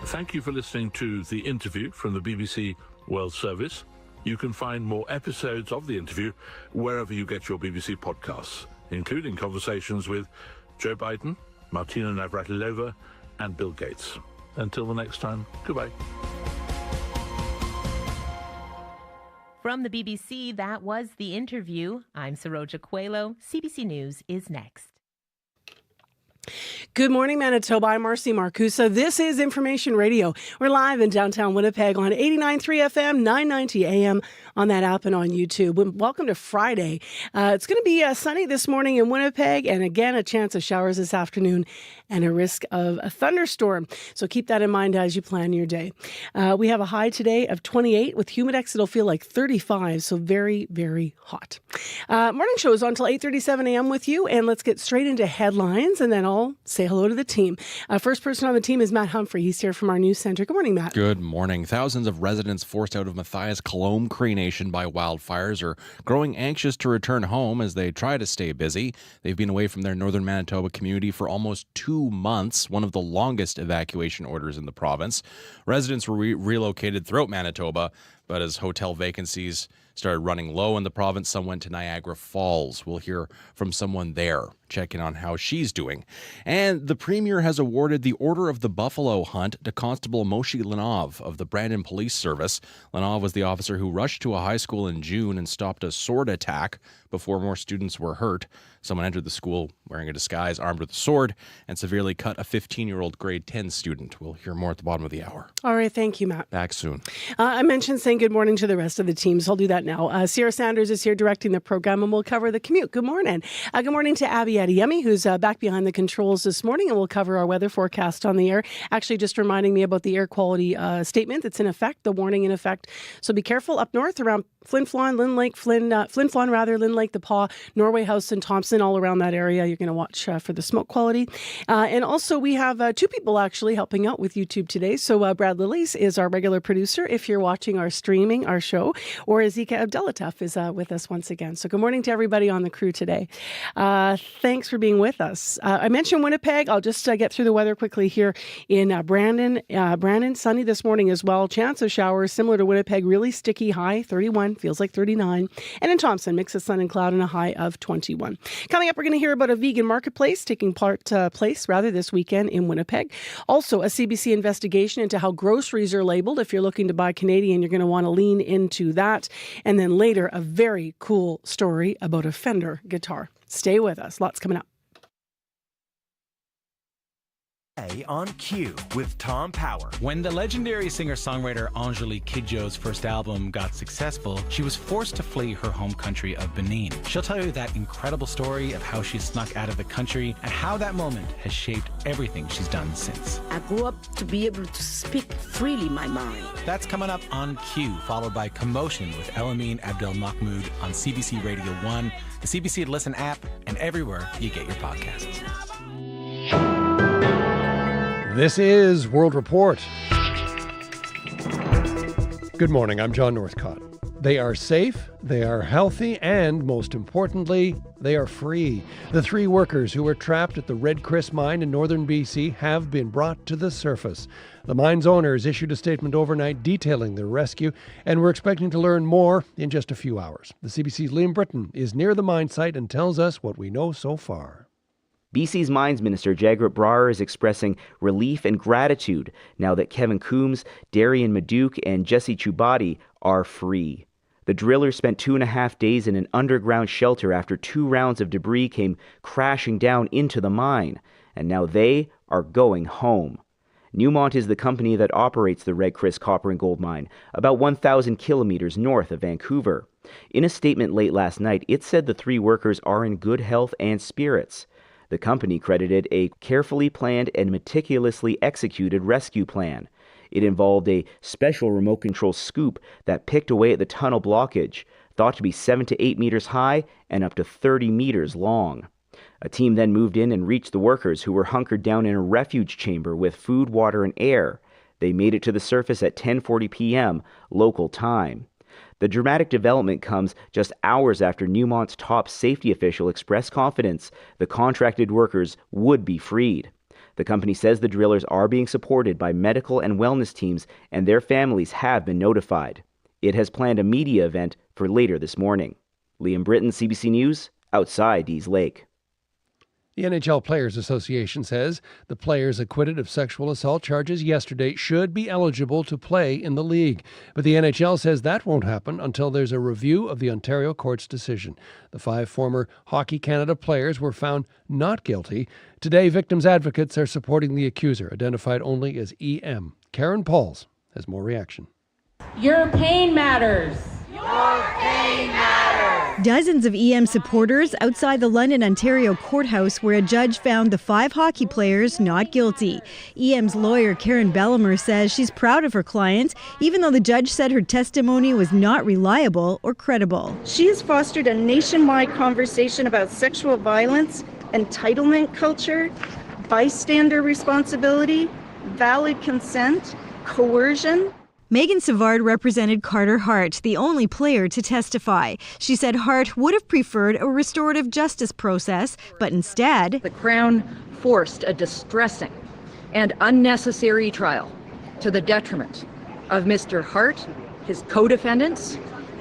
Thank you for listening to the interview from the BBC World Service. You can find more episodes of the interview wherever you get your BBC podcasts, including conversations with Joe Biden, Martina Navratilova, and Bill Gates. Until the next time, goodbye. From the BBC, that was the interview. I'm Saroja Coelho. CBC News is next. Good morning, Manitoba. I'm Marcy Marcusa. This is Information Radio. We're live in downtown Winnipeg on 89.3 FM, 990 AM on that app and on YouTube. Welcome to Friday. It's going to be sunny this morning in Winnipeg, and again, a chance of showers this afternoon and a risk of a thunderstorm. So keep that in mind as you plan your day. We have a high today of 28. With Humidex, it'll feel like 35, so very, very hot. Morning show is on until 8:37 a.m. with you, and let's get straight into headlines, and then I'll say hello to the team. First person on the team is Matt Humphrey. He's here from our news center. Good morning, Matt. Good morning. Thousands of residents forced out of Matthias Colomb Cree Nation by wildfires are growing anxious to return home as they try to stay busy. They've been away from their northern Manitoba community for almost 2 months, one of the longest evacuation orders in the province. Residents were relocated throughout Manitoba, but as hotel vacancies started running low in the province, some went to Niagara Falls. We'll hear from someone there, check in on how she's doing. And the Premier has awarded the Order of the Buffalo Hunt to Constable Moshe Lenov of the Brandon Police Service. Lenov was the officer who rushed to a high school in June and stopped a sword attack before more students were hurt. Someone entered the school wearing a disguise, armed with a sword, and severely cut a 15-year-old grade 10 student. We'll hear more at the bottom of the hour. All right, thank you, Matt. Back soon. I mentioned saying good morning to the rest of the team, so I'll do that now. Sierra Sanders is here directing the program, and we'll cover the commute. Good morning. Good morning to Abby Adeyemi, who's back behind the controls this morning, and we'll cover our weather forecast on the air. Actually, just reminding me about the air quality statement that's in effect, the warning in effect. So be careful up north around Flin Flon, Lynn Lake, Lynn Lake, the Paw, Norway House, and Thompson, all around that area. You're going to watch for the smoke quality. And also, we have two people actually helping out with YouTube today. So Brad Lillies is our regular producer if you're watching our streaming, our show, or Azika Abdelataf is with us once again. So good morning to everybody on the crew today. Thanks for being with us. I mentioned Winnipeg. I'll just get through the weather quickly here in Brandon. Brandon, sunny this morning as well. Chance of showers similar to Winnipeg, really sticky high, 31, feels like 39. And in Thompson, mix of sun and cloud and a high of 21. Coming up, we're going to hear about a vegan marketplace taking place this weekend in Winnipeg. Also, a CBC investigation into how groceries are labeled. If you're looking to buy Canadian, you're going to want to lean into that. And then later, a very cool story about a Fender guitar. Stay with us. Lots coming up. On Cue with Tom Power. When the legendary singer-songwriter Angelique Kidjo's first album got successful, she was forced to flee her home country of Benin. She'll tell you that incredible story of how she snuck out of the country and how that moment has shaped everything she's done since. I grew up to be able to speak freely my mind. That's coming up on Cue, followed by Commotion with Elamine Abdel Mahmoud on CBC Radio 1, the CBC Listen app, and everywhere you get your podcasts. This is World Report. Good morning, I'm John Northcott. They are safe, they are healthy, and most importantly, they are free. The 3 workers who were trapped at the Red Chris mine in northern BC have been brought to the surface. The mine's owners issued a statement overnight detailing their rescue, and we're expecting to learn more in just a few hours. The CBC's Liam Britton is near the mine site and tells us what we know so far. BC's Mines Minister Jagrat Brar is expressing relief and gratitude now that Kevin Coombs, Darian Maduke, and Jesse Chubati are free. The drillers spent 2.5 days in an underground shelter after 2 rounds of debris came crashing down into the mine, and now they are going home. Newmont is the company that operates the Red Chris copper and gold mine, about 1,000 kilometers north of Vancouver. In a statement late last night, it said the 3 workers are in good health and spirits. The company credited a carefully planned and meticulously executed rescue plan. It involved a special remote control scoop that picked away at the tunnel blockage, thought to be 7 to 8 meters high and up to 30 meters long. A team then moved in and reached the workers, who were hunkered down in a refuge chamber with food, water, and air. They made it to the surface at 10:40 p.m. local time. The dramatic development comes just hours after Newmont's top safety official expressed confidence the contracted workers would be freed. The company says the drillers are being supported by medical and wellness teams, and their families have been notified. It has planned a media event for later this morning. Liam Britton, CBC News, outside Dease Lake. The NHL Players Association says the players acquitted of sexual assault charges yesterday should be eligible to play in the league. But the NHL says that won't happen until there's a review of the Ontario court's decision. The 5 former Hockey Canada players were found not guilty. Today, victims' advocates are supporting the accuser, identified only as EM. Karen Pauls has more reaction. Your pain matters. Your pain matters. Dozens of EM supporters outside the London, Ontario courthouse where a judge found the 5 hockey players not guilty. EM's lawyer, Karen Bellimer, says she's proud of her client, even though the judge said her testimony was not reliable or credible. She has fostered a nationwide conversation about sexual violence, entitlement culture, bystander responsibility, valid consent, coercion. Megan Savard represented Carter Hart, the only player to testify. She said Hart would have preferred a restorative justice process, but instead, The Crown forced a distressing and unnecessary trial to the detriment of Mr. Hart, his co-defendants,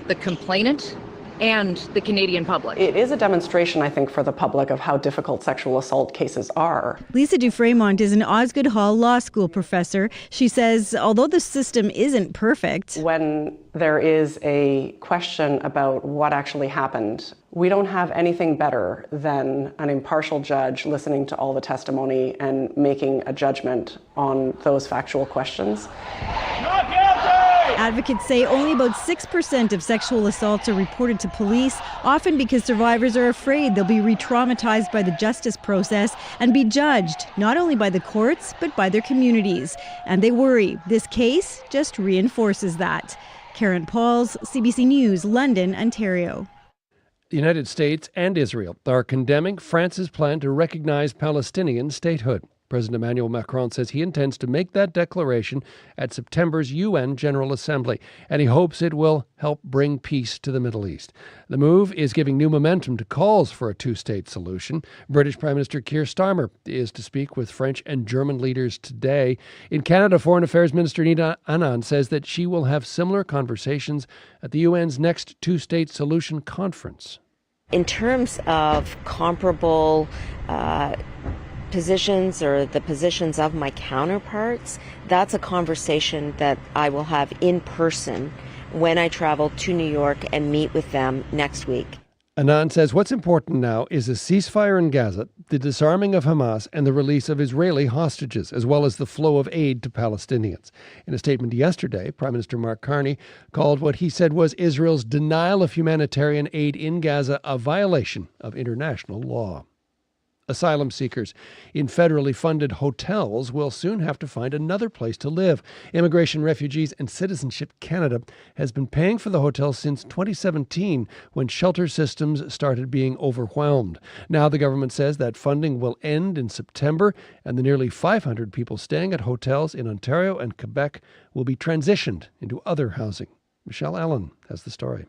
the complainant, and the Canadian public. It is a demonstration, I think, for the public of how difficult sexual assault cases are. Lisa Dufresmont is an Osgoode Hall Law School professor. She says, although the system isn't perfect, when there is a question about what actually happened, we don't have anything better than an impartial judge listening to all the testimony and making a judgment on those factual questions. advocates say only about 6% of sexual assaults are reported to police, often because survivors are afraid they'll be re-traumatized by the justice process and be judged, not only by the courts, but by their communities. And they worry this case just reinforces that. Karen Pauls, CBC News, London, Ontario. The United States and Israel are condemning France's plan to recognize Palestinian statehood. President Emmanuel Macron says he intends to make that declaration at September's UN General Assembly, and he hopes it will help bring peace to the Middle East. The move is giving new momentum to calls for a two-state solution. British Prime Minister Keir Starmer is to speak with French and German leaders today. In Canada, Foreign Affairs Minister Nina Anand says that she will have similar conversations at the UN's next two-state solution conference. In terms of comparable positions or the positions of my counterparts, that's a conversation that I will have in person when I travel to New York and meet with them next week. Anand says what's important now is a ceasefire in Gaza, the disarming of Hamas, and the release of Israeli hostages, as well as the flow of aid to Palestinians. In a statement yesterday, Prime Minister Mark Carney called what he said was Israel's denial of humanitarian aid in Gaza a violation of international law. Asylum seekers in federally funded hotels will soon have to find another place to live. Immigration, Refugees and Citizenship Canada has been paying for the hotels since 2017, when shelter systems started being overwhelmed. Now the government says that funding will end in September, and the nearly 500 people staying at hotels in Ontario and Quebec will be transitioned into other housing. Michelle Allen has the story.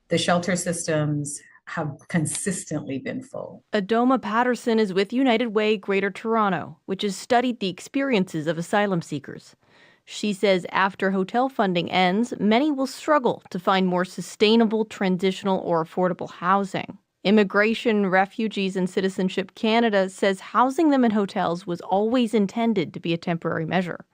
The shelter systems have consistently been full. Adoma Patterson is with United Way Greater Toronto, which has studied the experiences of asylum seekers. She says after hotel funding ends, many will struggle to find more sustainable, transitional, or affordable housing. Immigration, Refugees and Citizenship Canada says housing them in hotels was always intended to be a temporary measure.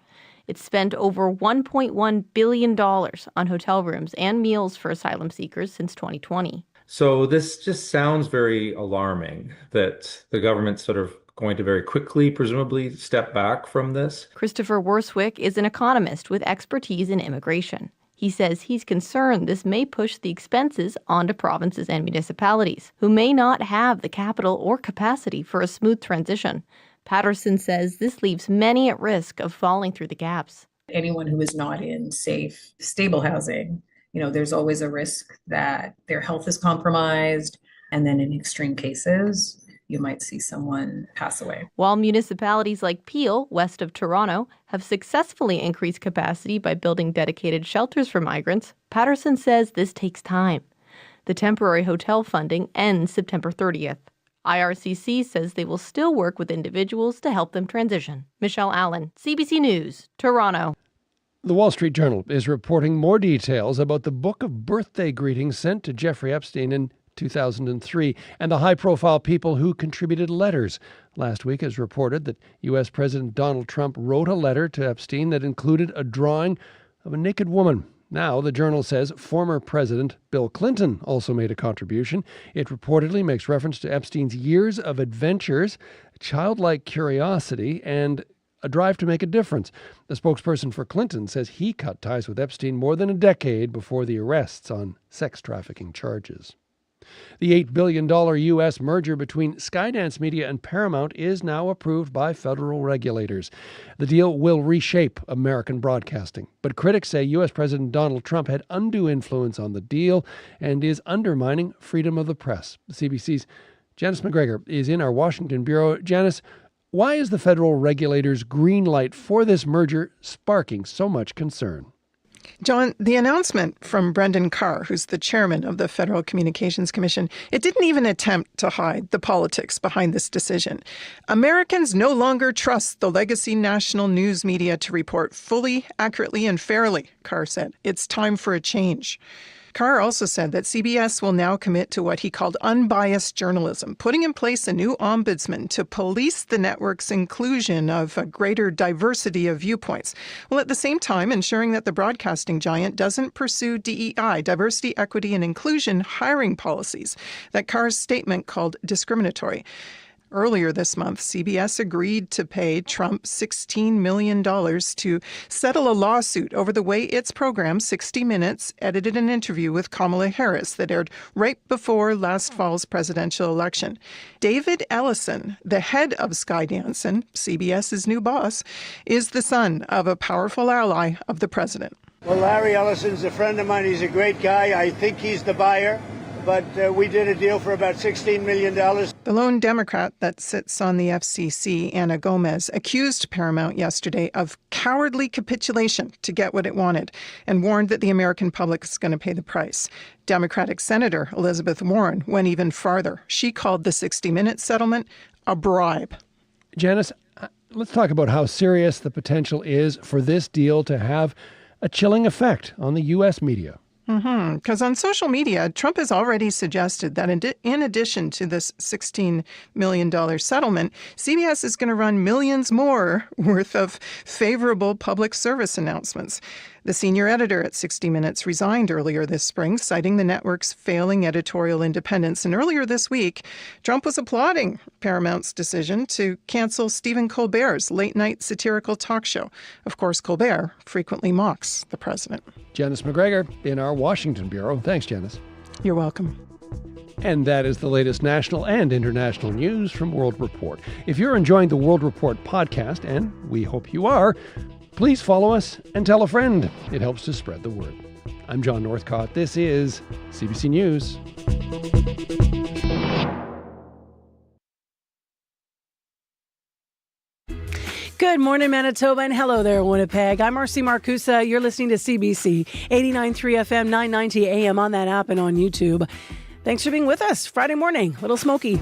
It spent over $1.1 billion on hotel rooms and meals for asylum seekers since 2020. So this just sounds very alarming that the government's sort of going to very quickly, presumably, step back from this. Christopher Worswick is an economist with expertise in immigration. He says he's concerned this may push the expenses onto provinces and municipalities, who may not have the capital or capacity for a smooth transition. Patterson says this leaves many at risk of falling through the gaps. Anyone who is not in safe, stable housing, there's always a risk that their health is compromised. And then in extreme cases, you might see someone pass away. While municipalities like Peel, west of Toronto, have successfully increased capacity by building dedicated shelters for migrants, Patterson says this takes time. The temporary hotel funding ends September 30th. IRCC says they will still work with individuals to help them transition. Michelle Allen, CBC News, Toronto. The Wall Street Journal is reporting more details about the book of birthday greetings sent to Jeffrey Epstein in 2003 and the high-profile people who contributed letters. Last week, as reported, that U.S. President Donald Trump wrote a letter to Epstein that included a drawing of a naked woman. Now, the Journal says former President Bill Clinton also made a contribution. It reportedly makes reference to Epstein's years of adventures, childlike curiosity, and a drive to make a difference. The spokesperson for Clinton says he cut ties with Epstein more than a decade before the arrests on sex trafficking charges. The $8 billion U.S. merger between Skydance Media and Paramount is now approved by federal regulators. The deal will reshape American broadcasting, but critics say U.S. President Donald Trump had undue influence on the deal and is undermining freedom of the press. CBC's Janice McGregor is in our Washington bureau. Janice, why is the federal regulators' green light for this merger sparking so much concern? John, the announcement from Brendan Carr, who's the chairman of the Federal Communications Commission, it didn't even attempt to hide the politics behind this decision. Americans no longer trust the legacy national news media to report fully, accurately, and fairly, Carr said. It's time for a change. Carr also said that CBS will now commit to what he called unbiased journalism, putting in place a new ombudsman to police the network's inclusion of a greater diversity of viewpoints, while at the same time ensuring that the broadcasting giant doesn't pursue DEI, diversity, equity, and inclusion hiring policies that Carr's statement called discriminatory. Earlier this month, CBS agreed to pay Trump $16 million to settle a lawsuit over the way its program, 60 Minutes, edited an interview with Kamala Harris that aired right before last fall's presidential election. David Ellison, the head of Skydance and CBS's new boss, is the son of a powerful ally of the president. Well, Larry Ellison's a friend of mine. He's a great guy. I think he's the buyer. But we did a deal for about $16 million. The lone Democrat that sits on the FCC, Anna Gomez, accused Paramount yesterday of cowardly capitulation to get what it wanted and warned that the American public is going to pay the price. Democratic Senator Elizabeth Warren went even farther. She called the 60 Minutes settlement a bribe. Janice, let's talk about how serious the potential is for this deal to have a chilling effect on the U.S. media. Because on social media, Trump has already suggested that in addition to this $16 million settlement, CBS is going to run millions more worth of favorable public service announcements. The senior editor at 60 Minutes resigned earlier this spring, citing the network's failing editorial independence. And earlier this week, Trump was applauding Paramount's decision to cancel Stephen Colbert's late-night satirical talk show. Of course, Colbert frequently mocks the president. Janice McGregor in our Washington bureau. Thanks, Janice. You're welcome. And that is the latest national and international news from World Report. If you're enjoying the World Report podcast, and we hope you are, please follow us and tell a friend. It helps to spread the word. I'm John Northcott. This is CBC News. Good morning, Manitoba, and hello there, Winnipeg. I'm Marcy Marcusa. You're listening to CBC 89.3 FM, 990 AM on that app and on YouTube. Thanks for being with us. Friday morning, a little smoky.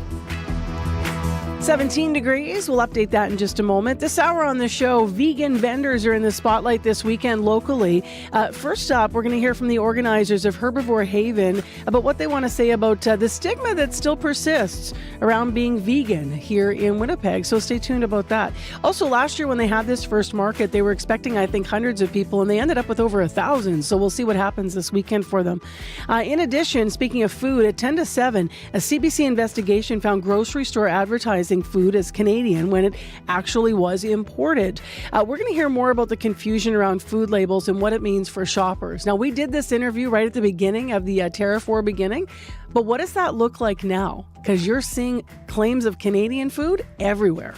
17 degrees. We'll update that in just a moment. This hour on the show, vegan vendors are in the spotlight this weekend locally. First up, we're going to hear from the organizers of Herbivore Haven about what they want to say about the stigma that still persists around being vegan here in Winnipeg. So stay tuned about that. Also, last year when they had this first market, they were expecting, I think, hundreds of people, and they ended up with over 1,000. So we'll see what happens this weekend for them. In addition, speaking of food, at 10 to 7, a CBC investigation found grocery store advertising food as Canadian when it actually was imported. We're going to hear more about the confusion around food labels and what it means for shoppers. Now, we did this interview right at the beginning of the tariff war beginning, but what does that look like now? Because you're seeing claims of Canadian food everywhere.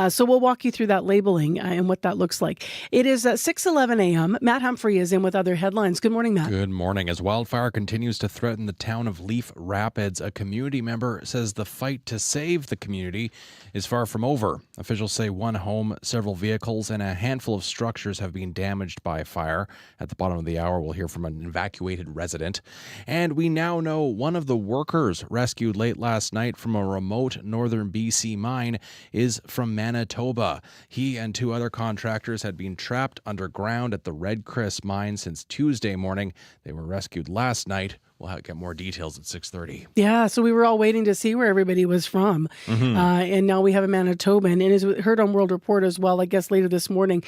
So we'll walk you through that labeling and what that looks like. It is 6:11 a.m. Matt Humphrey is in with other headlines. Good morning, Matt. Good morning. As wildfire continues to threaten the town of Leaf Rapids, a community member says the fight to save the community is far from over. Officials say one home, several vehicles, and a handful of structures have been damaged by fire. At the bottom of the hour, we'll hear from an evacuated resident. And we now know one of the workers rescued late last night from a remote northern BC mine is from Manitoba. He and two other contractors had been trapped underground at the Red mine since Tuesday morning. They were rescued last night. We'll get more details at 6:30. Yeah, so we were all waiting to see where everybody was from. And now we have a Manitoban. And as we heard on World Report as well, I guess later this morning,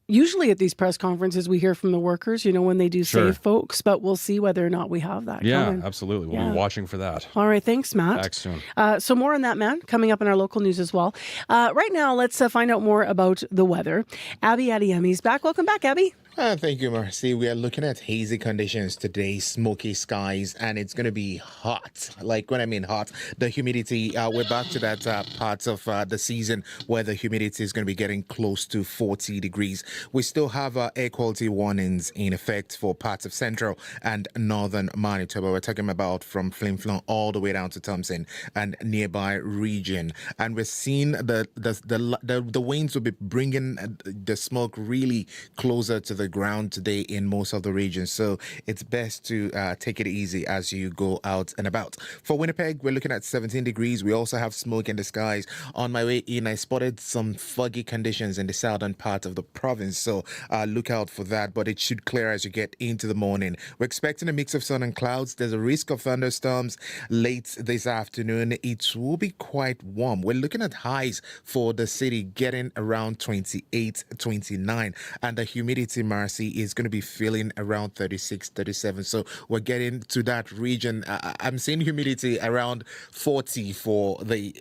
usually at these press conferences, we hear from the workers, when they do save folks. But we'll see whether or not we have that coming. Absolutely. We'll be watching for that. All right. Thanks, Matt. Back soon. So more on that, man, coming up in our local news as well. Right now, let's find out more about the weather. Abby Adiyemi's back. Welcome back, Abby. Thank you, Marcy. We are looking at hazy conditions today, smoky skies, and it's going to be hot. Like when I mean hot, the humidity, we're back to that part of the season where the humidity is going to be getting close to 40 degrees. We still have air quality warnings in effect for parts of central and northern Manitoba. We're talking about from Flin Flon all the way down to Thompson and nearby region. And we're seeing the winds will be bringing the smoke really closer to the ground today in most of the regions, so it's best to take it easy as you go out and about. For Winnipeg, we're looking at 17 degrees. We also have smoke in the skies. On my way in, I spotted some foggy conditions in the southern part of the province, so look out for that, but it should clear as you get into the morning. We're expecting a mix of sun and clouds. There's a risk of thunderstorms late this afternoon. It will be quite warm. We're looking at highs for the city getting around 28, 29, and the humidity, Marcy, is going to be feeling around 36, 37. So we're getting to that region. I'm seeing humidity around 40 for the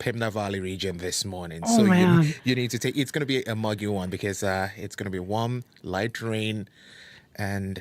Pembina Valley region this morning. Oh, man. You need to take, it's going to be a muggy one because it's going to be warm, light rain, and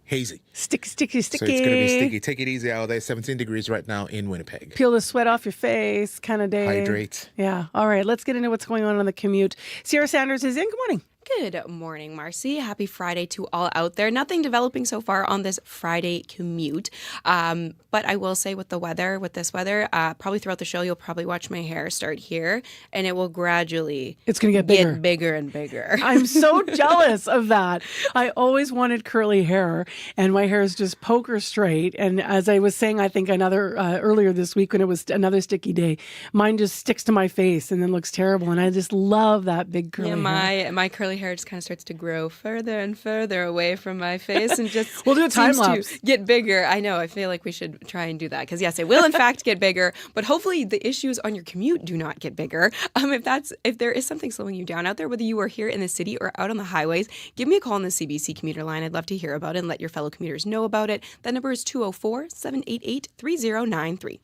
hazy. Sticky. So it's going to be sticky. Take it easy out there. 17 degrees right now in Winnipeg. Peel the sweat off your face kind of day. Hydrate. Yeah. All right. Let's get into what's going on the commute. Sierra Sanders is in. Good morning. Good morning, Marcy. Happy Friday to all out there. Nothing developing so far on this Friday commute. But I will say with this weather, probably throughout the show, you'll probably watch my hair start here and it will gradually it's going to get bigger and bigger. I'm so jealous of that. I always wanted curly hair and my hair is just poker straight. And as I was saying, I think earlier this week when it was another sticky day, mine just sticks to my face and then looks terrible. And I just love that big curly hair. My curly hair just kind of starts to grow further and further away from my face and just we'll do a time lapse. To get bigger. I know. I feel like we should try and do that because yes, it will in fact get bigger, but hopefully the issues on your commute do not get bigger. If there is something slowing you down out there, whether you are here in the city or out on the highways, give me a call on the CBC commuter line. I'd love to hear about it and let your fellow commuters know about it. That number is 204-788-3093.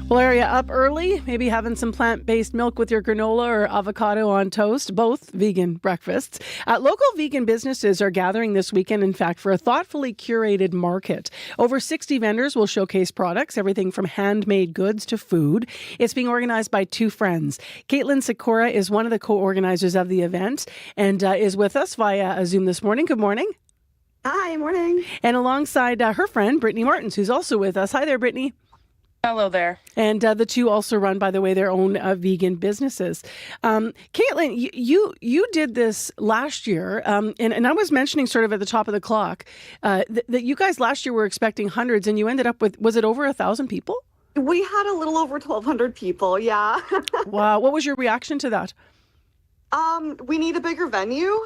Well, are you up early? Maybe having some plant-based milk with your granola or avocado on toast, both vegan breakfasts. Local vegan businesses are gathering this weekend, in fact, for a thoughtfully curated market. Over 60 vendors will showcase products, everything from handmade goods to food. It's being organized by two friends. Caitlin Sikora is one of the co-organizers of the event and is with us via Zoom this morning. Good morning. Hi, morning. And alongside her friend, Brittany Martins, who's also with us. Hi there, Brittany. Hello there. And the two also run, by the way, their own vegan businesses. Caitlin, you did this last year, and I was mentioning sort of at the top of the clock that you guys last year were expecting hundreds, and you ended up with, was it over 1,000 people? We had a little over 1,200 people, yeah. Wow. What was your reaction to that? We need a bigger venue,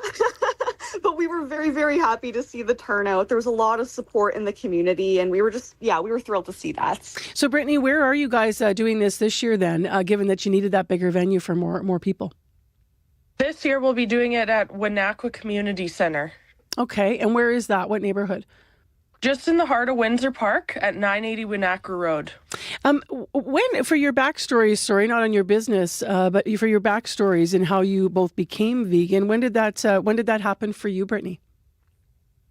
but we were very, very happy to see the turnout. There was a lot of support in the community, and we were thrilled to see that. So, Brittany, where are you guys doing this year then, given that you needed that bigger venue for more people? This year we'll be doing it at Winnequa Community Center. Okay, and where is that? What neighborhood? Just in the heart of Windsor Park at 980 Winacre Road. When, for your backstory, sorry, not on your business, but for your backstories and how you both became vegan, when did that happen for you, Brittany?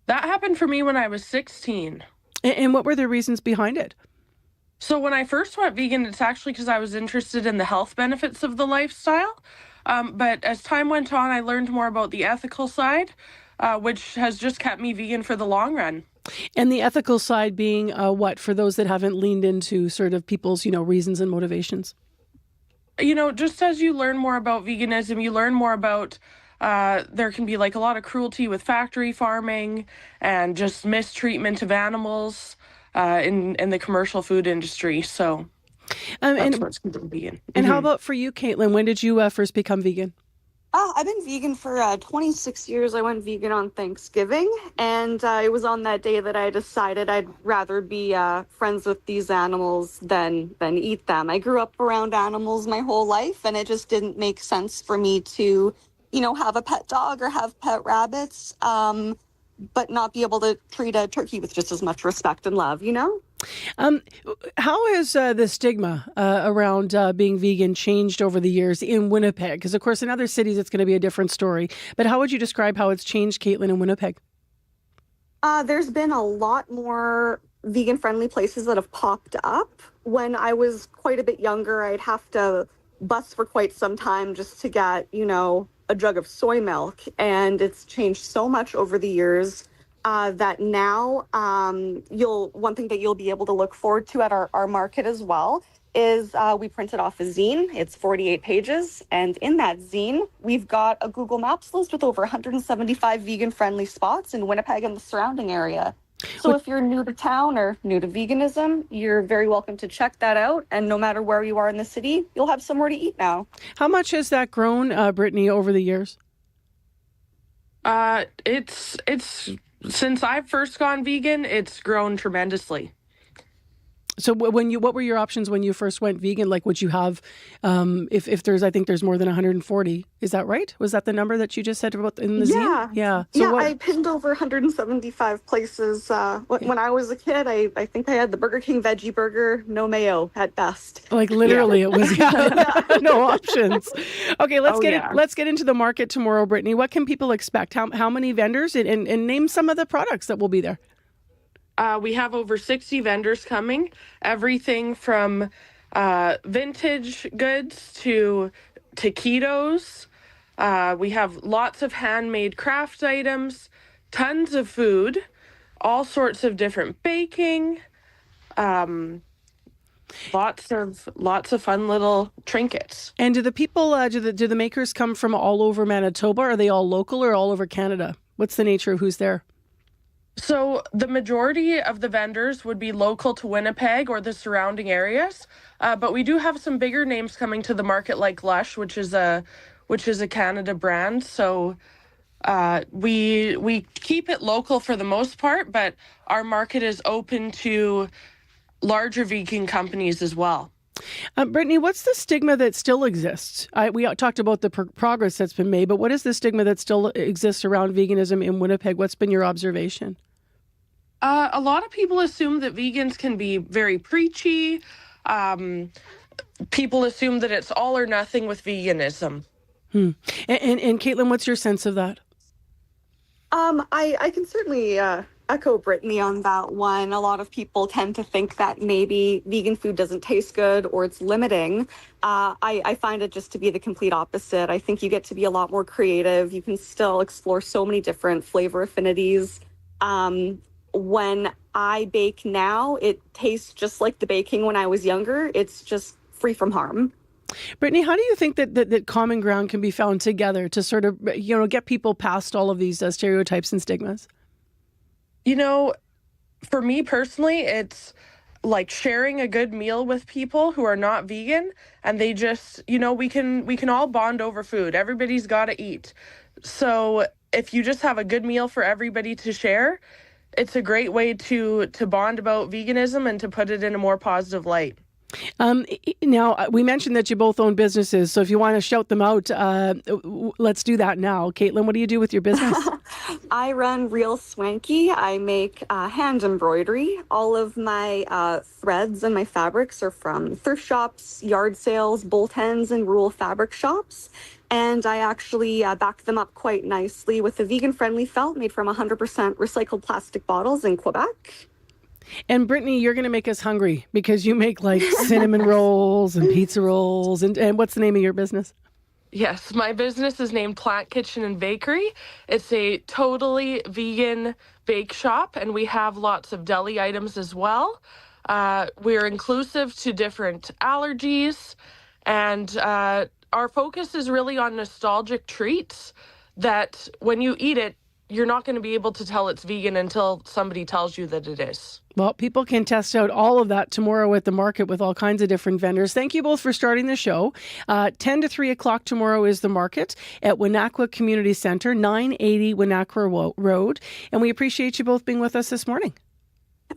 That happened for me when I was 16. And what were the reasons behind it? So when I first went vegan, it's actually because I was interested in the health benefits of the lifestyle. But as time went on, I learned more about the ethical side, which has just kept me vegan for the long run. And the ethical side being what, for those that haven't leaned into sort of people's, reasons and motivations? Just as you learn more about veganism, you learn more about there can be like a lot of cruelty with factory farming and just mistreatment of animals in the commercial food industry. So that's what's keeping vegan. And how about for you, Caitlin? When did you first become vegan? I've been vegan for 26 years. I went vegan on Thanksgiving, and it was on that day that I decided I'd rather be friends with these animals than eat them. I grew up around animals my whole life, and it just didn't make sense for me to, have a pet dog or have pet rabbits, but not be able to treat a turkey with just as much respect and love, How has the stigma around being vegan changed over the years in Winnipeg? Because, of course, in other cities, it's going to be a different story. But how would you describe how it's changed, Caitlin, in Winnipeg? There's been a lot more vegan-friendly places that have popped up. When I was quite a bit younger, I'd have to bus for quite some time just to get, a jug of soy milk. And it's changed so much over the years. That now one thing that you'll be able to look forward to at our market as well is we printed off a zine. It's 48 pages. And in that zine, we've got a Google Maps list with over 175 vegan-friendly spots in Winnipeg and the surrounding area. So if you're new to town or new to veganism, you're very welcome to check that out. And no matter where you are in the city, you'll have somewhere to eat now. How much has that grown, Brittany, over the years? It's since I've first gone vegan, it's grown tremendously. So what were your options when you first went vegan? Like, would you have, if there's, I think there's more than 140, is that right? Was that the number that you just said about in the zine? Yeah. So I pinned over 175 places. When I was a kid, I think I had the Burger King veggie burger, no mayo at best. Like literally it was, no options. Okay, let's get into the market tomorrow, Brittany. What can people expect? How many vendors and name some of the products that will be there? We have over 60 vendors coming, everything from vintage goods to taquitos. We have lots of handmade craft items, tons of food, all sorts of different baking, lots of fun little trinkets. And do the people, do the makers come from all over Manitoba? Are they all local or all over Canada? What's the nature of who's there? So the majority of the vendors would be local to Winnipeg or the surrounding areas, but we do have some bigger names coming to the market, like Lush, which is a Canada brand. So we keep it local for the most part, but our market is open to larger vegan companies as well. Brittany, what's the stigma that still exists? We talked about the progress that's been made, but what is the stigma that still exists around veganism in Winnipeg? What's been your observation? A lot of people assume that vegans can be very preachy. People assume that it's all or nothing with veganism. And Caitlin, what's your sense of that? I can certainly echo Brittany on that one. A lot of people tend to think that maybe vegan food doesn't taste good or it's limiting. I find it just to be the complete opposite. I think you get to be a lot more creative. You can still explore so many different flavor affinities. When I bake now, it tastes just like the baking when I was younger. It's just free from harm. Brittany, how do you think that common ground can be found together to sort of, get people past all of these stereotypes and stigmas? For me personally, it's like sharing a good meal with people who are not vegan, and they just, we can all bond over food. Everybody's got to eat. So if you just have a good meal for everybody to share, it's a great way to bond about veganism and to put it in a more positive light. Now, we mentioned that you both own businesses, so if you want to shout them out, let's do that now. Caitlin, what do you do with your business? I run Real Swanky. I make hand embroidery. All of my threads and my fabrics are from thrift shops, yard sales, bolt hens, and rural fabric shops. And I actually back them up quite nicely with a vegan-friendly felt made from 100% recycled plastic bottles in Quebec. And Brittany, you're going to make us hungry because you make like cinnamon rolls and pizza rolls. And what's the name of your business? Yes, my business is named Plant Kitchen and Bakery. It's a totally vegan bake shop, and we have lots of deli items as well. We're inclusive to different allergies, and our focus is really on nostalgic treats that when you eat it, you're not going to be able to tell it's vegan until somebody tells you that it is. Well, people can test out all of that tomorrow at the market with all kinds of different vendors. Thank you both for starting the show. 10 to 3 o'clock tomorrow is the market at Winnequa Community Centre, 980 Winnequa Road. And we appreciate you both being with us this morning.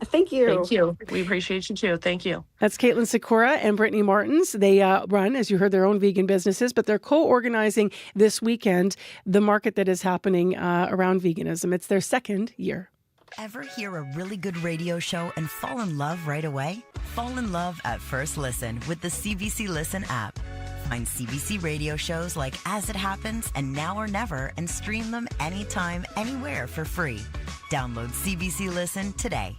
Thank you. Thank you. We appreciate you too. Thank you. That's Caitlin Sikora and Brittany Martins. They run, as you heard, their own vegan businesses, but they're co-organizing this weekend the market that is happening around veganism. It's their second year. Ever hear a really good radio show and fall in love right away? Fall in love at first listen with the CBC Listen app. Find CBC radio shows like As It Happens and Now or Never and stream them anytime, anywhere for free. Download CBC Listen today.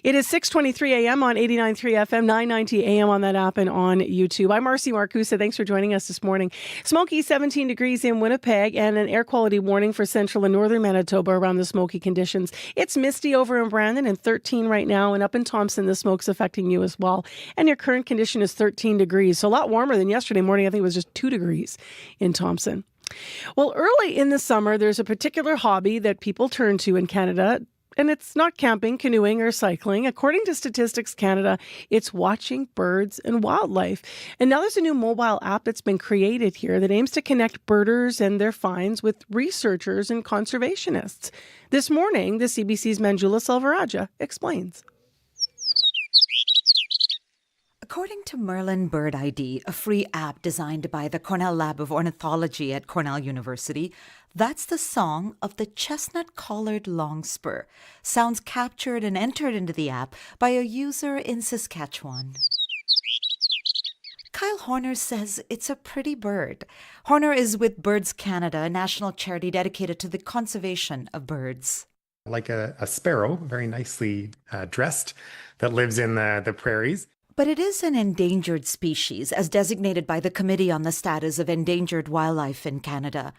It is 6:23 a.m. on 89.3 FM, 990 a.m. on that app and on YouTube. I'm Marcy Marcusa. Thanks for joining us this morning. Smoky 17 degrees in Winnipeg and an air quality warning for central and northern Manitoba around the smoky conditions. It's misty over in Brandon and 13 right now, and up in Thompson, the smoke's affecting you as well. And your current condition is 13 degrees, so a lot warmer than yesterday morning. I think it was just 2 degrees in Thompson. Well, early in the summer, there's a particular hobby that people turn to in Canada. And it's not camping, canoeing, or cycling. According to Statistics Canada, it's watching birds and wildlife. And now there's a new mobile app that's been created here that aims to connect birders and their finds with researchers and conservationists. This morning, the CBC's Manjula Selvarajah explains. According to Merlin Bird ID, a free app designed by the Cornell Lab of Ornithology at Cornell University, that's the song of the chestnut-collared longspur, sounds captured and entered into the app by a user in Saskatchewan. Kyle Horner says it's a pretty bird. Horner is with Birds Canada, a national charity dedicated to the conservation of birds. Like a sparrow, very nicely dressed, that lives in the prairies. But it is an endangered species, as designated by the Committee on the Status of Endangered Wildlife in Canada.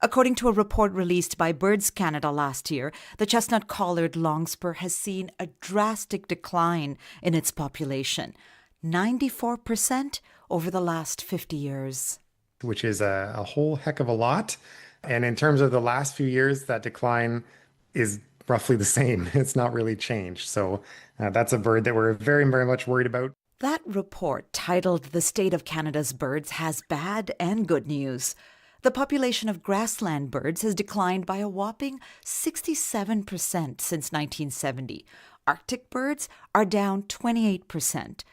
According to a report released by Birds Canada last year, the chestnut-collared longspur has seen a drastic decline in its population, 94% over the last 50 years. Which is a whole heck of a lot. And in terms of the last few years, that decline is roughly the same. It's not really changed. So that's a bird that we're very, very much worried about. That report, titled The State of Canada's Birds, has bad and good news. The population of grassland birds has declined by a whopping 67% since 1970. Arctic birds are down 28%.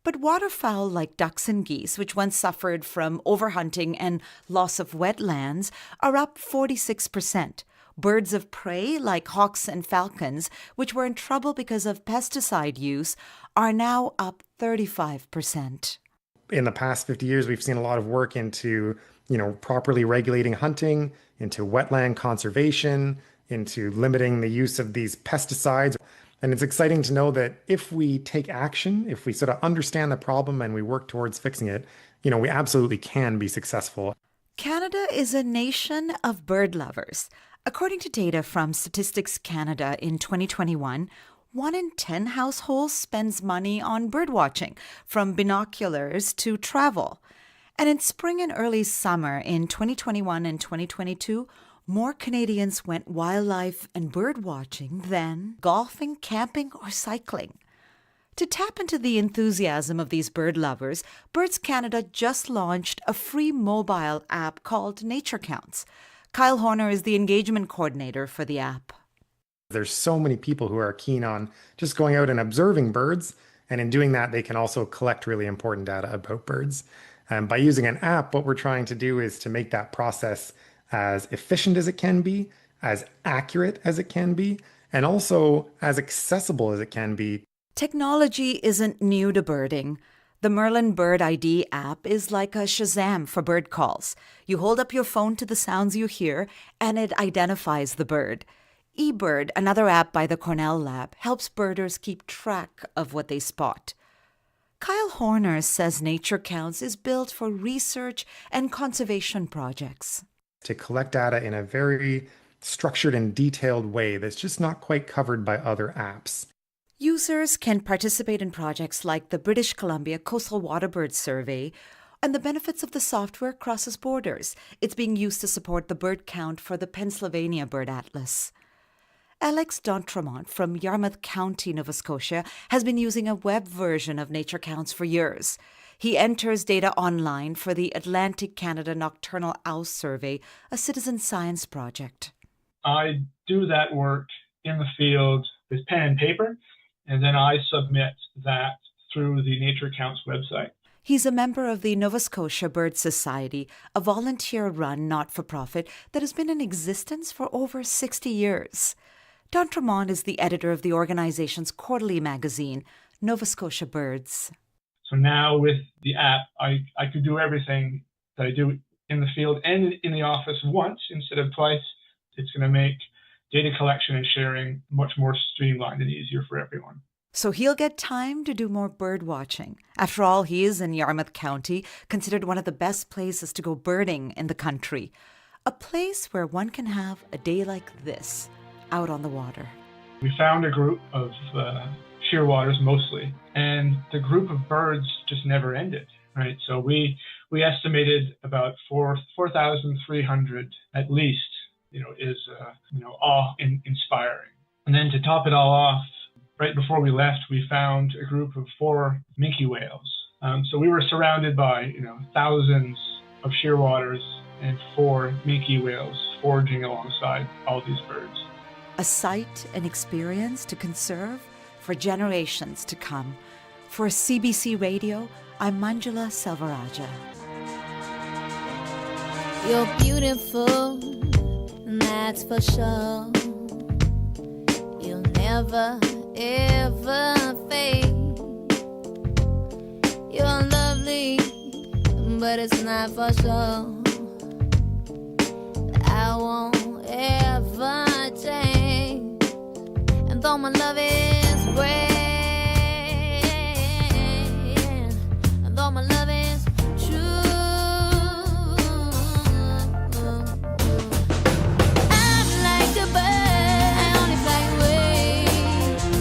But waterfowl like ducks and geese, which once suffered from overhunting and loss of wetlands, are up 46%. Birds of prey like hawks and falcons, which were in trouble because of pesticide use, are now up 35%. In the past 50 years, we've seen a lot of work into, properly regulating hunting, into wetland conservation, into limiting the use of these pesticides. And it's exciting to know that if we take action, if we sort of understand the problem and we work towards fixing it, we absolutely can be successful. Canada is a nation of bird lovers. According to data from Statistics Canada in 2021, 1 in 10 households spends money on birdwatching, from binoculars to travel. And in spring and early summer in 2021 and 2022, more Canadians went wildlife and birdwatching than golfing, camping, or cycling. To tap into the enthusiasm of these bird lovers, Birds Canada just launched a free mobile app called Nature Counts. Kyle Horner is the engagement coordinator for the app. There's so many people who are keen on just going out and observing birds, and in doing that, they can also collect really important data about birds. By using an app, what we're trying to do is to make that process as efficient as it can be, as accurate as it can be, and also as accessible as it can be. Technology isn't new to birding. The Merlin Bird ID app is like a Shazam for bird calls. You hold up your phone to the sounds you hear, and it identifies the bird. eBird, another app by the Cornell Lab, helps birders keep track of what they spot. Kyle Horner says Nature Counts is built for research and conservation projects. To collect data in a very structured and detailed way that's just not quite covered by other apps. Users can participate in projects like the British Columbia Coastal Waterbird Survey, and the benefits of the software crosses borders. It's being used to support the bird count for the Pennsylvania Bird Atlas. Alex D'Entremont from Yarmouth County, Nova Scotia, has been using a web version of Nature Counts for years. He enters data online for the Atlantic Canada Nocturnal Owl Survey, a citizen science project. I do that work in the field with pen and paper, and then I submit that through the Nature Counts website. He's a member of the Nova Scotia Bird Society, a volunteer-run not-for-profit that has been in existence for over 60 years. D'Entremont is the editor of the organization's quarterly magazine, Nova Scotia Birds. So now with the app, I could do everything that I do in the field and in the office once instead of twice. It's going to make data collection and sharing much more streamlined and easier for everyone. So he'll get time to do more bird watching. After all, he is in Yarmouth County, considered one of the best places to go birding in the country. A place where one can have a day like this, out on the water. We found a group of shearwaters mostly, and the group of birds just never ended, right? So we estimated about 4,300 at least, is awe-inspiring. And then to top it all off, right before we left, we found a group of 4 minke whales. So we were surrounded by, thousands of shearwaters and 4 minke whales foraging alongside all these birds. A sight and experience to conserve for generations to come. For CBC Radio, I'm Manjula Selvarajah. You're beautiful, that's for sure. You'll never, ever fade. You're lovely, but it's not for sure. I won't ever change. And though my love is great, and though my love is true, I'm like a bird, I only fly away.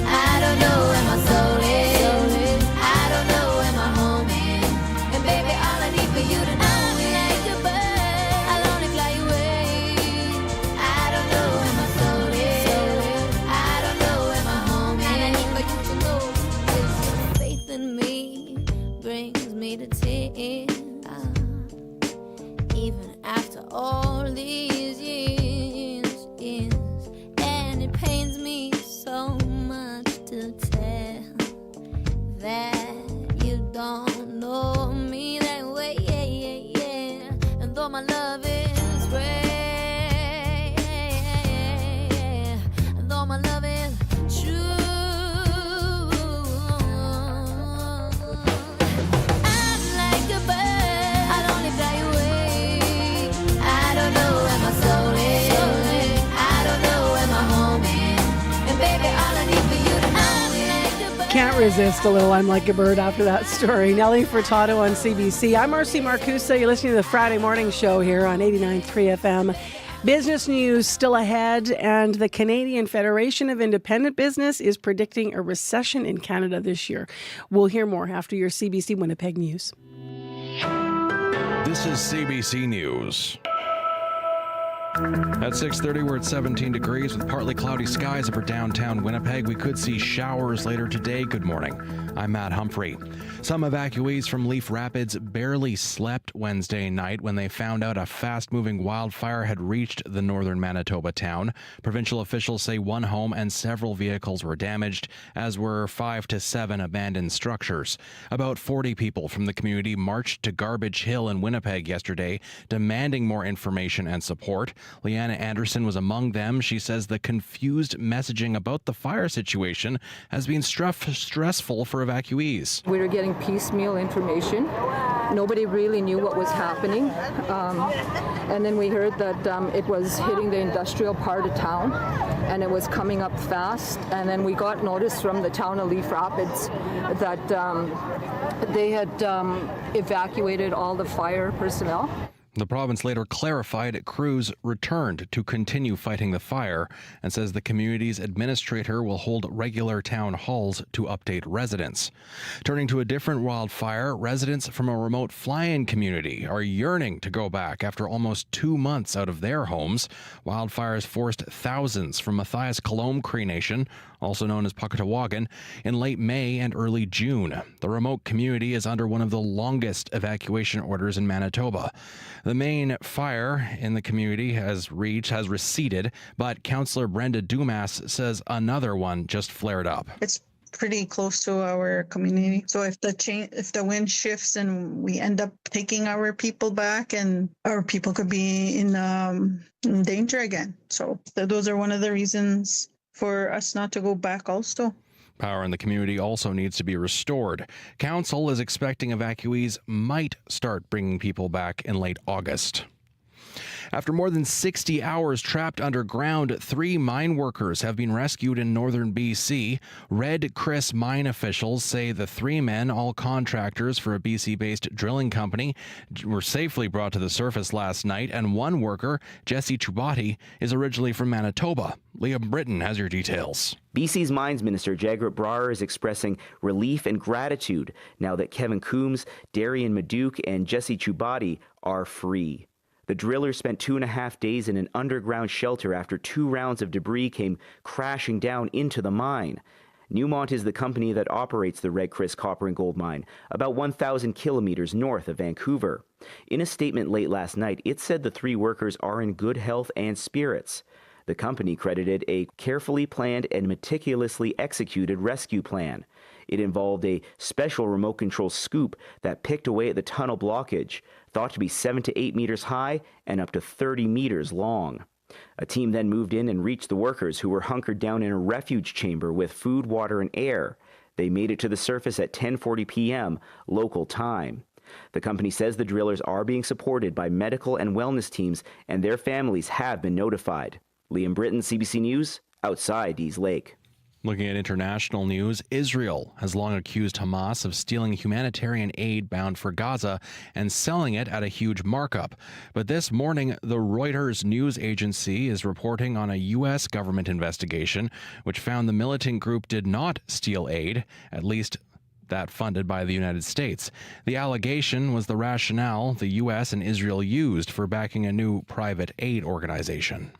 I don't know where my soul is, I don't know where my home is. And baby, all I need for you to know is like a bird, I'll only fly away. I don't know where my soul is, I don't know where my home is. And I need for you to know this faith in me brings me to tears. Even after all these years, and it pains me so much to tell that you don't know me that way, and though my love is great, and though my love is true, I'm like a bird, I'll only fly away. I don't know where my soul is, I don't know where my home is. And baby, all I need for you to know is like a bird. Can't resist a little I'm Like a Bird after that story. Nellie Furtado on CBC. I'm Marcy Marcusa. You're listening to the Friday morning show here on 89.3 FM. Business news still ahead, and the Canadian Federation of Independent Business is predicting a recession in Canada this year. We'll hear more after your CBC Winnipeg news. This is CBC News. At 6:30, we're at 17 degrees with partly cloudy skies over downtown Winnipeg. We could see showers later today. Good morning. I'm Matt Humphrey. Some evacuees from Leaf Rapids barely slept Wednesday night when they found out a fast-moving wildfire had reached the northern Manitoba town. Provincial officials say one home and several vehicles were damaged, as were 5 to 7 abandoned structures. About 40 people from the community marched to Garbage Hill in Winnipeg yesterday, demanding more information and support. Leanna Anderson was among them. She says the confused messaging about the fire situation has been stressful for evacuees. We were getting piecemeal information. Nobody really knew what was happening. And then we heard that it was hitting the industrial part of town and it was coming up fast. And then we got notice from the town of Leaf Rapids that they had evacuated all the fire personnel. The province later clarified crews returned to continue fighting the fire and says the community's administrator will hold regular town halls to update residents. Turning to a different wildfire, residents from a remote fly-in community are yearning to go back after almost 2 months out of their homes. Wildfires forced thousands from Matthias Colomb Cree Nation, also known as Pukatawagan, in late May and early June. The remote community is under one of the longest evacuation orders in Manitoba. The main fire in the community has receded, but Councillor Brenda Dumas says another one just flared up. It's pretty close to our community. So if the wind shifts and we end up taking our people back, and our people could be in danger again. So those are one of the reasons for us not to go back also. Power in the community also needs to be restored. Council is expecting evacuees might start bringing people back in late August. After more than 60 hours trapped underground, 3 mine workers have been rescued in northern BC. Red Chris mine officials say the 3 men, all contractors for a BC-based drilling company, were safely brought to the surface last night, and one worker, Jesse Chubati, is originally from Manitoba. Liam Britton has your details. BC's Mines Minister Jagrat Brar is expressing relief and gratitude now that Kevin Coombs, Darian Maduke, and Jesse Chubati are free. The drillers spent 2.5 days in an underground shelter after 2 rounds of debris came crashing down into the mine. Newmont is the company that operates the Red Chris copper and gold mine, about 1,000 kilometers north of Vancouver. In a statement late last night, it said the 3 workers are in good health and spirits. The company credited a carefully planned and meticulously executed rescue plan. It involved a special remote control scoop that picked away at the tunnel blockage, thought to be 7 to 8 meters high and up to 30 meters long. A team then moved in and reached the workers, who were hunkered down in a refuge chamber with food, water, and air. They made it to the surface at 10:40 p.m. local time. The company says the drillers are being supported by medical and wellness teams, and their families have been notified. Liam Britton, CBC News, outside Dease Lake. Looking at international news, Israel has long accused Hamas of stealing humanitarian aid bound for Gaza and selling it at a huge markup. But this morning, the Reuters news agency is reporting on a U.S. government investigation which found the militant group did not steal aid, at least that funded by the United States. The allegation was the rationale the U.S. and Israel used for backing a new private aid organization.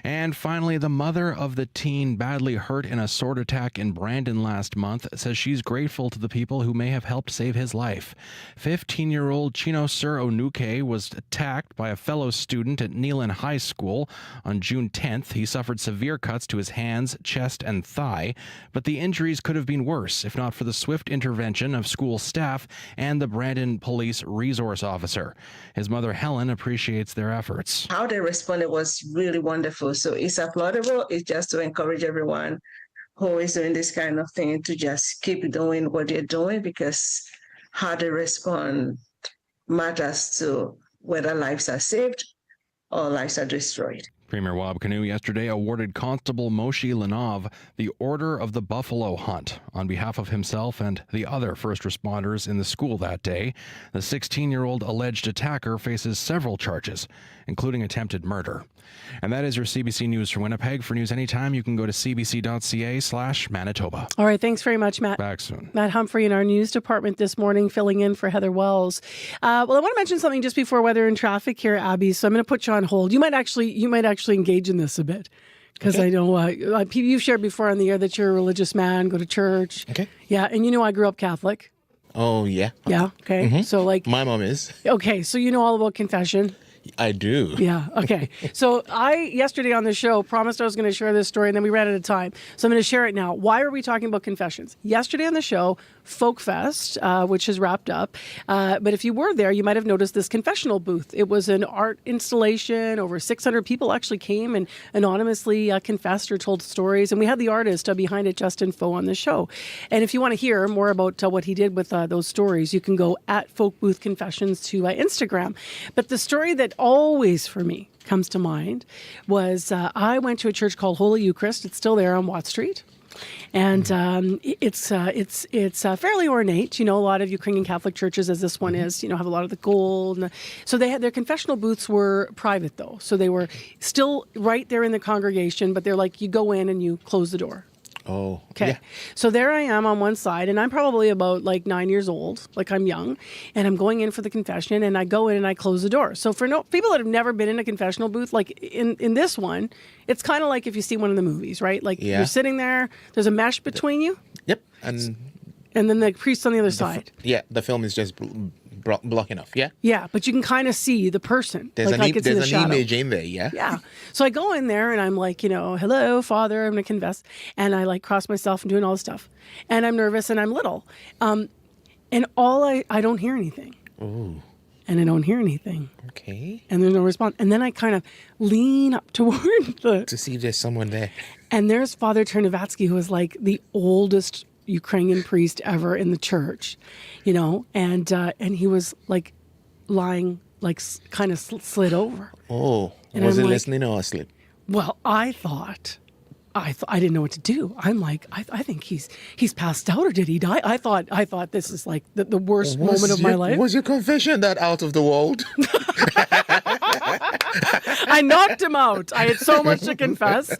And finally, the mother of the teen badly hurt in a sword attack in Brandon last month says she's grateful to the people who may have helped save his life. 15-year-old Chinosur Onuke was attacked by a fellow student at Neelan High School on June 10th. He suffered severe cuts to his hands, chest, and thigh, but the injuries could have been worse if not for the swift intervention of school staff and the Brandon Police Resource Officer. His mother, Helen, appreciates their efforts. How they responded was really wonderful. So it's applaudable. It's just to encourage everyone who is doing this kind of thing to just keep doing what they're doing, because how they respond matters to whether lives are saved or lives are destroyed. Premier Wabkanu yesterday awarded Constable Moshe Lenov the Order of the Buffalo Hunt on behalf of himself and the other first responders in the school that day. The 16-year-old alleged attacker faces several charges, including attempted murder. And that is your CBC News for Winnipeg. For news anytime, you can go to cbc.ca/Manitoba. All right, thanks very much, Matt. Back soon. Matt Humphrey in our news department this morning, filling in for Heather Wells. Well, I want to mention something just before weather and traffic here, Abby. So I'm going to put you on hold. You might actually engage in this a bit, because I know you've shared before on the air that you're a religious man, go to church. Okay. Yeah, and you know I grew up Catholic. Oh, yeah. Yeah. Okay. Mhm. So my mom is. Okay, so you know all about confession. I do. Yeah. Okay. So I, yesterday on the show, promised I was going to share this story, and then we ran out of time. So I'm going to share it now. Why are we talking about confessions? Yesterday on the show, Folk Fest, which has wrapped up. But if you were there, you might have noticed this confessional booth. It was an art installation. Over 600 people actually came and anonymously confessed or told stories. And we had the artist behind it, Justin Foe, on the show. And if you want to hear more about what he did with those stories, you can go at Folk Booth Confessions to Instagram. But the story that always for me comes to mind was I went to a church called Holy Eucharist. It's still there on Watt Street. And it's fairly ornate. You know, a lot of Ukrainian Catholic churches, as this one is, have a lot of the gold. So they had their confessional booths were private, though. So they were still right there in the congregation, but they're like, you go in and you close the door. Oh, okay. Yeah. So there I am on one side, and I'm probably about 9 years old, I'm young, and I'm going in for the confession, and I go in and I close the door. So for people that have never been in a confessional booth, in this one, it's kind of like if you see one of the movies, right? You're sitting there, there's a mesh between you. Yep. And then the priest on the other side. The film is just blocking off. Yeah. Yeah, but you can kind of see the person. There's an shadow. image in there. Yeah. Yeah. So I go in there and I'm like, hello, Father, I'm going to confess. And I cross myself and doing all this stuff. And I'm nervous and I'm little. And I don't hear anything. Ooh. And I don't hear anything. Okay. And there's no response. And then I kind of lean up toward to see if there's someone there. And there's Father Chernovatsky, who was the oldest Ukrainian priest ever in the church, and he was lying, kind of slid over. Oh, and was he listening or asleep? Well, I didn't know what to do. I'm I think he's passed out, or did he die? I thought this is the worst moment of my life. Was your confession that out of the world? I knocked him out. I had so much to confess.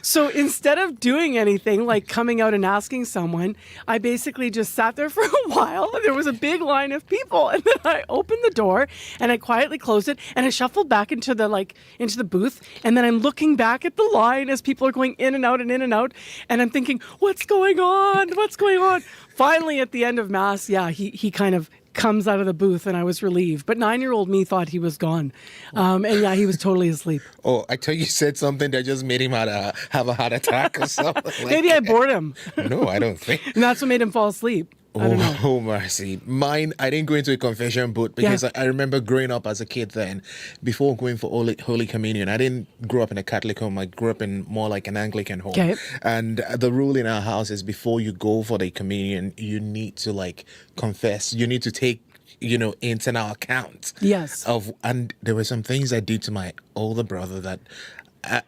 So instead of doing anything like coming out and asking someone, I basically just sat there for a while. There was a big line of people, and then I opened the door and I quietly closed it and I shuffled back into the booth. And then I'm looking back at the line as people are going in and out and in and out. And I'm thinking, what's going on? What's going on? Finally, at the end of Mass, he kind of comes out of the booth, and I was relieved. But 9-year-old me thought he was gone. He was totally asleep. Oh, I thought you said something that just made him have a heart attack or something. Maybe I bored him. No, I don't think. And that's what made him fall asleep. I don't know. Oh, mercy. Mine, I didn't go into a confession booth because I remember growing up as a kid then, before going for Holy Communion. I didn't grow up in a Catholic home. I grew up in more like an Anglican home. Okay. And the rule in our house is before you go for the communion, you need to confess. You need to take internal account. Yes. And there were some things I did to my older brother that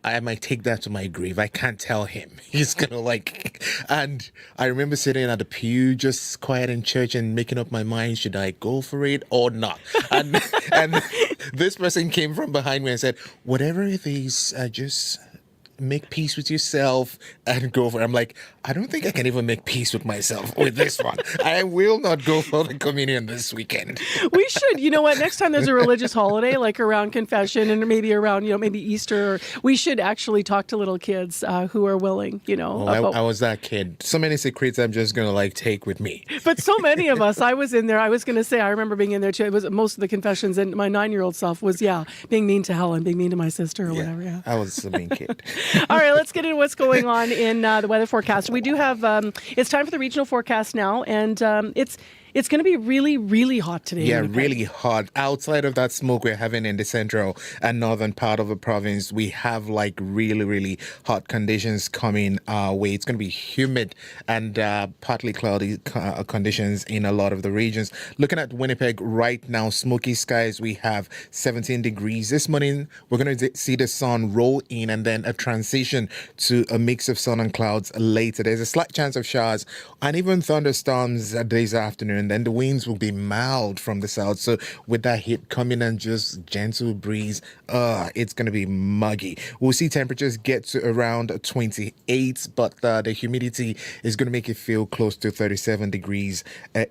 I might take that to my grave. I can't tell him. He's gonna and I remember sitting at the pew, just quiet in church and making up my mind, should I go for it or not? And this person came from behind me and said, whatever it is, just make peace with yourself and go for it. I'm like, I don't think I can even make peace with myself with this one. I will not go for the communion this weekend. We should. You know what? Next time there's a religious holiday, around confession and maybe around, maybe Easter, we should actually talk to little kids who are willing, I was that kid. So many secrets I'm just going to take with me. But so many of us, I was in there. I was going to say, I remember being in there too. It was most of the confessions, and my 9-year-old self was, being mean to Helen, being mean to my sister or whatever. Yeah. I was a mean kid. All right, let's get into what's going on in the weather forecast. We do have, it's time for the regional forecast now, and It's going to be really, really hot today. Yeah, really hot. Outside of that smoke we're having in the central and northern part of the province, we have like really, really hot conditions coming our way. It's going to be humid and partly cloudy conditions in a lot of the regions. Looking at Winnipeg right now, smoky skies, we have 17 degrees. This morning, we're going to see the sun roll in and then a transition to a mix of sun and clouds later. There's a slight chance of showers and even thunderstorms this afternoon. Then the winds will be mild from the south. So with that heat coming and just gentle breeze, it's going to be muggy. We'll see temperatures get to around 28, but the humidity is going to make it feel close to 37 degrees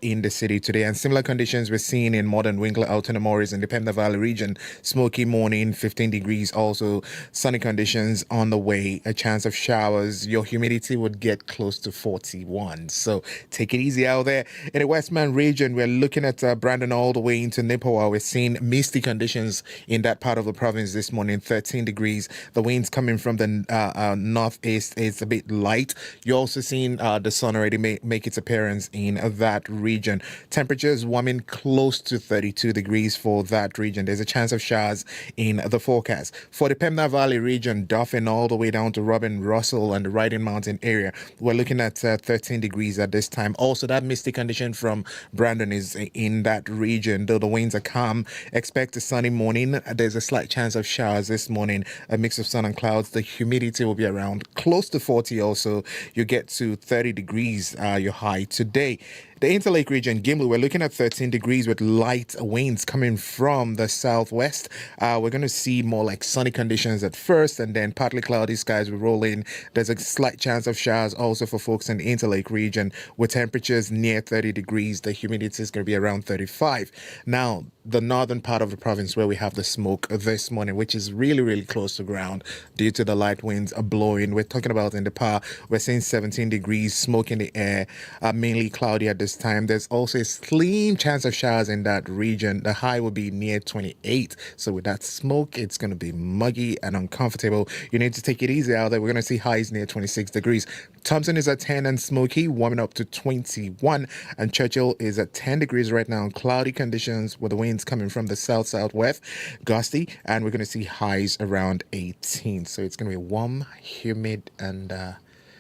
in the city today. And similar conditions we're seeing in Modern Winkler, Alton Morris, and the Pembina Valley region. Smoky morning, 15 degrees. Also sunny conditions on the way. A chance of showers. Your humidity would get close to 41. So take it easy out there. In the Westman region, we're looking at Brandon all the way into Nipawin. We're seeing misty conditions in that part of the province this morning, 13 degrees. The winds coming from the northeast is a bit light. You're also seeing the sun already make its appearance in that region. Temperatures warming close to 32 degrees for that region. There's a chance of showers in the forecast. For the Pembina Valley region, Dauphin all the way down to Robin, Russell, and the Riding Mountain area, we're looking at 13 degrees at this time. Also, that misty condition from Brandon is in that region. Though the winds are calm, expect a sunny morning. There's a slight chance of showers this morning, a mix of sun and clouds. The humidity will be around close to 40 also. You get to 30 degrees, your high today. The Interlake region, Gimli, we're looking at 13 degrees with light winds coming from the southwest. We're going to see more like sunny conditions at first and then partly cloudy skies will roll in. There's a slight chance of showers also for folks in the Interlake region with temperatures near 30 degrees. The humidity is going to be around 35. Now, the northern part of the province where we have the smoke this morning, which is really, really close to ground due to the light winds are blowing. We're talking about in the power, we're seeing 17 degrees, smoke in the air, mainly cloudy at this time. There's also a slim chance of showers in that region. The high will be near 28. So with that smoke, it's going to be muggy and uncomfortable. You need to take it easy out there. We're going to see highs near 26 degrees. Thompson is at 10 and smoky, warming up to 21. And Churchill is at 10 degrees right now. Cloudy conditions with the winds coming from the south-southwest, gusty. And we're going to see highs around 18. So it's going to be warm, humid, and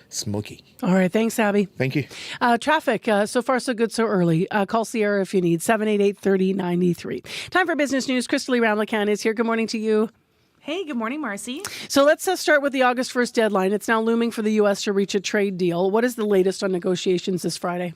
smoky. All right. Thanks, Abby. Thank you. Traffic, so far so good, so early. Call Sierra if you need, 788-3093. Time for business news. Crystal Ramlakan is here. Good morning to you. Hey, good morning, Marcy. So let's start with the August 1st deadline. It's now looming for the U.S. to reach a trade deal. What is the latest on negotiations this Friday?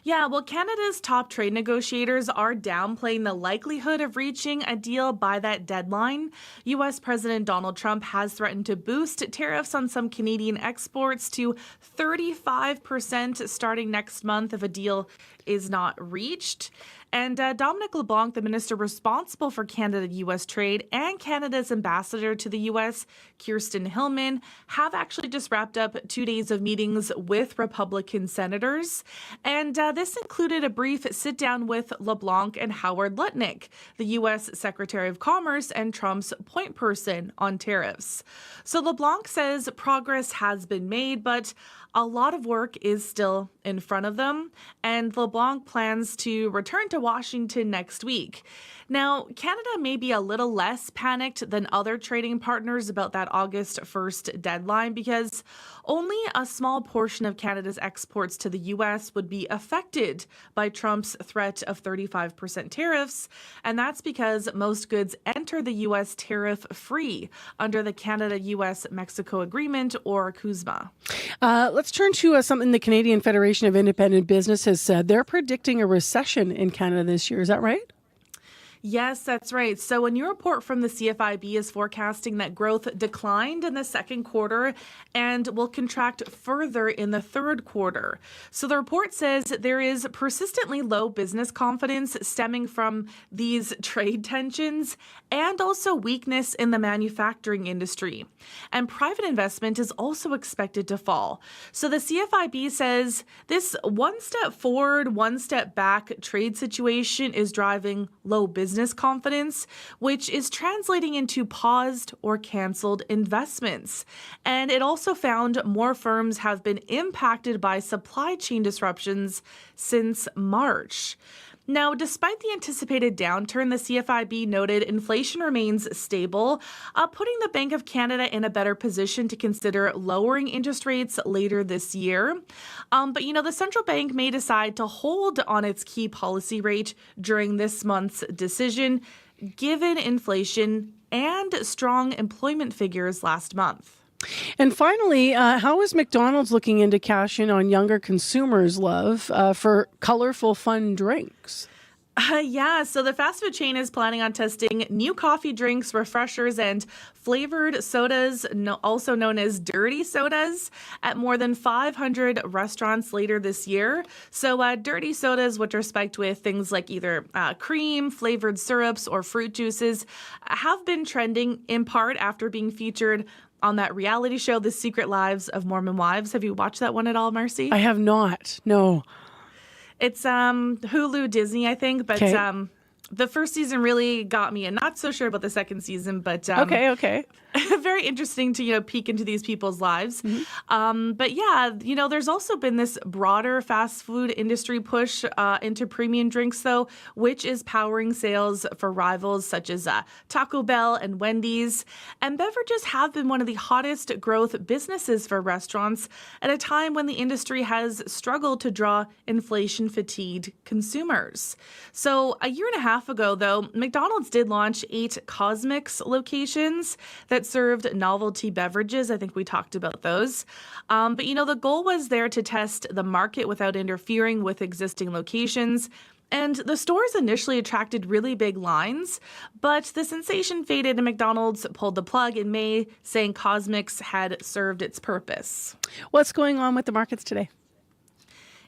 Yeah, well, Canada's top trade negotiators are downplaying the likelihood of reaching a deal by that deadline. U.S. President Donald Trump has threatened to boost tariffs on some Canadian exports to 35% starting next month if a deal is not reached. And Dominic LeBlanc, the minister responsible for Canada-U.S. trade, and Canada's ambassador to the U.S., Kirsten Hillman, have actually just wrapped up 2 days of meetings with Republican senators. And this included a brief sit-down with LeBlanc and Howard Lutnick, the U.S. Secretary of Commerce and Trump's point person on tariffs. So LeBlanc says progress has been made, but a lot of work is still in front of them, and LeBlanc plans to return to Washington next week. Now, Canada may be a little less panicked than other trading partners about that August 1st deadline because only a small portion of Canada's exports to the U.S. would be affected by Trump's threat of 35% tariffs, and that's because most goods enter the U.S. tariff-free under the Canada-U.S.-Mexico Agreement, or CUSMA. Let's turn to something the Canadian Federation of Independent Business has said. They're predicting a recession in Canada this year. Is that right? Yes, that's right. So a new report from the CFIB is forecasting that growth declined in the second quarter and will contract further in the third quarter. So the report says there is persistently low business confidence stemming from these trade tensions and also weakness in the manufacturing industry. And private investment is also expected to fall. So the CFIB says this one step forward, one step back trade situation is driving low business business confidence, which is translating into paused or canceled investments. And it also found more firms have been impacted by supply chain disruptions since March. Now, despite the anticipated downturn, the CFIB noted inflation remains stable, putting the Bank of Canada in a better position to consider lowering interest rates later this year. But the central bank may decide to hold on its key policy rate during this month's decision, given inflation and strong employment figures last month. And finally, how is McDonald's looking into cash in on younger consumers' love for colorful, fun drinks? So the fast food chain is planning on testing new coffee drinks, refreshers, and flavored sodas, also known as dirty sodas, at more than 500 restaurants later this year. So dirty sodas, which are spiked with things like either cream, flavored syrups, or fruit juices, have been trending in part after being featured on that reality show, The Secret Lives of Mormon Wives. Have you watched that one at all, Marcy? I have not, no. It's Hulu Disney, I think, but the first season really got me, and not so sure about the second season, but okay. Very interesting to peek into these people's lives. But there's also been this broader fast food industry push into premium drinks, though, which is powering sales for rivals such as Taco Bell and Wendy's. And beverages have been one of the hottest growth businesses for restaurants at a time when the industry has struggled to draw inflation-fatigued consumers. So a year and a half ago, though, McDonald's did launch 8 Cosmix locations that served novelty beverages. I think we talked about those. But the goal was there to test the market without interfering with existing locations. And the stores initially attracted really big lines, but the sensation faded and McDonald's pulled the plug in May, saying Cosmix had served its purpose. What's going on with the markets today?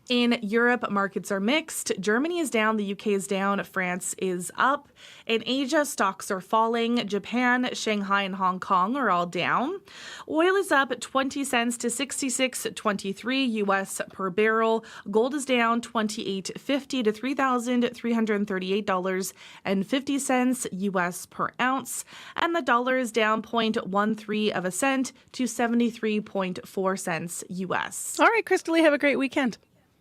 In Europe, markets are mixed. Germany is down, the UK is down, France is up. In Asia, stocks are falling. Japan, Shanghai, and Hong Kong are all down. Oil is up 20 cents to $66.23 US per barrel. Gold is down $28.50 to $3,338.50 US per ounce. And the dollar is down 0.13 of a cent to 73.4 cents US. All right, Crystal, have a great weekend.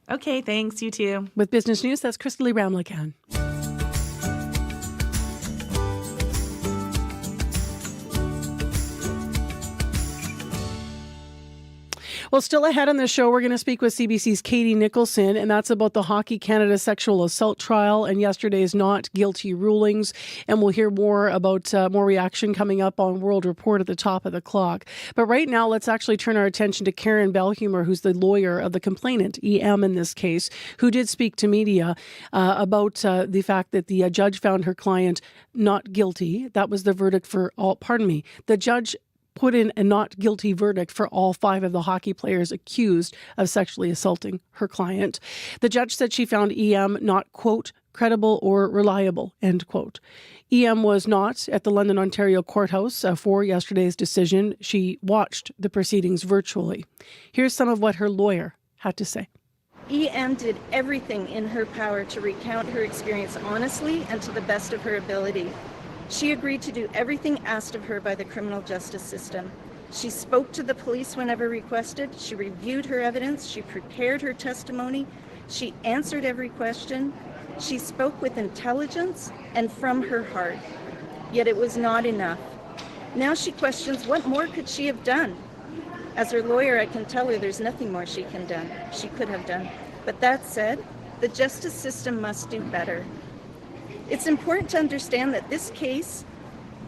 Okay, thanks. You too. With Business News, that's Crystal Ramlakan. Well, still ahead on the show, we're going to speak with CBC's Katie Nicholson, and that's about the Hockey Canada sexual assault trial and yesterday's not guilty rulings. And we'll hear more about more reaction coming up on World Report at the top of the clock. But right now, let's actually turn our attention to Karen Belhumer, who's the lawyer of the complainant, EM in this case, who did speak to media about the fact that the judge found her client not guilty. That was the verdict for all, the judge put in a not guilty verdict for all 5 of the hockey players accused of sexually assaulting her client. The judge said she found EM not, quote, credible or reliable, end quote. EM was not at the London, Ontario courthouse for yesterday's decision. She watched the proceedings virtually. Here's some of what her lawyer had to say. EM did everything in her power to recount her experience honestly and to the best of her ability. She agreed to do everything asked of her by the criminal justice system. She spoke to the police whenever requested. She reviewed her evidence. She prepared her testimony. She answered every question. She spoke with intelligence and from her heart. Yet it was not enough. Now she questions what more could she have done? As her lawyer, I can tell her there's nothing more she could have done. But that said, the justice system must do better. It's important to understand that this case,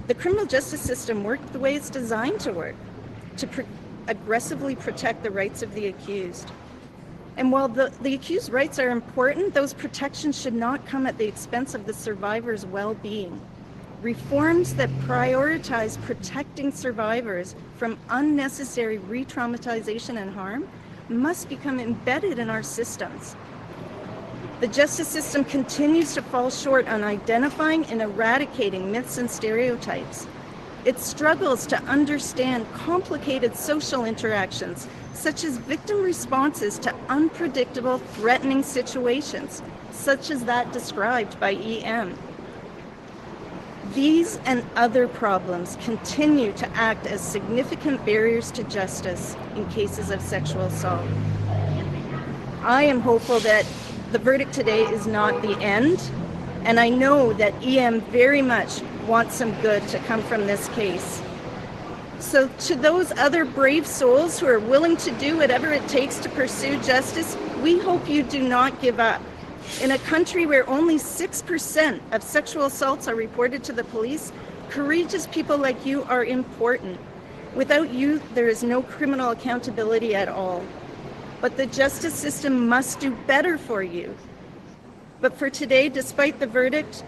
the criminal justice system worked the way it's designed to work, to aggressively protect the rights of the accused. And while the accused's rights are important, those protections should not come at the expense of the survivor's well-being. Reforms that prioritize protecting survivors from unnecessary re-traumatization and harm must become embedded in our systems. The justice system continues to fall short on identifying and eradicating myths and stereotypes. It struggles to understand complicated social interactions, such as victim responses to unpredictable, threatening situations, such as that described by EM. These and other problems continue to act as significant barriers to justice in cases of sexual assault. I am hopeful that the verdict today is not the end, and I know that EM very much wants some good to come from this case. So to those other brave souls who are willing to do whatever it takes to pursue justice, we hope you do not give up. In a country where only 6% of sexual assaults are reported to the police, courageous people like you are important. Without you, there is no criminal accountability at all. But the justice system must do better for you. But for today, despite the verdict,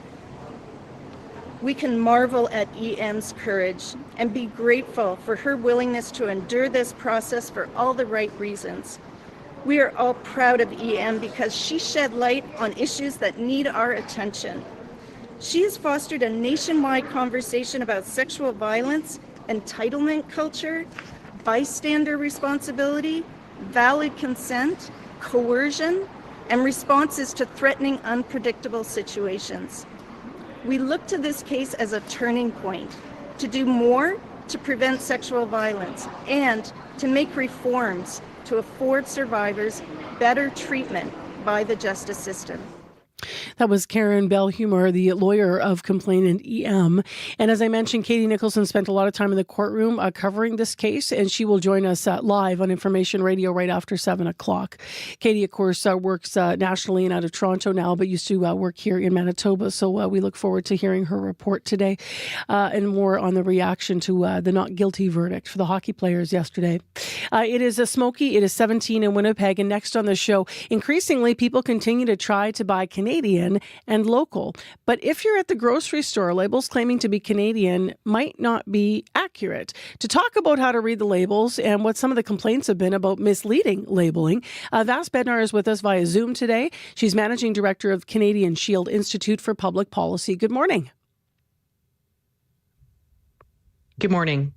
we can marvel at EM's courage and be grateful for her willingness to endure this process for all the right reasons. We are all proud of EM because she shed light on issues that need our attention. She has fostered a nationwide conversation about sexual violence, entitlement culture, bystander responsibility, valid consent, coercion, and responses to threatening, unpredictable situations. We look to this case as a turning point to do more to prevent sexual violence and to make reforms to afford survivors better treatment by the justice system. That was Karen Bell-Humor, the lawyer of complainant EM. And as I mentioned, Katie Nicholson spent a lot of time in the courtroom covering this case, and she will join us live on Information Radio right after 7 o'clock. Katie, of course, works nationally and out of Toronto now, but used to work here in Manitoba. So we look forward to hearing her report today and more on the reaction to the not guilty verdict for the hockey players yesterday. It is a Smoky. It is 17 in Winnipeg. And next on the show, increasingly, people continue to try to buy Canadian and local. But if you're at the grocery store, labels claiming to be Canadian might not be accurate. To talk about how to read the labels and what some of the complaints have been about misleading labeling, Vas Bednar is with us via Zoom today. She's Managing Director of Canadian Shield Institute for Public Policy. Good morning. Good morning.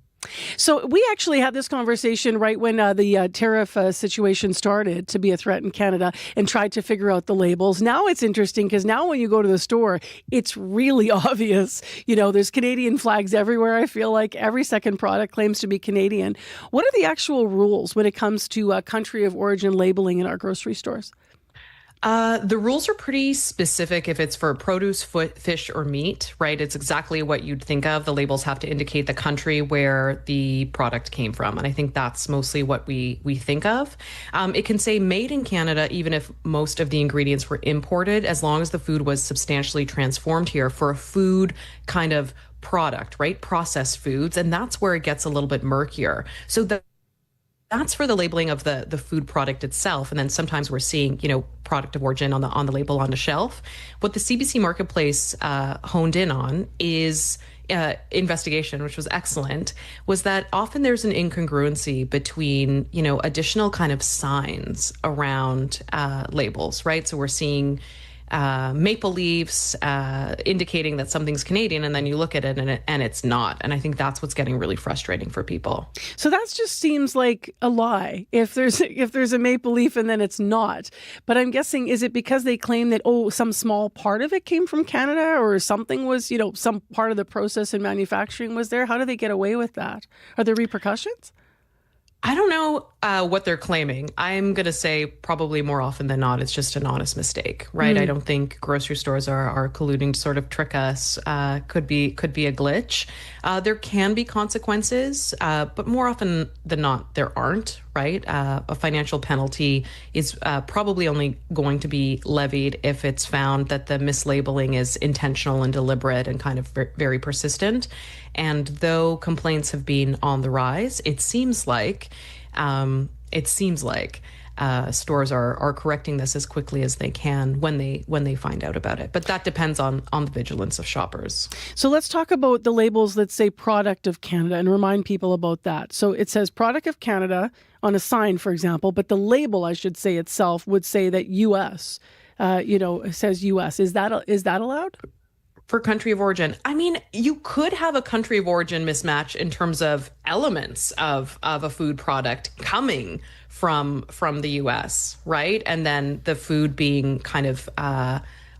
So we actually had this conversation right when the tariff situation started to be a threat in Canada and tried to figure out the labels. Now it's interesting because now when you go to the store, it's really obvious. You know, there's Canadian flags everywhere. I feel like every second product claims to be Canadian. What are the actual rules when it comes to country of origin labeling in our grocery stores? The rules are pretty specific if it's for produce, fish, or meat, right? It's exactly what you'd think of. The labels have to indicate the country where the product came from. And I think that's mostly what we think of. It can say made in Canada, even if most of the ingredients were imported, as long as the food was substantially transformed here for a food kind of product, right? Processed foods. And that's where it gets a little bit murkier. So that's for the labeling of the food product itself. And then sometimes we're seeing, product of origin on the label on the shelf. What the CBC Marketplace honed in on is investigation, which was excellent, was that often there's an incongruency between, additional kind of signs around labels, right? So we're seeing maple leaves indicating that something's Canadian, and then you look at it and it's not. And I think that's what's getting really frustrating for people. So that just seems like a lie. If there's a maple leaf and then it's not. But I'm guessing, is it because they claim that, some small part of it came from Canada or something was, some part of the process and manufacturing was there? How do they get away with that? Are there repercussions? I don't know what they're claiming. I'm going to say probably more often than not, it's just an honest mistake, right? I don't think grocery stores are colluding to sort of trick us. Could be a glitch. There can be consequences, but more often than not, there aren't, right? A financial penalty is probably only going to be levied if it's found that the mislabeling is intentional and deliberate and kind of very persistent. And though complaints have been on the rise, it seems like stores are correcting this as quickly as they can when they find out about it. But that depends on the vigilance of shoppers. So let's talk about the labels that say product of Canada and remind people about that. So it says product of Canada on a sign, for example, but the label, I should say itself, would say that U.S. It says U.S. Is that allowed? For country of origin, I mean, you could have a country of origin mismatch in terms of elements of a food product coming from the U.S., right? And then the food being kind of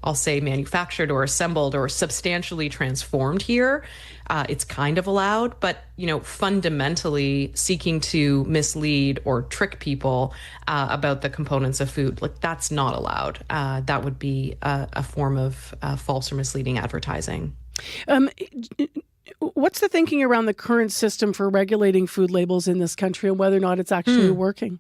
I'll say, manufactured or assembled or substantially transformed here, it's kind of allowed. But, fundamentally seeking to mislead or trick people about the components of food, like that's not allowed. That would be a form of false or misleading advertising. What's the thinking around the current system for regulating food labels in this country and whether or not it's actually working?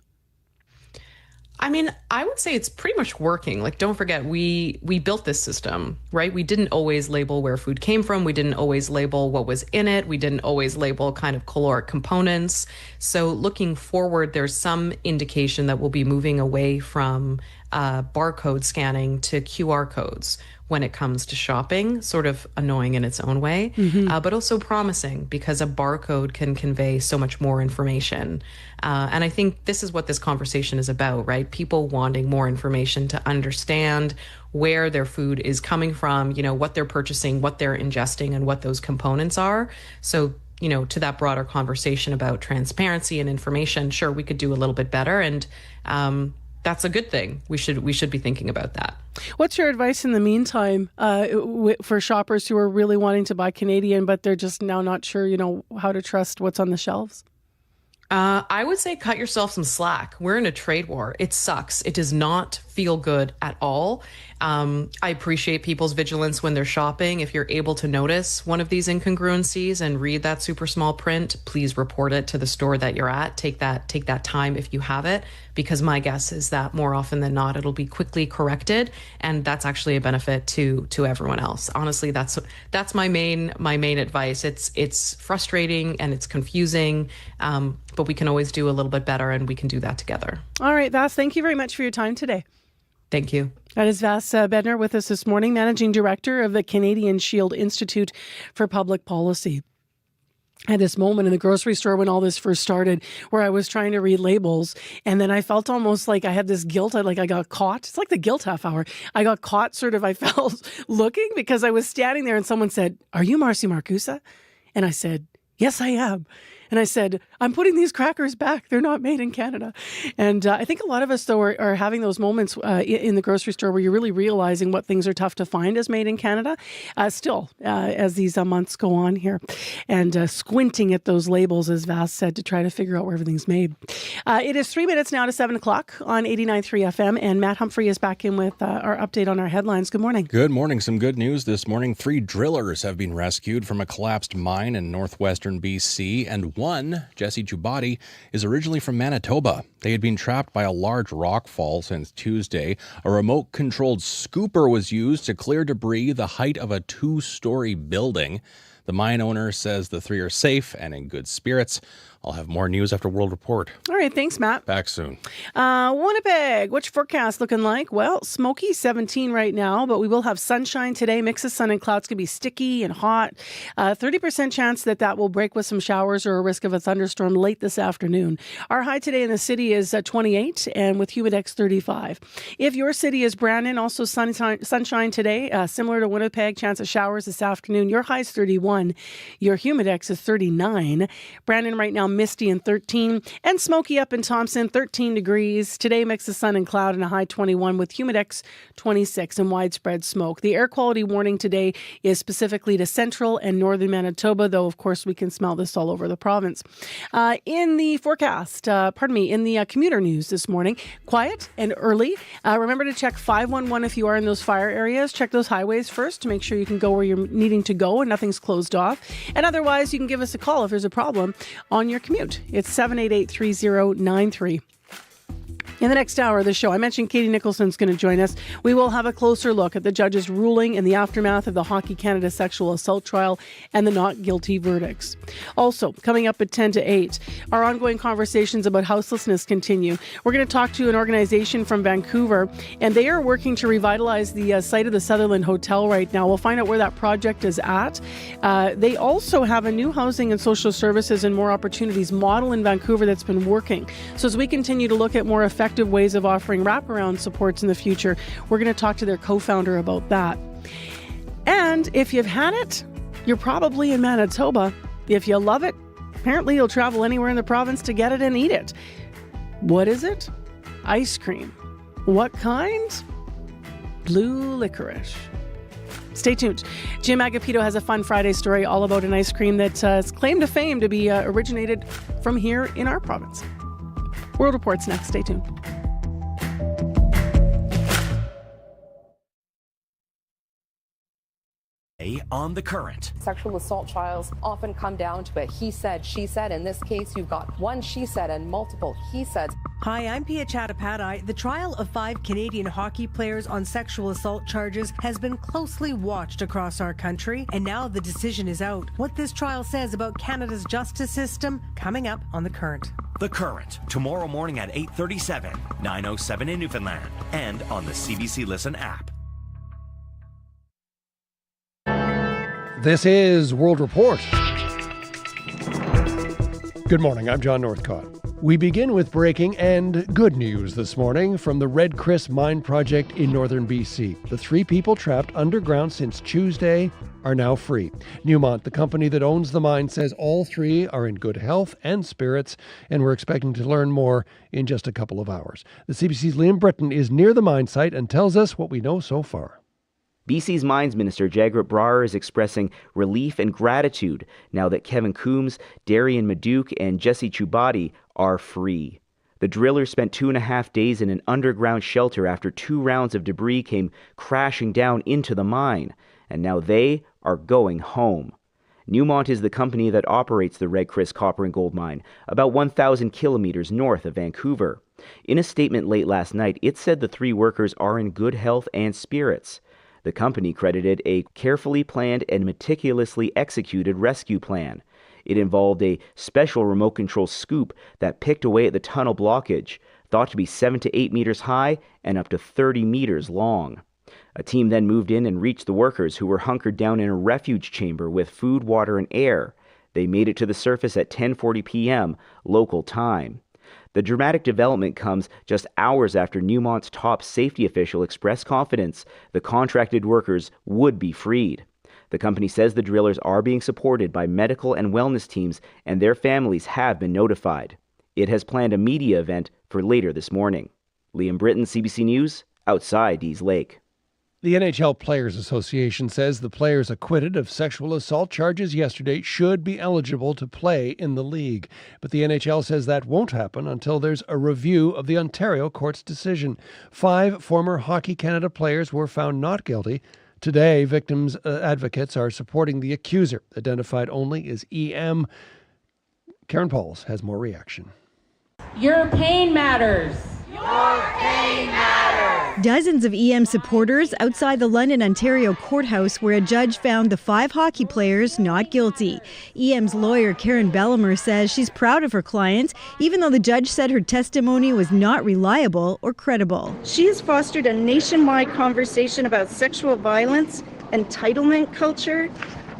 I mean, I would say it's pretty much working. Like, don't forget, we built this system, right? We didn't always label where food came from. We didn't always label what was in it. We didn't always label kind of caloric components. So looking forward, there's some indication that we'll be moving away from barcode scanning to QR codes when it comes to shopping. Sort of annoying in its own way, but also promising because a barcode can convey so much more information. And I think this is what this conversation is about, right? People wanting more information to understand where their food is coming from, what they're purchasing, what they're ingesting, and what those components are. So, to that broader conversation about transparency and information, sure, we could do a little bit better. And that's a good thing. We should be thinking about that. What's your advice in the meantime for shoppers who are really wanting to buy Canadian, but they're just now not sure, how to trust what's on the shelves? I would say cut yourself some slack. We're in a trade war. It sucks. It does not feel good at all. I appreciate people's vigilance when they're shopping. If you're able to notice one of these incongruencies and read that super small print, please report it to the store that you're at. Take that time if you have it, because my guess is that more often than not, it'll be quickly corrected, and that's actually a benefit to everyone else. Honestly, that's my main advice. It's frustrating and it's confusing, but we can always do a little bit better, and we can do that together. All right, Vas, thank you very much for your time today. Thank you. That is Vas Bednar with us this morning, Managing Director of the Canadian Shield Institute for Public Policy. At this moment in the grocery store when all this first started, where I was trying to read labels, and then I felt almost like I had this guilt. I got caught. It's like the guilt half hour. I got caught I felt looking because I was standing there and someone said, "Are you Marcy Marcusa?" And I said, "Yes, I am." And I said, "I'm putting these crackers back. They're not made in Canada." And I think a lot of us, though, are having those moments in the grocery store where you're really realizing what things are tough to find as made in Canada still as these months go on here. And squinting at those labels, as Vas said, to try to figure out where everything's made. It is 3 minutes now to 7 o'clock on 89.3 FM. And Matt Humphrey is back in with our update on our headlines. Good morning. Good morning. Some good news this morning. 3 drillers have been rescued from a collapsed mine in northwestern BC, and one, Jesse Chubati, is originally from Manitoba. They had been trapped by a large rock fall since Tuesday. A remote-controlled scooper was used to clear debris the height of a 2-story building. The mine owner says the 3 are safe and in good spirits. I'll have more news after World Report. All right, thanks, Matt. Back soon. Winnipeg, what's your forecast looking like? Well, smoky, 17 right now, but we will have sunshine today. Mix of sun and clouds can be sticky and hot. 30% chance that will break with some showers or a risk of a thunderstorm late this afternoon. Our high today in the city is 28 and with Humidex 35. If your city is Brandon, also sunshine today, similar to Winnipeg, chance of showers this afternoon. Your high is 31. Your Humidex is 39. Brandon right now misty and 13, and smoky up in Thompson, 13 degrees. Today, mix of sun and cloud and a high 21 with Humidex 26 and widespread smoke. The air quality warning today is specifically to central and northern Manitoba, though, of course, we can smell this all over the province. In the forecast, in the commuter news this morning, quiet and early. Remember to check 511 if you are in those fire areas. Check those highways first to make sure you can go where you're needing to go and nothing's closed off. And otherwise, you can give us a call if there's a problem on your commute. It's 788-3093. In the next hour of the show, I mentioned Katie Nicholson's going to join us. We will have a closer look at the judge's ruling in the aftermath of the Hockey Canada sexual assault trial and the not guilty verdicts. Also, coming up at 10 to 8, our ongoing conversations about houselessness continue. We're going to talk to an organization from Vancouver, and they are working to revitalize the site of the Sutherland Hotel right now. We'll find out where that project is at. They also have a new housing and social services and more opportunities model in Vancouver that's been working. So as we continue to look at more effective ways of offering wraparound supports in the future, we're going to talk to their co-founder about that. And if you've had it, you're probably in Manitoba. If you love it, apparently you'll travel anywhere in the province to get it and eat it. What is it? Ice cream. What kind? Blue licorice. Stay tuned. Jim Agapito has a fun Friday story all about an ice cream that's claimed to fame to be originated from here in our province. World Report's next. Stay tuned. On The Current. Sexual assault trials often come down to a he said, she said. In this case, you've got one she said and multiple he said. Hi, I'm Pia Chattopadhyay. The trial of 5 Canadian hockey players on sexual assault charges has been closely watched across our country, and now the decision is out. What this trial says about Canada's justice system, coming up on The Current. The Current, tomorrow morning at 8:37, 9:07 in Newfoundland, and on the CBC Listen app. This is World Report. Good morning, I'm John Northcott. We begin with breaking and good news this morning from the Red Chris Mine Project in northern BC. The 3 people trapped underground since Tuesday are now free. Newmont, the company that owns the mine, says all 3 are in good health and spirits, and we're expecting to learn more in just a couple of hours. The CBC's Liam Britton is near the mine site and tells us what we know so far. BC's Mines Minister Jagrat Brar is expressing relief and gratitude now that Kevin Coombs, Darian Maduke, and Jesse Chubati are free. The drillers spent 2.5 days in an underground shelter after 2 rounds of debris came crashing down into the mine, and now they are going home. Newmont is the company that operates the Red Chris copper and gold mine, about 1,000 kilometers north of Vancouver. In a statement late last night, it said the 3 workers are in good health and spirits. The company credited a carefully planned and meticulously executed rescue plan. It involved a special remote control scoop that picked away at the tunnel blockage, thought to be 7 to 8 meters high and up to 30 meters long. A team then moved in and reached the workers, who were hunkered down in a refuge chamber with food, water, and air. They made it to the surface at 10:40 p.m. local time. The dramatic development comes just hours after Newmont's top safety official expressed confidence the contracted workers would be freed. The company says the drillers are being supported by medical and wellness teams, and their families have been notified. It has planned a media event for later this morning. Liam Britton, CBC News, outside Dease Lake. The NHL Players Association says the players acquitted of sexual assault charges yesterday should be eligible to play in the league. But the NHL says that won't happen until there's a review of the Ontario court's decision. 5 former Hockey Canada players were found not guilty. Today, victims' advocates are supporting the accuser, identified only as EM. Karen Pauls has more reaction. Your pain matters. Your pain matters. Dozens of EM supporters outside the London, Ontario courthouse where a judge found the 5 hockey players not guilty. EM's lawyer Karen Bellimer says she's proud of her client, even though the judge said her testimony was not reliable or credible. She has fostered a nationwide conversation about sexual violence, entitlement culture,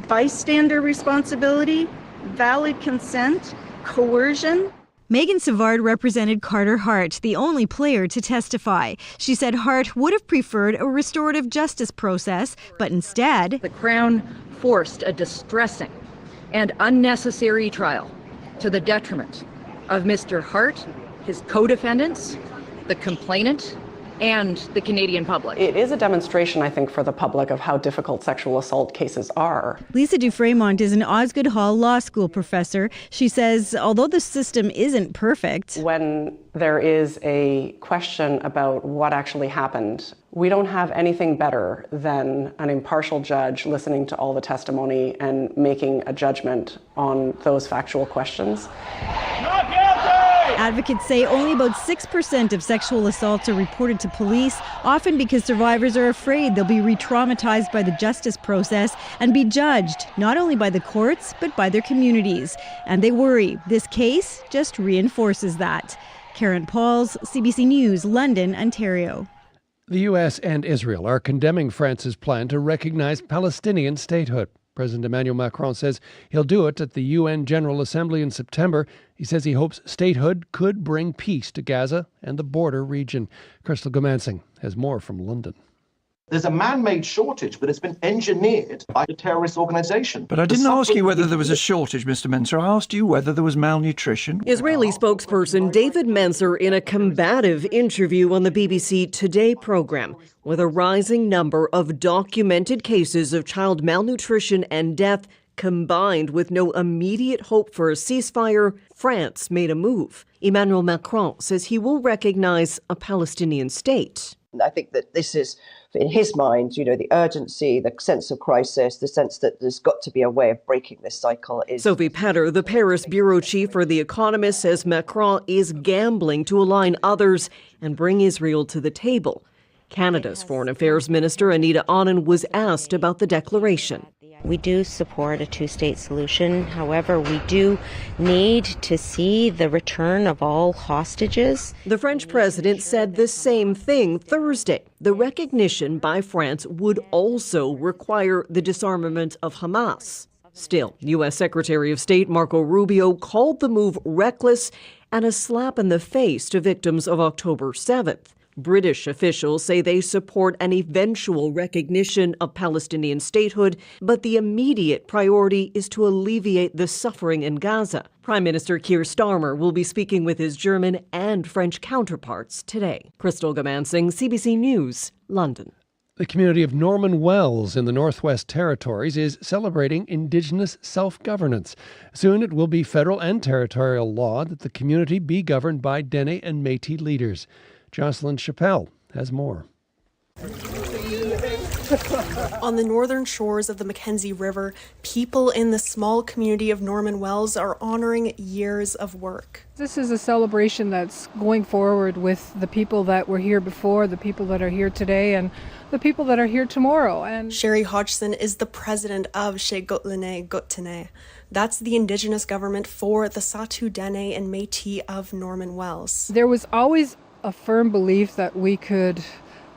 bystander responsibility, valid consent, coercion. Megan Savard represented Carter Hart, the only player to testify. She said Hart would have preferred a restorative justice process, but instead, the Crown forced a distressing and unnecessary trial to the detriment of Mr. Hart, his co-defendants, the complainant, and the Canadian public. It is a demonstration, I think, for the public of how difficult sexual assault cases are. Lisa Dufresmont is an Osgoode Hall Law School professor. She says, although the system isn't perfect, when there is a question about what actually happened, we don't have anything better than an impartial judge listening to all the testimony and making a judgment on those factual questions. Advocates say only about 6% of sexual assaults are reported to police, often because survivors are afraid they'll be re-traumatized by the justice process and be judged not only by the courts but by their communities. And they worry this case just reinforces that. Karen Pauls, CBC News, London, Ontario. The U.S. and Israel are condemning France's plan to recognize Palestinian statehood. President Emmanuel Macron says he'll do it at the UN General Assembly in September. He says he hopes statehood could bring peace to Gaza and the border region. Crystal Gomansing has more from London. There's a man-made shortage, but it's been engineered by a terrorist organization. But I didn't ask you whether there was a shortage, Mr. Menser. I asked you whether there was malnutrition. Israeli spokesperson David Menser in a combative interview on the BBC Today program. With a rising number of documented cases of child malnutrition and death, combined with no immediate hope for a ceasefire, France made a move. Emmanuel Macron says he will recognize a Palestinian state. I think that this is, in his mind, the urgency, the sense of crisis, the sense that there's got to be a way of breaking this cycle. Sophie Petter, the Paris bureau chief for The Economist, says Macron is gambling to align others and bring Israel to the table. Canada's Foreign Affairs Minister Anita Anand was asked about the declaration. We do support a two-state solution. However, we do need to see the return of all hostages. The French president said the same thing Thursday. The recognition by France would also require the disarmament of Hamas. Still, U.S. Secretary of State Marco Rubio called the move reckless and a slap in the face to victims of October 7th. British officials say they support an eventual recognition of Palestinian statehood, but the immediate priority is to alleviate the suffering in Gaza. Prime Minister Keir Starmer will be speaking with his German and French counterparts today. Crystal Gamansing, CBC News, London. The community of Norman Wells in the Northwest Territories is celebrating Indigenous self-governance. Soon it will be federal and territorial law that the community be governed by Dene and Métis leaders. Jocelyn Chappelle has more. On the northern shores of the Mackenzie River, people in the small community of Norman Wells are honoring years of work. This is a celebration that's going forward with the people that were here before, the people that are here today, and the people that are here tomorrow. And Sherry Hodgson is the president of Shegotlene Gotene. That's the Indigenous government for the Satu Dene and Métis of Norman Wells. There was always a firm belief that we could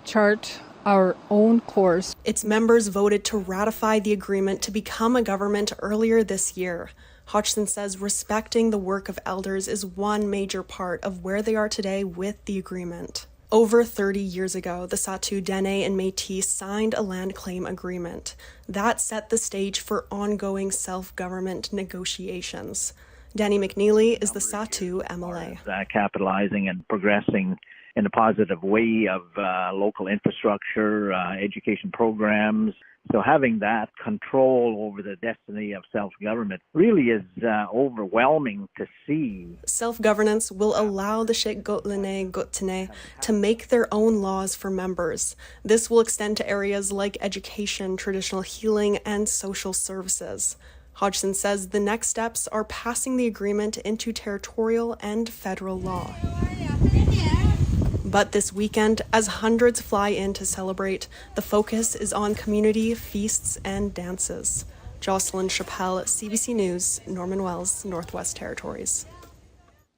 chart our own course. Its members voted to ratify the agreement to become a government earlier this year. Hodgson says respecting the work of elders is one major part of where they are today with the agreement. Over 30 years ago, the Satu Dene and Métis signed a land claim agreement. That set the stage for ongoing self-government negotiations. Danny McNeely is the Satu MLA. Capitalizing and progressing in a positive way of local infrastructure, education programs. So having that control over the destiny of self-government really is overwhelming to see. Self-governance will allow the Shegotlene Gotene to make their own laws for members. This will extend to areas like education, traditional healing, and social services. Hodgson says the next steps are passing the agreement into territorial and federal law. But this weekend, as hundreds fly in to celebrate, the focus is on community feasts and dances. Jocelyn Chappelle, CBC News, Norman Wells, Northwest Territories.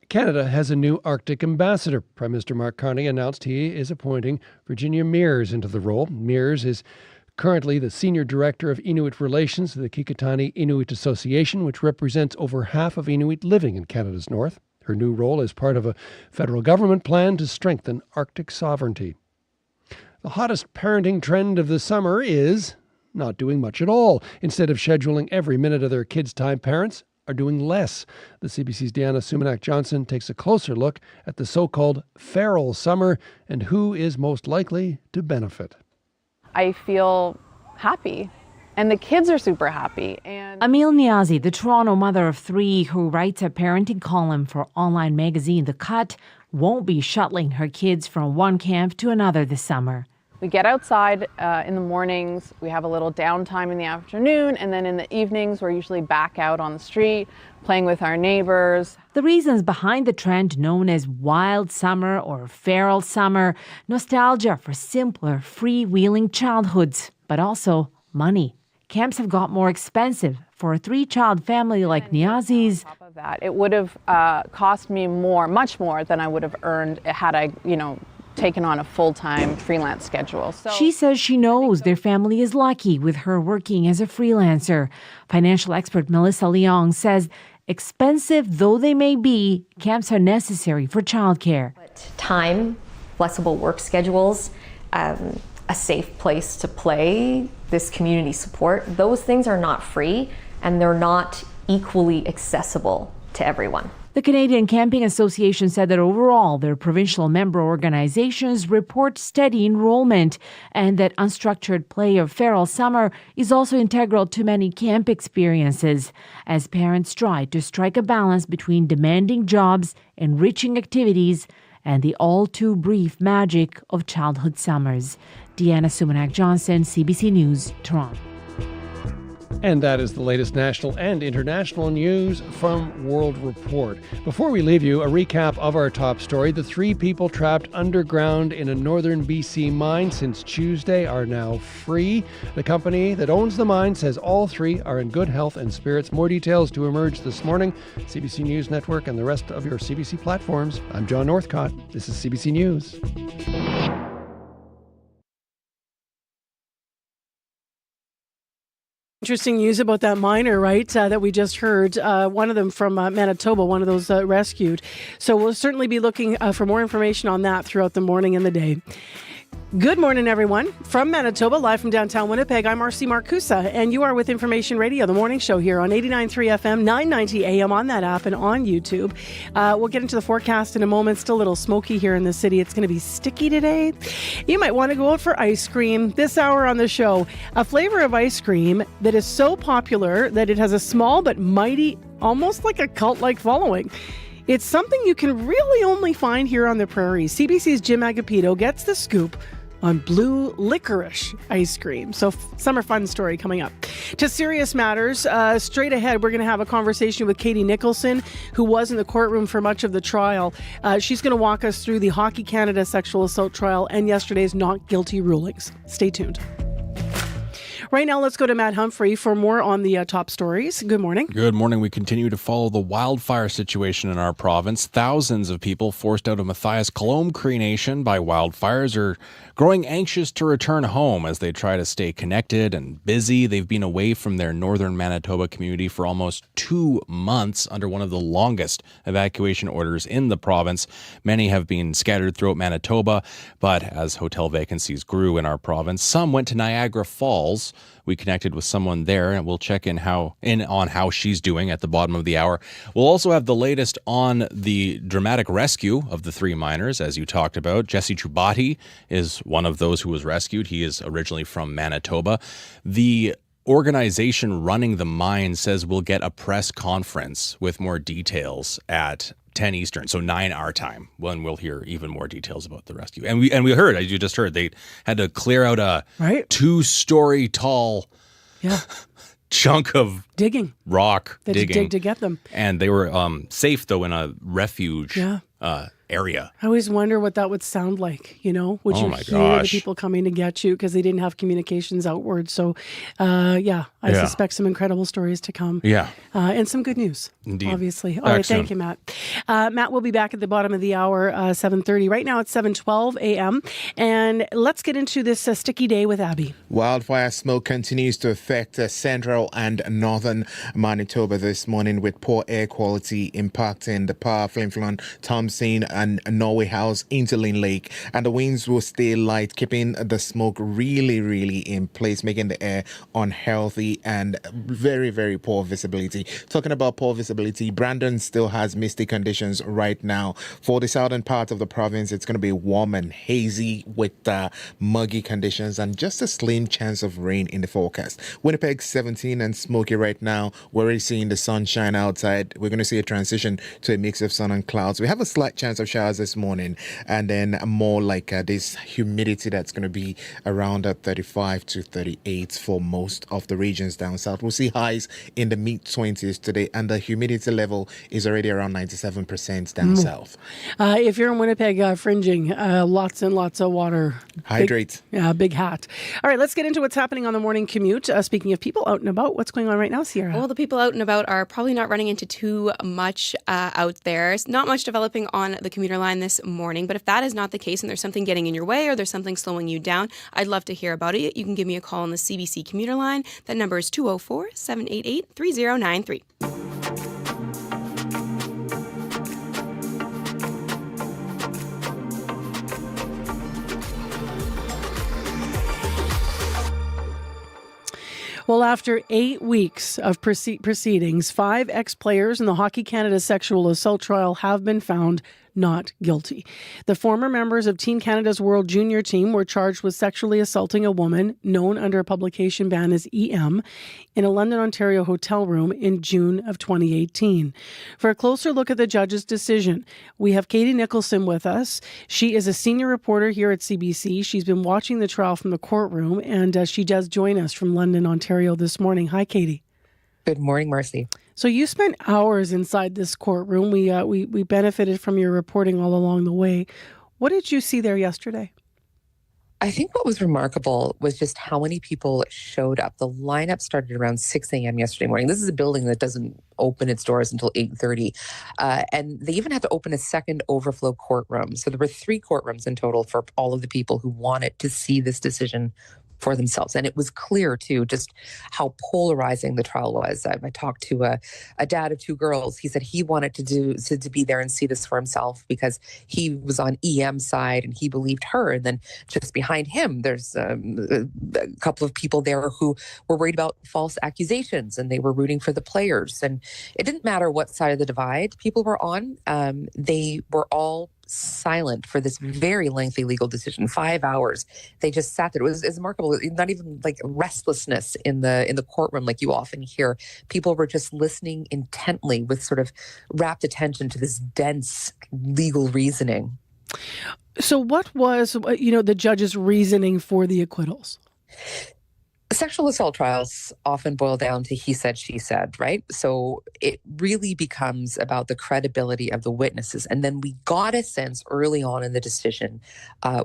Canada has a new Arctic ambassador. Prime Minister Mark Carney announced he is appointing Virginia Mears into the role. Mears is currently the Senior Director of Inuit Relations of the Kikitani Inuit Association, which represents over half of Inuit living in Canada's north. Her new role is part of a federal government plan to strengthen Arctic sovereignty. The hottest parenting trend of the summer is not doing much at all. Instead of scheduling every minute of their kids' time, parents are doing less. The CBC's Deanna Sumanak-Johnson takes a closer look at the so-called feral summer and who is most likely to benefit. I feel happy. And the kids are super happy. And Emile Niazi, the Toronto mother of three who writes a parenting column for online magazine The Cut, won't be shuttling her kids from one camp to another this summer. We get outside in the mornings, we have a little downtime in the afternoon, and then in the evenings we're usually back out on the street playing with our neighbors. The reasons behind the trend known as wild summer or feral summer, nostalgia for simpler, freewheeling childhoods, but also money. Camps have got more expensive. For a three-child family like Niazi's, on top of that, it would have cost me much more than I would have earned had I, taken on a full-time freelance schedule. So she says she knows their family is lucky with her working as a freelancer. Financial expert Melissa Leong says expensive though they may be, camps are necessary for childcare. Time, flexible work schedules, a safe place to play, this community support, those things are not free and they're not equally accessible to everyone. The Canadian Camping Association said that overall, their provincial member organizations report steady enrollment and that unstructured play of feral summer is also integral to many camp experiences as parents try to strike a balance between demanding jobs, enriching activities, and the all-too-brief magic of childhood summers. Deanna Sumanak-Johnson, CBC News, Toronto. And that is the latest national and international news from World Report. Before we leave you, a recap of our top story. The 3 people trapped underground in a northern BC mine since Tuesday are now free. The company that owns the mine says all 3 are in good health and spirits. More details to emerge this morning. CBC News Network and the rest of your CBC platforms. I'm John Northcott. This is CBC News. Interesting news about that miner, right, that we just heard. One of them from Manitoba, one of those rescued. So we'll certainly be looking for more information on that throughout the morning and the day. Good morning, everyone. From Manitoba, live from downtown Winnipeg, I'm Marcy Marcusa, and you are with Information Radio, the morning show here on 89.3 FM, 990 AM on that app and on YouTube. We'll get into the forecast in a moment. Still a little smoky here in the city. It's going to be sticky today. You might want to go out for ice cream. This hour on the show, a flavor of ice cream that is so popular that it has a small but mighty, almost like a cult-like following. It's something you can really only find here on the prairie. CBC's Jim Agapito gets the scoop on blue licorice ice cream. So summer fun story coming up. To serious matters, straight ahead, we're going to have a conversation with Katie Nicholson, who was in the courtroom for much of the trial. She's going to walk us through the Hockey Canada sexual assault trial and yesterday's not guilty rulings. Stay tuned. Right now, let's go to Matt Humphrey for more on the top stories. Good morning. Good morning. We continue to follow the wildfire situation in our province. Thousands of people forced out of Matthias Colombe Cree Nation by wildfires are growing anxious to return home as they try to stay connected and busy. They've been away from their northern Manitoba community for almost 2 months under one of the longest evacuation orders in the province. Many have been scattered throughout Manitoba, but as hotel vacancies grew in our province, some went to Niagara Falls. We connected with someone there, and we'll check in on how she's doing at the bottom of the hour. We'll also have the latest on the dramatic rescue of the 3 miners, as you talked about. Jesse Chubati is one of those who was rescued. He is originally from Manitoba. The organization running the mine says we'll get a press conference with more details at 10 Eastern, so 9 our time, when we'll hear even more details about the rescue. And we heard, as you just heard, they had to clear out a 2-story tall chunk of rock They digging. dig to get them. And they were safe, though, in a refuge area. I always wonder what that would sound like, you know? Would you hear the people coming to get you because they didn't have communications outward? So, I suspect some incredible stories to come. Yeah. And some good news, Indeed. obviously. All right, thank you, Matt. Matt will be back at the bottom of the hour, 7:30. Right now it's 7:12 a.m. And let's get into this sticky day with Abby. Wildfire smoke continues to affect central and northern Manitoba this morning, with poor air quality impacting the Par, Flin Thompson and Norway House, Interlane Lake, and the winds will stay light, keeping the smoke really in place, making the air unhealthy and very, very poor visibility. Talking about poor visibility, Brandon still has misty conditions right now. For the southern part of the province, it's going to be warm and hazy with muggy conditions and just a slim chance of rain in the forecast. Winnipeg 17 and smoky right now. We're already seeing the sunshine outside. We're going to see a transition to a mix of sun and clouds. We have a slight chance of showers this morning, and then more like this humidity that's going to be around 35 to 38 for most of the regions down south. We'll see highs in the mid-20s today, and the humidity level is already around 97% down south. If you're in Winnipeg, fringing, lots and lots of water. Hydrate. Big hat. All right, let's get into what's happening on the morning commute. Speaking of people out and about, what's going on right now, Sierra? Well, the people out and about are probably not running into too much out there. Not much developing on the commuter line this morning, but if that is not the case and there's something getting in your way or there's something slowing you down, I'd love to hear about it. You can give me a call on the CBC commuter line. That number is 204-788-3093. Well, after 8 weeks of proceedings, 5 ex-players in the Hockey Canada sexual assault trial have been found not guilty. The former members of Team Canada's World Junior team were charged with sexually assaulting a woman, known under a publication ban as EM, in a London, Ontario hotel room in June of 2018. For a closer look at the judge's decision, we have Katie Nicholson with us. She is a senior reporter here at CBC. She's been watching the trial from the courtroom, and she does join us from London, Ontario this morning. Hi, Katie. Good morning, Marcy. So you spent hours inside this courtroom. We benefited from your reporting all along the way. What did you see there yesterday? I think what was remarkable was just how many people showed up. The lineup started around 6 a.m. yesterday morning. This is a building that doesn't open its doors until 8:30. And they even had to open a second overflow courtroom. So there were 3 courtrooms in total for all of the people who wanted to see this decision for themselves. And it was clear, too, just how polarizing the trial was. I talked to a dad of 2 girls. He said he wanted to be there and see this for himself because he was on EM's side and he believed her. And then just behind him, there's a couple of people there who were worried about false accusations and they were rooting for the players. And it didn't matter what side of the divide people were on. They were all silent for this very lengthy legal decision. 5 hours. They just sat there. It was remarkable. Not even like restlessness in the courtroom like you often hear. People were just listening intently with sort of rapt attention to this dense legal reasoning. So what was, the judge's reasoning for the acquittals? Sexual assault trials often boil down to he said, she said, right? So it really becomes about the credibility of the witnesses. And then we got a sense early on in the decision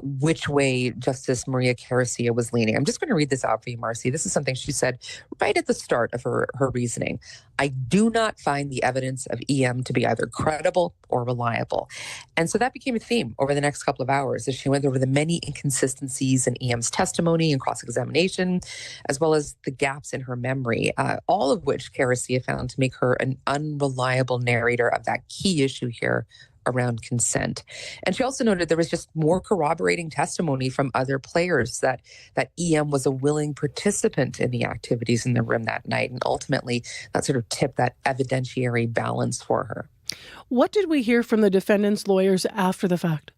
which way Justice Maria Caricia was leaning. I'm just going to read this out for you, Marcy. This is something she said right at the start of her reasoning. I do not find the evidence of EM to be either credible or reliable. And so that became a theme over the next couple of hours as she went over the many inconsistencies in EM's testimony and cross-examination, as well as the gaps in her memory, all of which Caricia found to make her an unreliable narrator of that key issue here around consent. And she also noted there was just more corroborating testimony from other players that EM was a willing participant in the activities in the room that night. And ultimately, that sort of tipped that evidentiary balance for her. What did we hear from the defendant's lawyers after the fact?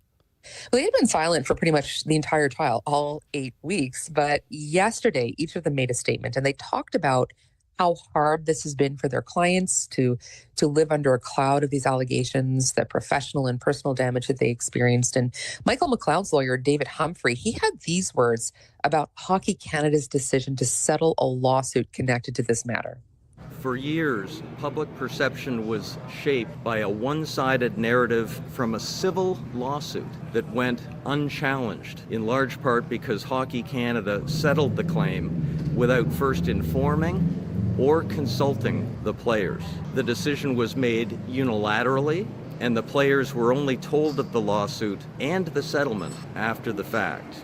Well, they had been silent for pretty much the entire trial, all 8 weeks. But yesterday, each of them made a statement, and they talked about how hard this has been for their clients to live under a cloud of these allegations, the professional and personal damage that they experienced. And Michael McLeod's lawyer, David Humphrey, he had these words about Hockey Canada's decision to settle a lawsuit connected to this matter. For years, public perception was shaped by a one-sided narrative from a civil lawsuit that went unchallenged, in large part because Hockey Canada settled the claim without first informing or consulting the players. The decision was made unilaterally, and the players were only told of the lawsuit and the settlement after the fact.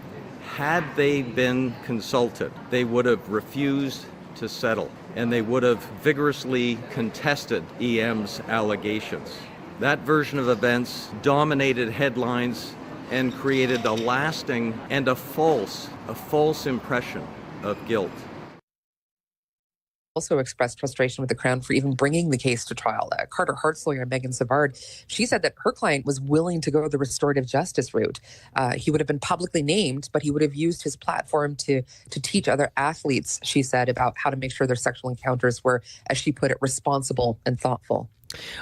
Had they been consulted, they would have refused to settle, and they would have vigorously contested EM's allegations. That version of events dominated headlines and created a lasting and a false impression of guilt. Also expressed frustration with the Crown for even bringing the case to trial. Carter Hart's lawyer, Megan Savard, she said that her client was willing to go the restorative justice route. He would have been publicly named, but he would have used his platform to teach other athletes, she said, about how to make sure their sexual encounters were, as she put it, responsible and thoughtful.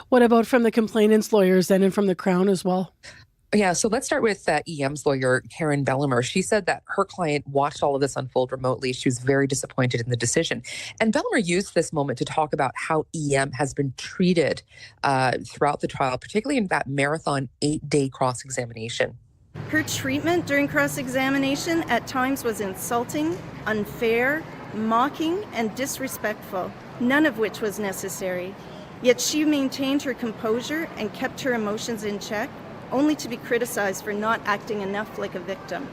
What about from the complainant's lawyers then and from the Crown as well? Yeah, so let's start with EM's lawyer, Karen Bellimer. She said that her client watched all of this unfold remotely. She was very disappointed in the decision. And Bellimer used this moment to talk about how EM has been treated throughout the trial, particularly in that marathon 8-day cross-examination. Her treatment during cross-examination at times was insulting, unfair, mocking, and disrespectful, none of which was necessary. Yet she maintained her composure and kept her emotions in check, only to be criticized for not acting enough like a victim.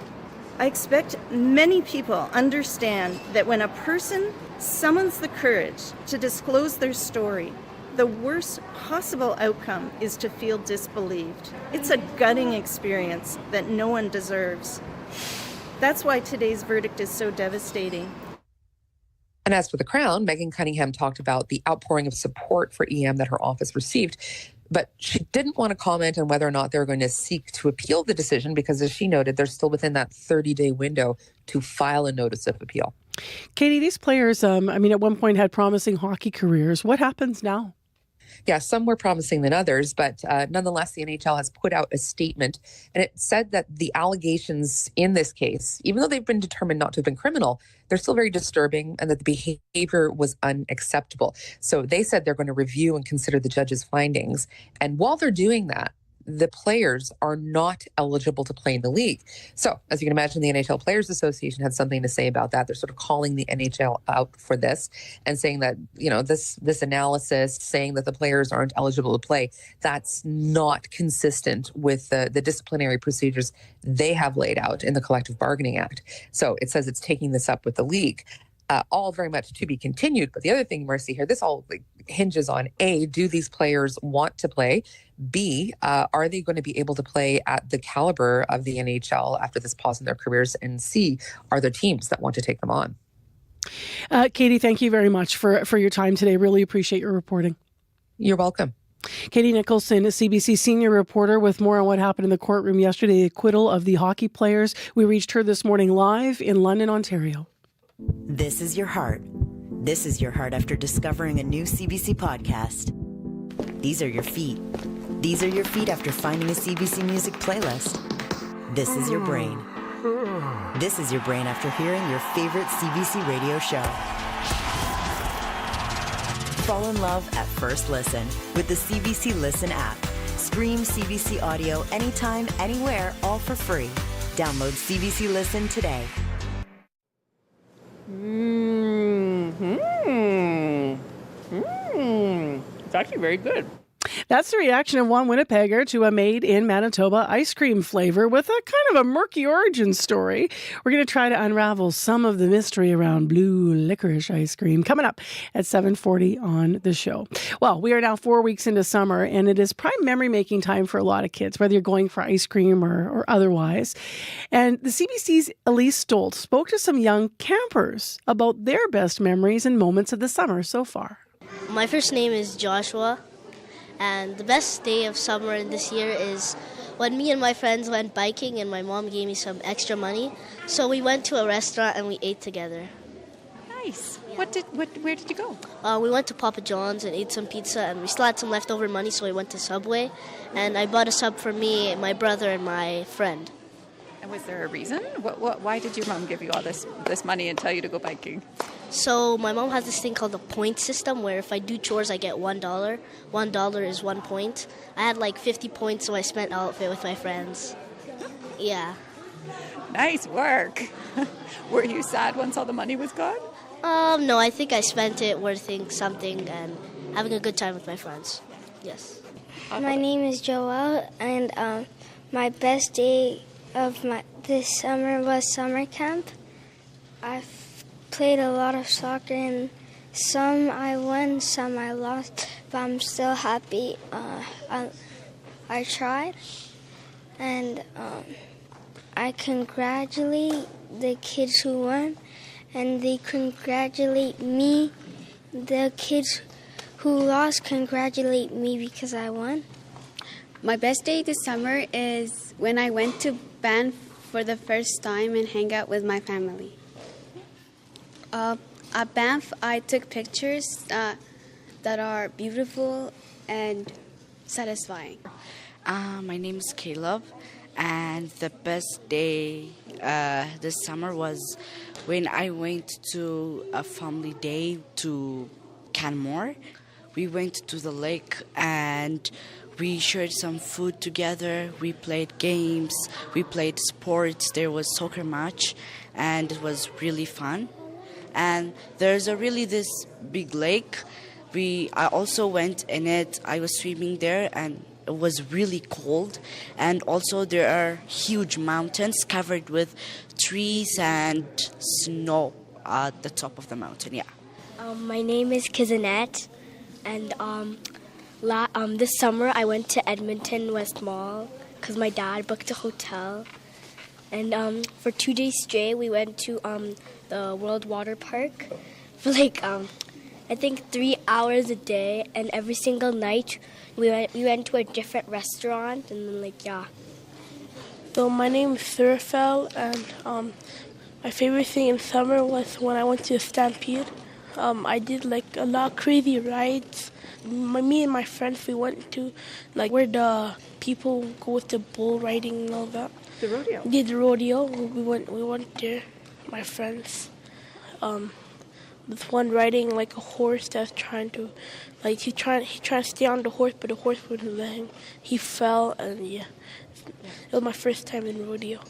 I expect many people understand that when a person summons the courage to disclose their story, the worst possible outcome is to feel disbelieved. It's a gutting experience that no one deserves. That's why today's verdict is so devastating. And as for the Crown, Megan Cunningham talked about the outpouring of support for EM that her office received. But she didn't want to comment on whether or not they were going to seek to appeal the decision because, as she noted, they're still within that 30-day window to file a notice of appeal. Katie, these players, at one point had promising hockey careers. What happens now? Yeah, some more promising than others, but nonetheless, the NHL has put out a statement, and it said that the allegations in this case, even though they've been determined not to have been criminal, they're still very disturbing and that the behavior was unacceptable. So they said they're going to review and consider the judge's findings. And while they're doing that, the players are not eligible to play in the league. So, as you can imagine, the NHL Players Association had something to say about that. They're sort of calling the NHL out for this and saying that, this analysis saying that the players aren't eligible to play, that's not consistent with the disciplinary procedures they have laid out in the Collective Bargaining Act. So it says it's taking this up with the league. All very much to be continued. But the other thing, Mercy, here, this all hinges on A, do these players want to play? B, are they going to be able to play at the caliber of the NHL after this pause in their careers? And C, are there teams that want to take them on? Katie, thank you very much for your time today. Really appreciate your reporting. You're welcome. Katie Nicholson, a CBC senior reporter, with more on what happened in the courtroom yesterday, the acquittal of the hockey players. We reached her this morning live in London, Ontario. This is your heart. This is your heart after discovering a new CBC podcast. These are your feet. These are your feet after finding a CBC music playlist. This is your brain. This is your brain after hearing your favorite CBC radio show. Fall in love at first listen with the CBC Listen app. Stream CBC audio anytime, anywhere, all for free. Download CBC Listen today. It's actually very good. That's the reaction of one Winnipegger to a made in Manitoba ice cream flavor with a kind of a murky origin story. We're going to try to unravel some of the mystery around blue licorice ice cream coming up at 7:40 on the show. Well, we are now 4 weeks into summer, and it is prime memory making time for a lot of kids, whether you're going for ice cream or otherwise. And the CBC's Elise Stolt spoke to some young campers about their best memories and moments of the summer so far. My first name is Joshua. And the best day of summer this year is when me and my friends went biking and my mom gave me some extra money. So we went to a restaurant and we ate together. Nice. Where did you go? We went to Papa John's and ate some pizza, and we still had some leftover money, so we went to Subway. And I bought a sub for me, my brother, and my friend. And was there a reason? Why did your mom give you all this money and tell you to go biking? So my mom has this thing called the point system, where if I do chores, I get $1. $1 is 1 point. I had like 50 points, so I spent all of it with my friends. Yeah. Nice work. Were you sad once all the money was gone? No, I think I spent it worthing something and having a good time with my friends. Yes. My name is Joelle, and my best day of this summer was summer camp. I've played a lot of soccer, and some I won, some I lost, but I'm still happy. I tried, and I congratulate the kids who won, and they congratulate me. The kids who lost congratulate me because I won. My best day this summer is when I went to Banff for the first time and hang out with my family. At Banff, I took pictures that are beautiful and satisfying. My name is Caleb, and the best day this summer was when I went to a family day to Canmore. We went to the lake and we shared some food together. We played games. We played sports. There was a soccer match, and it was really fun. And there's this big lake. I also went in it. I was swimming there, and it was really cold. And also there are huge mountains covered with trees and snow at the top of the mountain. Yeah. My name is Kizanette, and this summer I went to Edmonton West Mall because my dad booked a hotel. And for 2 days straight, we went to the World Water Park. for like I think 3 hours a day, and every single night we went to a different restaurant, and then like yeah. So my name is Surafel, and my favorite thing in summer was when I went to a Stampede. I did like a lot of crazy rides. Me and my friends, we went to like where the people go with the bull riding and all that. The rodeo. Yeah, the rodeo. We went there, my friends. This one riding like a horse that's trying to, like he trying to stay on the horse, but the horse wouldn't let him. He fell, and yeah, it was my first time in rodeo.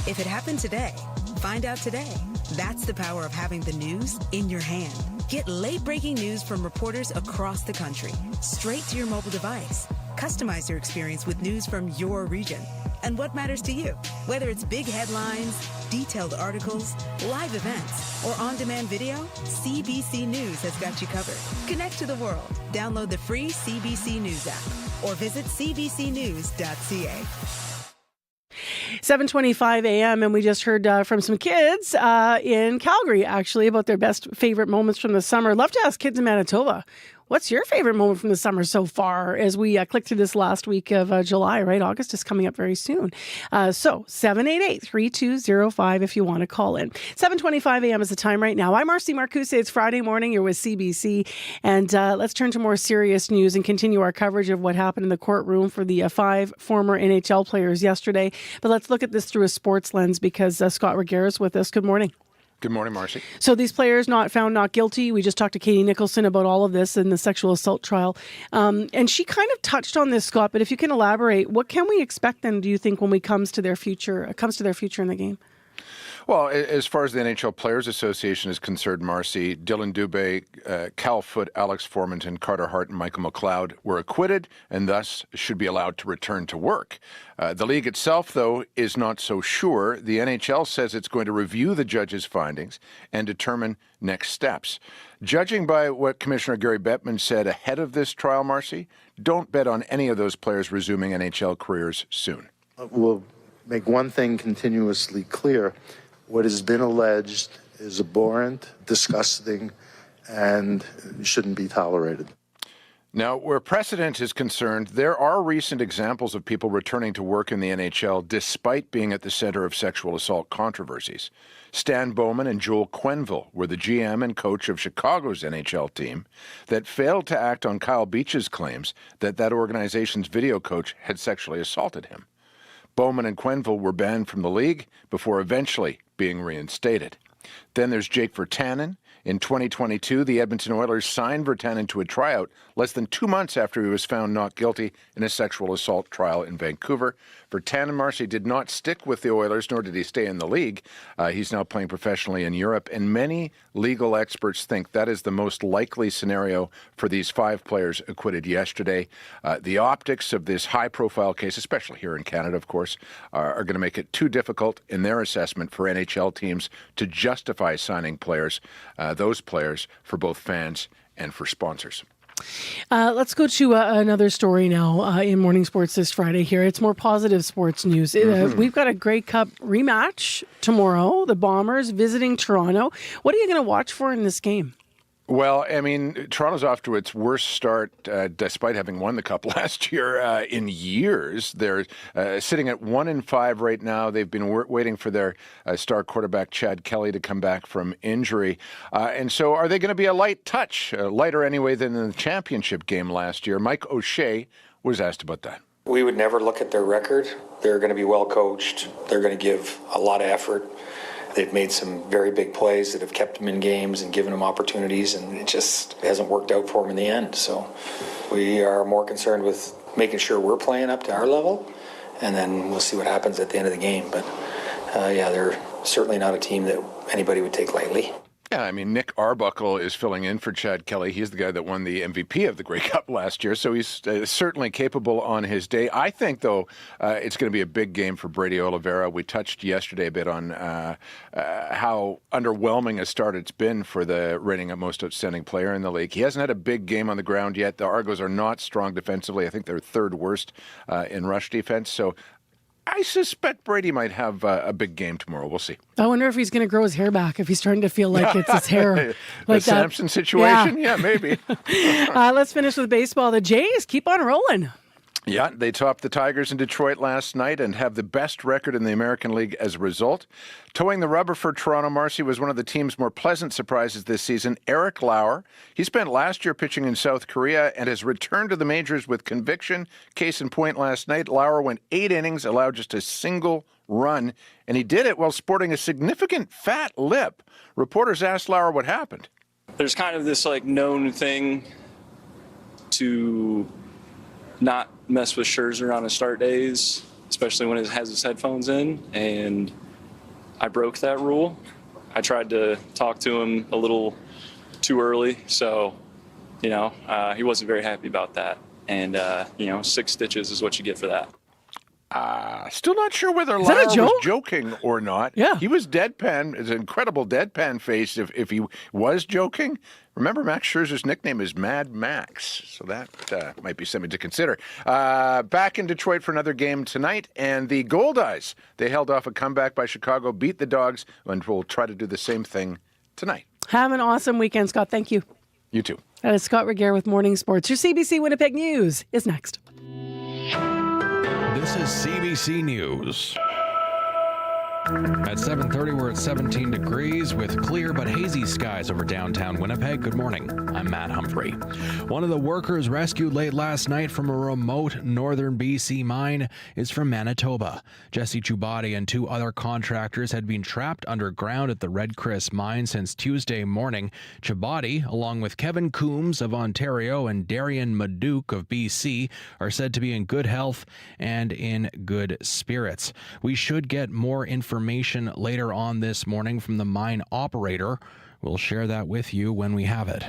If it happened today, find out today. That's the power of having the news in your hand. Get late-breaking news from reporters across the country, straight to your mobile device. Customize your experience with news from your region and what matters to you. Whether it's big headlines, detailed articles, live events, or on-demand video, CBC News has got you covered. Connect to the world. Download the free CBC News app or visit cbcnews.ca. 7:25 a.m. and we just heard from some kids in Calgary, actually, about their best favorite moments from the summer. Love to ask kids in Manitoba, what's your favorite moment from the summer so far? As we click through this last week of July, right? August is coming up very soon. So 788-3205 if you want to call in. 7:25 a.m. is the time right now. I'm Marcy Marcuse. It's Friday morning. You're with CBC. And let's turn to more serious news and continue our coverage of what happened in the courtroom for the 5 former NHL players yesterday. But let's look at this through a sports lens because Scott Reguera is with us. Good morning. Good morning, Marcy. So these players found not guilty. We just talked to Katie Nicholson about all of this in the sexual assault trial. And she kind of touched on this, Scott, but if you can elaborate, what can we expect then, do you think, when it comes to their future in the game? Well, as far as the NHL Players Association is concerned, Marcy, Dylan Dubé, Cal Foote, Alex Formanton, Carter Hart, and Michael McLeod were acquitted and thus should be allowed to return to work. The league itself, though, is not so sure. The NHL says it's going to review the judge's findings and determine next steps. Judging by what Commissioner Gary Bettman said ahead of this trial, Marcy, don't bet on any of those players resuming NHL careers soon. We'll make one thing continuously clear. What has been alleged is abhorrent, disgusting, and shouldn't be tolerated. Now, where precedent is concerned, there are recent examples of people returning to work in the NHL despite being at the center of sexual assault controversies. Stan Bowman and Joel Quenneville were the GM and coach of Chicago's NHL team that failed to act on Kyle Beach's claims that organization's video coach had sexually assaulted him. Bowman and Quenneville were banned from the league before eventually being reinstated. Then there's Jake Virtanen. In 2022, the Edmonton Oilers signed Virtanen to a tryout less than 2 months after he was found not guilty in a sexual assault trial in Vancouver. Virtanen, Marcy, did not stick with the Oilers, nor did he stay in the league. He's now playing professionally in Europe, and many legal experts think that is the most likely scenario for these 5 players acquitted yesterday. The optics of this high-profile case, especially here in Canada, of course, are going to make it too difficult in their assessment for NHL teams to justify signing those players, for both fans and for sponsors. Let's go to another story now in Morning Sports this Friday here. It's more positive sports news. We've got a Grey Cup rematch tomorrow. The Bombers visiting Toronto. What are you going to watch for in this game? Well, I mean, Toronto's off to its worst start, despite having won the Cup last year in years. They're sitting at 1-5 right now. They've been waiting for their star quarterback, Chad Kelly, to come back from injury. And so are they going to be a light touch, lighter anyway than in the championship game last year? Mike O'Shea was asked about that. We would never look at their record. They're going to be well coached. They're going to give a lot of effort. They've made some very big plays that have kept them in games and given them opportunities, and it just hasn't worked out for them in the end. So we are more concerned with making sure we're playing up to our level, and then we'll see what happens at the end of the game. But they're certainly not a team that anybody would take lightly. Yeah, I mean, Nick Arbuckle is filling in for Chad Kelly. He's the guy that won the MVP of the Grey Cup last year, so he's certainly capable on his day. I think, though, it's going to be a big game for Brady Oliveira. We touched yesterday a bit on how underwhelming a start it's been for the reigning most outstanding player in the league. He hasn't had a big game on the ground yet. The Argos are not strong defensively. I think they're third worst in rush defense, so I suspect Brady might have a big game tomorrow. We'll see. I wonder if he's going to grow his hair back, if he's starting to feel like it's his hair. The Like that. Samson situation? Yeah, maybe. Let's finish with baseball. The Jays keep on rolling. Yeah, they topped the Tigers in Detroit last night and have the best record in the American League as a result. Towing the rubber for Toronto, Marcy, was one of the team's more pleasant surprises this season. Eric Lauer, he spent last year pitching in South Korea and has returned to the majors with conviction. Case in point, last night, Lauer went 8 innings, allowed just a single run, and he did it while sporting a significant fat lip. Reporters asked Lauer what happened. There's kind of this known thing to not mess with Scherzer on his start days, especially when he has his headphones in, and I broke that rule. I tried to talk to him a little too early, so, he wasn't very happy about that. And, 6 stitches is what you get for that. Still not sure whether Lauer was joking or not. Yeah. He was deadpan. It's an incredible deadpan face if he was joking. Remember, Max Scherzer's nickname is Mad Max, so that might be something to consider. Back in Detroit for another game tonight, and the Goldeyes, they held off a comeback by Chicago, beat the Dogs, and will try to do the same thing tonight. Have an awesome weekend, Scott. Thank you. You too. That is Scott Regier with Morning Sports. Your CBC Winnipeg News is next. This is CBC News. At 7:30, we're at 17 degrees with clear but hazy skies over downtown Winnipeg. Good morning. I'm Matt Humphrey. One of the workers rescued late last night from a remote northern BC mine is from Manitoba. Jesse Chubati and 2 other contractors had been trapped underground at the Red Chris mine since Tuesday morning. Chubati, along with Kevin Coombs of Ontario and Darian Maduke of BC, are said to be in good health and in good spirits. We should get more information later on this morning from the mine operator. We'll share that with you when we have it.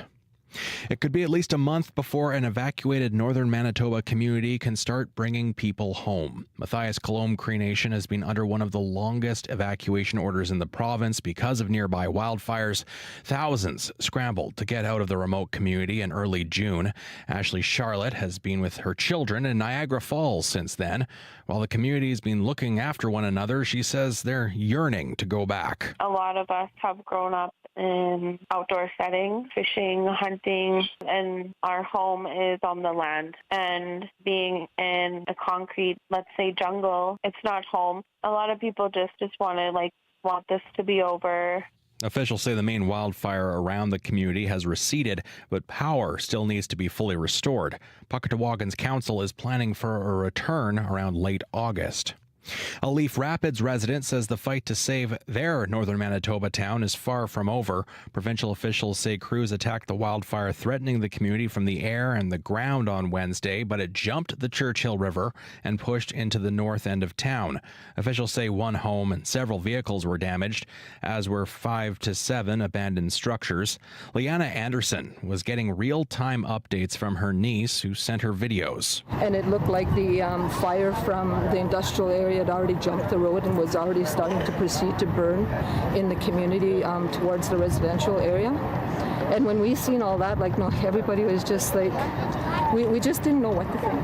It could be at least a month before an evacuated northern Manitoba community can start bringing people home. Matthias Colomb Cree Nation has been under one of the longest evacuation orders in the province because of nearby wildfires. Thousands scrambled to get out of the remote community in early June. Ashley Charlotte has been with her children in Niagara Falls since then. While the community has been looking after one another, she says they're yearning to go back. A lot of us have grown up in outdoor settings, fishing, hunting, and our home is on the land. And being in a concrete, let's say, jungle, it's not home. A lot of people just want this to be over. Officials say the main wildfire around the community has receded, but power still needs to be fully restored. Puckatawagan's council is planning for a return around late August. A Leaf Rapids resident says the fight to save their northern Manitoba town is far from over. Provincial officials say crews attacked the wildfire threatening the community from the air and the ground on Wednesday, but it jumped the Churchill River and pushed into the north end of town. Officials say 1 home and several vehicles were damaged, as were 5 to 7 abandoned structures. Leanna Anderson was getting real-time updates from her niece, who sent her videos. And it looked like the fire from the industrial area had already jumped the road and was already starting to proceed to burn in the community towards the residential area. And when we seen all that, everybody was just we just didn't know what to think.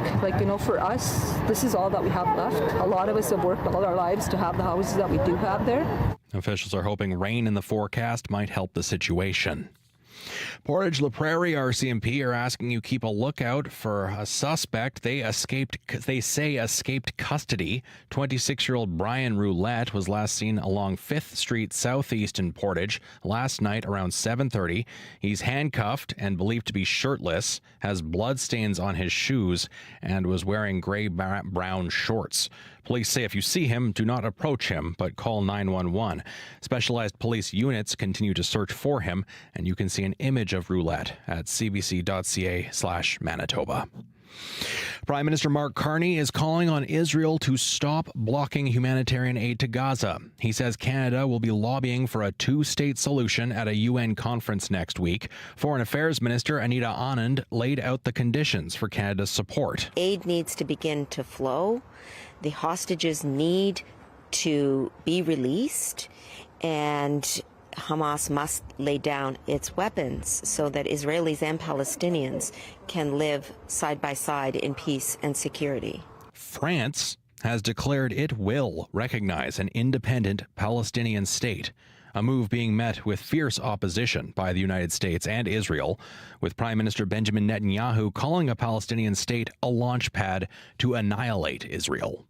For us, this is all that we have left. A lot of us have worked all our lives to have the houses that we do have there. Officials are hoping rain in the forecast might help the situation. Portage La Prairie RCMP are asking you keep a lookout for a suspect they say escaped custody. 26-year-old Brian Roulette was last seen along 5th Street Southeast in Portage last night around 7:30. He's handcuffed and believed to be shirtless, has bloodstains on his shoes, and was wearing gray-brown shorts. Police say if you see him, do not approach him, but call 911. Specialized police units continue to search for him, and you can see an image of Roulette at cbc.ca/Manitoba. Prime Minister Mark Carney is calling on Israel to stop blocking humanitarian aid to Gaza. He says Canada will be lobbying for a 2-state solution at a UN conference next week. Foreign Affairs Minister Anita Anand laid out the conditions for Canada's support. Aid needs to begin to flow. The hostages need to be released, and Hamas must lay down its weapons so that Israelis and Palestinians can live side by side in peace and security. France has declared it will recognize an independent Palestinian state, a move being met with fierce opposition by the United States and Israel, with Prime Minister Benjamin Netanyahu calling a Palestinian state a launchpad to annihilate Israel.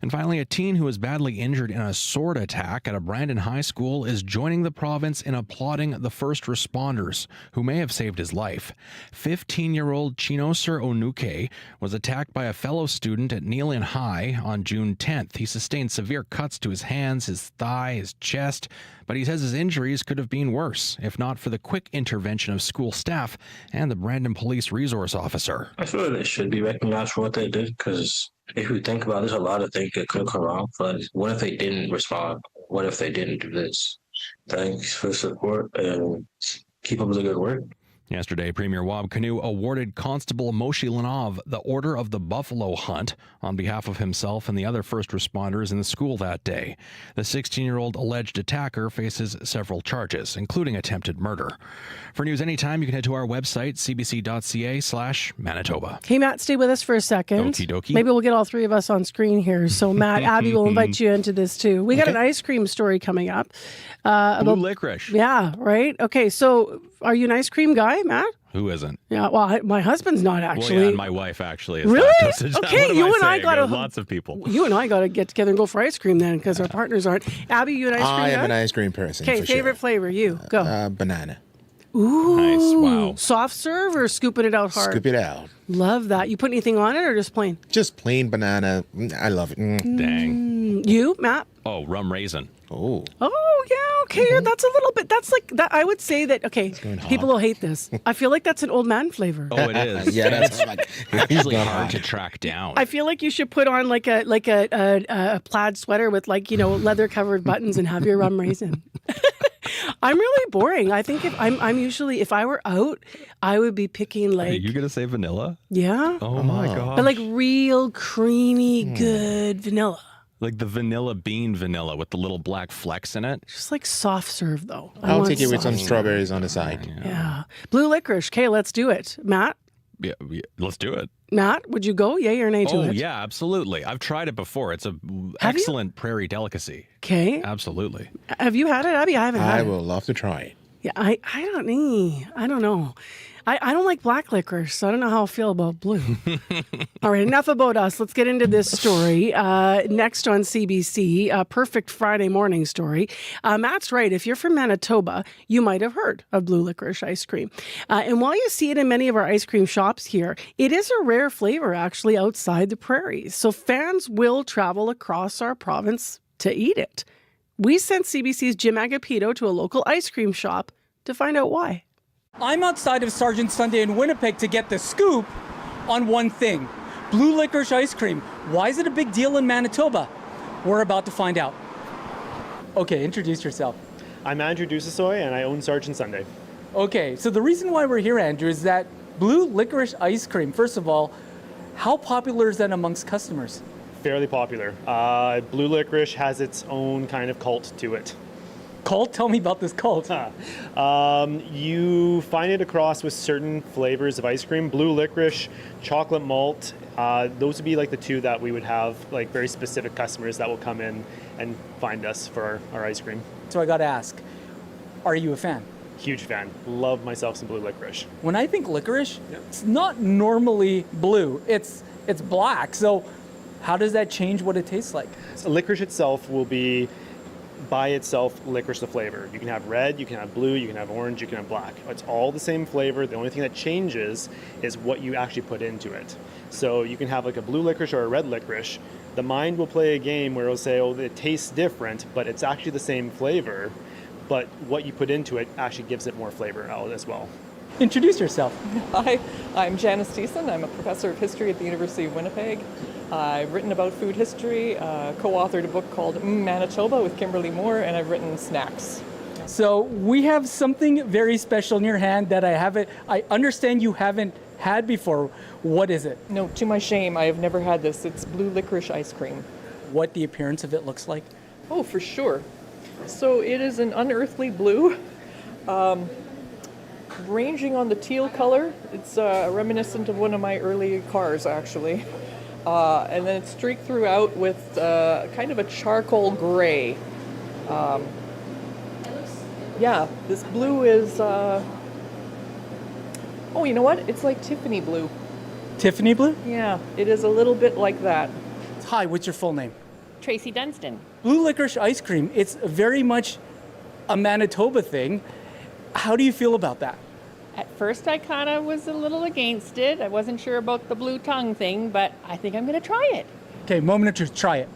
And finally, a teen who was badly injured in a sword attack at a Brandon High School is joining the province in applauding the first responders who may have saved his life. 15-year-old Chinosur Onuke was attacked by a fellow student at Neelan High on June 10th. He sustained severe cuts to his hands, his thigh, his chest, but he says his injuries could have been worse if not for the quick intervention of school staff and the Brandon Police Resource Officer. I feel they should be recognized for what they did, because if you think about it, there's a lot of things that could come wrong. But what if they didn't respond? What if they didn't do this? Thanks for the support and keep up the good work. Yesterday, Premier Wab Kinew awarded Constable Moshe Lanov the Order of the Buffalo Hunt on behalf of himself and the other first responders in the school that day. The 16-year-old alleged attacker faces several charges, including attempted murder. For news anytime, you can head to our website, cbc.ca/Manitoba. Hey, Matt, stay with us for a second. Okie dokie. Maybe we'll get all three of us on screen here. So, Matt, Abby will invite you into this too. We got an ice cream story coming up. Blue licorice. Yeah, right? Okay, so are you an ice cream guy, Matt? Who isn't? Yeah, well, my husband's not actually. Well, yeah, and my wife actually is. Really? Okay, you and I got to. Lots of people. You and I got to get together and go for ice cream then, because our partners aren't. Abby, you an ice cream guy? I am an ice cream person. Okay, favorite flavor, you go. Banana. Ooh, nice! Wow. Soft serve or scooping it out hard? Scoop it out. Love that. You put anything on it or just plain? Just plain banana. I love it. Dang. You, Matt? Oh, rum raisin. Oh. Oh, yeah, okay. That's a little bit, that's like, that. I would say that, okay, people will hate this. I feel like that's an old man flavor. Oh, it is. Yeah, that's like, it's usually hard to track down. I feel like you should put on like a plaid sweater with leather covered buttons and have your rum raisin. I'm really boring. I think if I were out, I would be picking like. Are you gonna say vanilla? Yeah. Oh my god. But like real creamy, good vanilla. Like the vanilla bean vanilla with the little black flecks in it. Just like soft serve though. I'll take it with some strawberries on the side. Yeah. Blue licorice. Okay, let's do it. Matt? Yeah, let's do it. Matt, would you go? Yay or nay to it? Oh, yeah, absolutely. I've tried it before. It's an excellent prairie delicacy. Okay. Absolutely. Have you had it, Abby? I haven't had it. I will love to try it. Yeah, I don't know. I don't like black licorice, so I don't know how I feel about blue. All right, enough about us. Let's get into this story. Next on CBC, a perfect Friday morning story. Matt's right. If you're from Manitoba, you might have heard of blue licorice ice cream. And while you see it in many of our ice cream shops here, it is a rare flavor actually outside the prairies. So fans will travel across our province to eat it. We sent CBC's Jim Agapito to a local ice cream shop to find out why. I'm outside of Sergeant Sunday in Winnipeg to get the scoop on one thing. Blue licorice ice cream. Why is it a big deal in Manitoba? We're about to find out. Okay, introduce yourself. I'm Andrew Dusasoy and I own Sergeant Sunday. Okay, so the reason why we're here, Andrew, is that blue licorice ice cream, first of all, how popular is that amongst customers? Fairly popular. Blue licorice has its own kind of cult to it. Cult? Tell me about this cult. You find it across with certain flavors of ice cream. Blue licorice, chocolate malt, those would be like the two that we would have like very specific customers that will come in and find us for our ice cream. So I got to ask, are you a fan? Huge fan. Love myself some blue licorice. When I think licorice, it's not normally blue. It's black. So how does that change what it tastes like? So licorice itself will be by itself licorice the flavor. You can have red, you can have blue, you can have orange, you can have black. It's all the same flavor. The only thing that changes is what you actually put into it. So you can have like a blue licorice or a red licorice. The mind will play a game where it'll say, oh, it tastes different, but it's actually the same flavor. But what you put into it actually gives it more flavor out as well. Introduce yourself. Hi, I'm Janice Thiessen. I'm a professor of history at the University of Winnipeg. I've written about food history, co-authored a book called Manitoba with Kimberly Moore, and I've written snacks. So we have something very special in your hand that I understand you haven't had before. What is it? No, to my shame, I have never had this. It's blue licorice ice cream. What the appearance of it looks like? Oh, for sure. So it is an unearthly blue, ranging on the teal color. It's reminiscent of one of my early cars, actually. and then it's streaked throughout with kind of a charcoal gray. Yeah, this blue is, oh, you know what? It's like Tiffany blue. Tiffany blue? Yeah, it is a little bit like that. Hi, what's your full name? Tracy Dunstan. Blue licorice ice cream. It's very much a Manitoba thing. How do you feel about that? At first, I kind of was a little against it. I wasn't sure about the blue tongue thing, but I think I'm going to try it. Okay, moment of truth. Try it.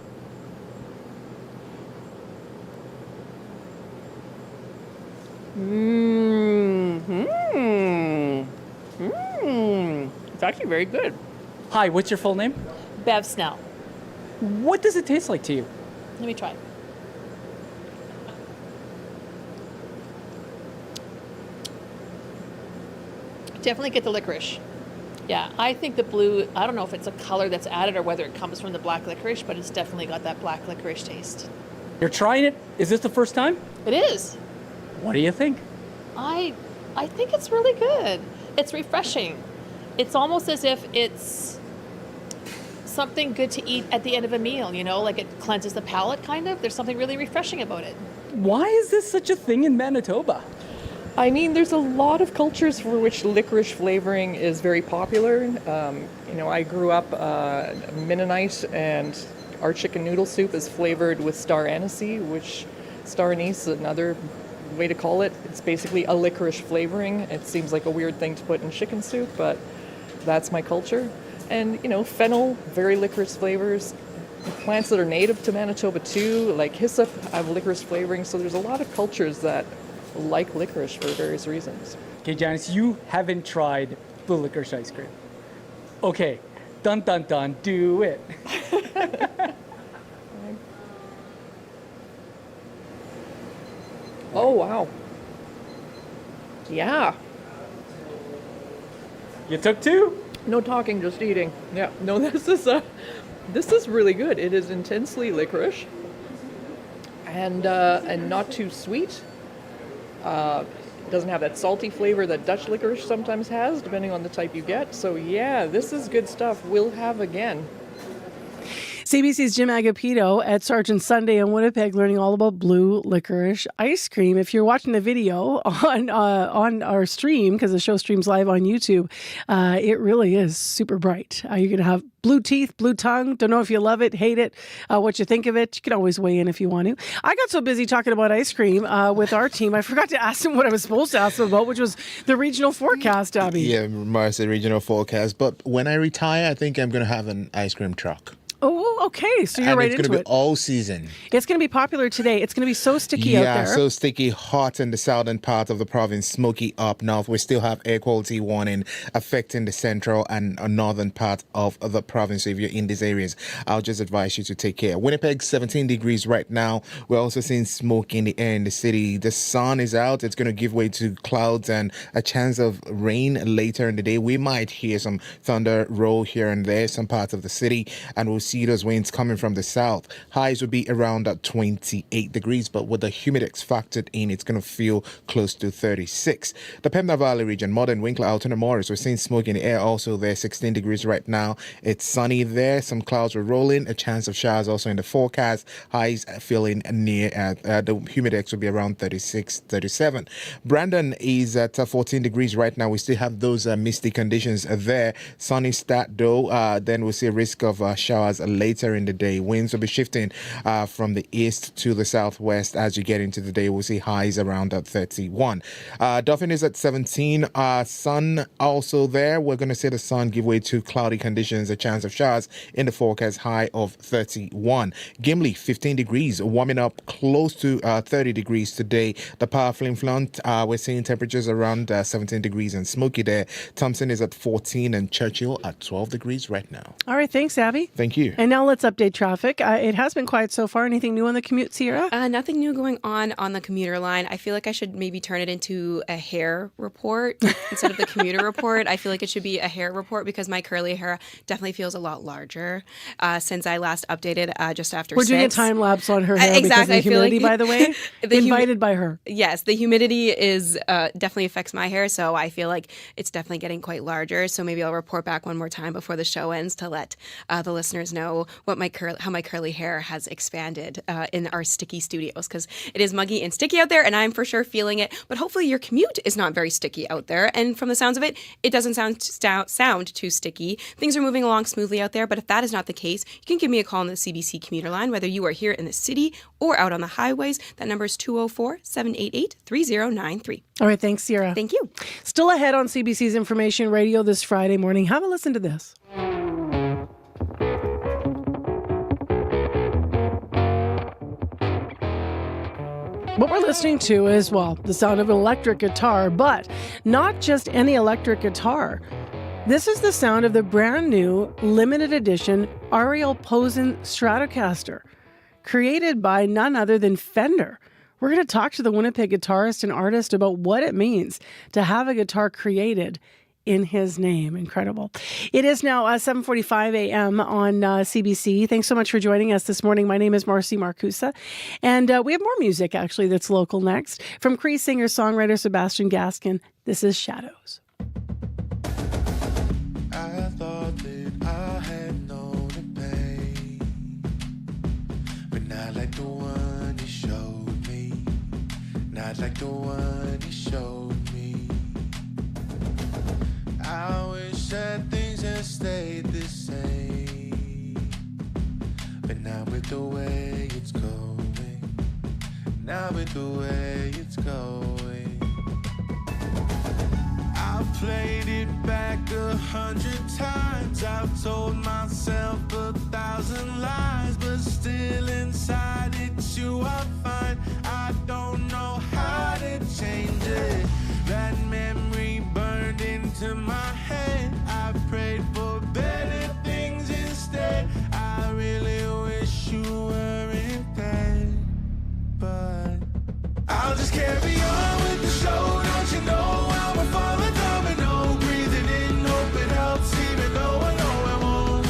It's actually very good. Hi, what's your full name? Bev Snell. What does it taste like to you? Let me try. Definitely get the licorice. Yeah, I think the blue, I don't know if it's a color that's added or whether it comes from the black licorice, but it's definitely got that black licorice taste. You're trying it? Is this the first time? It is. What do you think? I think it's really good. It's refreshing. It's almost as if it's something good to eat at the end of a meal, you know, like it cleanses the palate kind of. There's something really refreshing about it. Why is this such a thing in Manitoba? I mean, there's a lot of cultures for which licorice flavoring is very popular. You know, I grew up Mennonite, and our chicken noodle soup is flavored with star anise, which star anise is another way to call it. It's basically a licorice flavoring. It seems like a weird thing to put in chicken soup, but that's my culture. And, you know, fennel, very licorice flavors. Plants that are native to Manitoba too, like hyssop, have licorice flavoring. So there's a lot of cultures that like licorice for various reasons. Okay, Janice, you haven't tried blue licorice ice cream. Okay, dun dun dun, do it. Oh, wow. Yeah. You took two? No talking, just eating. Yeah. No, this is really good. It is intensely licorice and not too sweet. It doesn't have that salty flavor that Dutch licorice sometimes has, depending on the type you get. So yeah, this is good stuff. We'll have again. CBC's Jim Agapito at Sergeant Sunday in Winnipeg, learning all about blue licorice ice cream. If you're watching the video on our stream, because the show streams live on YouTube, it really is super bright. You're going to have blue teeth, blue tongue. Don't know if you love it, hate it, what you think of it. You can always weigh in if you want to. I got so busy talking about ice cream with our team, I forgot to ask them what I was supposed to ask them about, which was the regional forecast, Abby. Yeah, Marcia, regional forecast. But when I retire, I think I'm going to have an ice cream truck. Oh, okay. So you're right into it. And it's going to be all season. It's going to be popular today. It's going to be so sticky out there. Yeah, so sticky, hot in the southern part of the province, smoky up north. We still have air quality warning affecting the central and northern part of the province. So if you're in these areas, I'll just advise you to take care. Winnipeg, 17 degrees right now. We're also seeing smoke in the air in the city. The sun is out. It's going to give way to clouds and a chance of rain later in the day. We might hear some thunder roll here and there, some parts of the city, and we'll see those winds coming from the south. Highs will be around 28 degrees, but with the humidex factored in, it's going to feel close to 36. The Pembina Valley region, Modern, Winkler, Alton and Morris, we're seeing smoke in the air also there, 16 degrees right now. It's sunny there. Some clouds are rolling. A chance of showers also in the forecast. Highs feeling near, the humidex will be around 36, 37. Brandon is at 14 degrees right now. We still have those misty conditions there. Sunny start though. Then we'll see a risk of showers later in the day. Winds will be shifting from the east to the southwest as you get into the day. We'll see highs around 31. Dauphin is at 17. Sun also there. We're going to see the sun give way to cloudy conditions, a chance of showers in the forecast, high of 31. Gimli, 15 degrees, warming up close to 30 degrees today. The Power Flin Flaunt, we're seeing temperatures around 17 degrees and smoky there. Thompson is at 14 and Churchill at 12 degrees right now. All right, thanks, Abby. Thank you. you. And now let's update traffic. It has been quiet so far. Anything new on the commute, Sierra? Nothing new going on the commuter line. I feel like I should maybe turn it into a hair report instead of the commuter report. I feel like it should be a hair report because my curly hair definitely feels a lot larger since I last updated just after We're 6. doing a time lapse on her hair because of the humidity, by the way. Invited by her. Yes, the humidity is definitely affects my hair, so I feel like it's definitely getting quite larger. So maybe I'll report back one more time before the show ends to let the listeners know what how my curly hair has expanded in our sticky studios, because it is muggy and sticky out there, and I'm for sure feeling it. But hopefully your commute is not very sticky out there, and from the sounds of it, it doesn't sound too sticky. Things are moving along smoothly out there, but if that is not the case, you can give me a call on the CBC commuter line, whether you are here in the city or out on the highways. That number is 204-788-3093. All right, thanks, Sierra. Thank you. Still ahead on CBC's Information Radio this Friday morning. Have a listen to this. What we're listening to is, well, the sound of an electric guitar, but not just any electric guitar. This is the sound of the brand new limited edition Ariel Posen Stratocaster, created by none other than Fender. We're going to talk to the Winnipeg guitarist and artist about what it means to have a guitar created in his name. Incredible. It is now 7:45 a.m. on CBC. Thanks so much for joining us this morning. My name is Marcy Marcusa, and we have more music, actually, that's local next. From Cree singer-songwriter Sebastian Gaskin, this is Shadows. I thought that I had known the pain, but not like the one you showed me, not like the one you showed me. I wish that things had stayed the same, but not with the way it's going, not with the way it's going. I've played it back 100 times, I've told myself 1,000 lies, but still inside it's you I find. I don't know how to change it. That memory burned into my head. I prayed for better things instead. I really wish you weren't dead, but I'll just carry on with the show. Don't you know I'm a falling domino, breathing in hope it helps, even though I know it won't.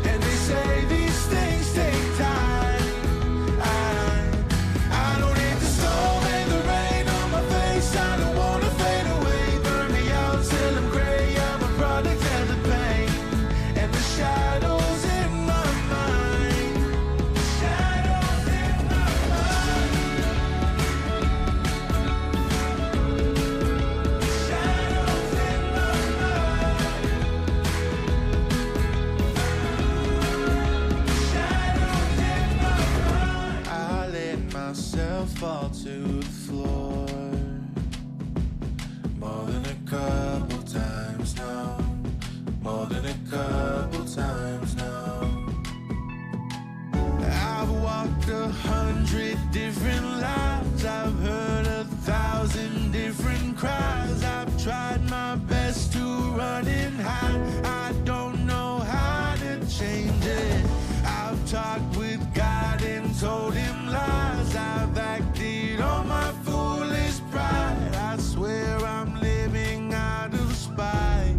And they say these things take time. I don't need the storm and the rain on my face. I don't wanna fade away, burn me out till I'm gray. I'm a product of the pain and the shadows in my mind. Shadows in my mind. Shadows in my mind. Shadows in my mind. I let myself fall to the floor more than a couple times now, more than a couple times now. I've walked 100 different lives, I've heard 1,000 different cries. I've tried my best to run and hide. I don't know how to change it. I've talked with God and told him lies. I've acted on my foolish pride. I swear I'm living out of spite.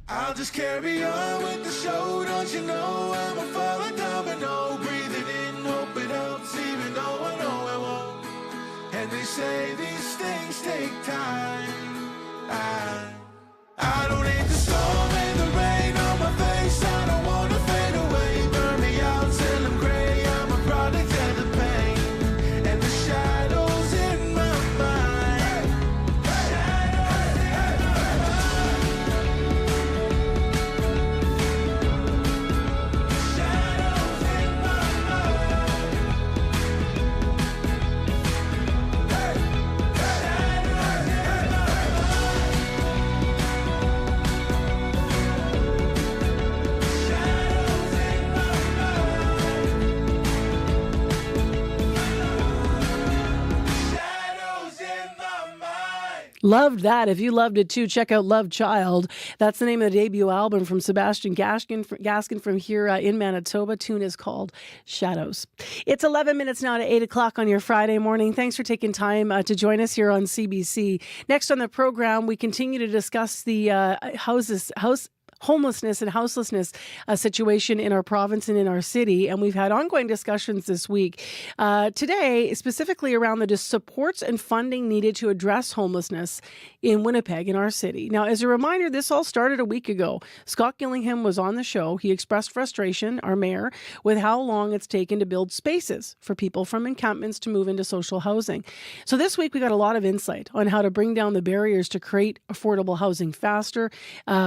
I'll just carry on with the show. Don't you know I'm a falling domino, breathing in hope it helps, even though I know it won't. And they say these things take time. I don't need the storm and the rain on my face. I don't wanna fade away, burn me out till I'm gray. I'm a product of the pain and the shadows in my mind. Shadows in my mind. Shadows in my mind. Shadows in my mind. Loved that. If you loved it too, check out Love Child. That's the name of the debut album from Sebastian Gaskin from here in Manitoba. Tune is called Shadows. It's 11 minutes now to 8 o'clock on your Friday morning. Thanks for taking time to join us here on CBC. Next on the program, we continue to discuss the homelessness and houselessness situation in our province and in our city. And we've had ongoing discussions this week. Today, specifically around the supports and funding needed to address homelessness in Winnipeg, in our city. Now, as a reminder, this all started a week ago. Scott Gillingham was on the show. He expressed frustration, our mayor, with how long it's taken to build spaces for people from encampments to move into social housing. So this week, we got a lot of insight on how to bring down the barriers to create affordable housing faster.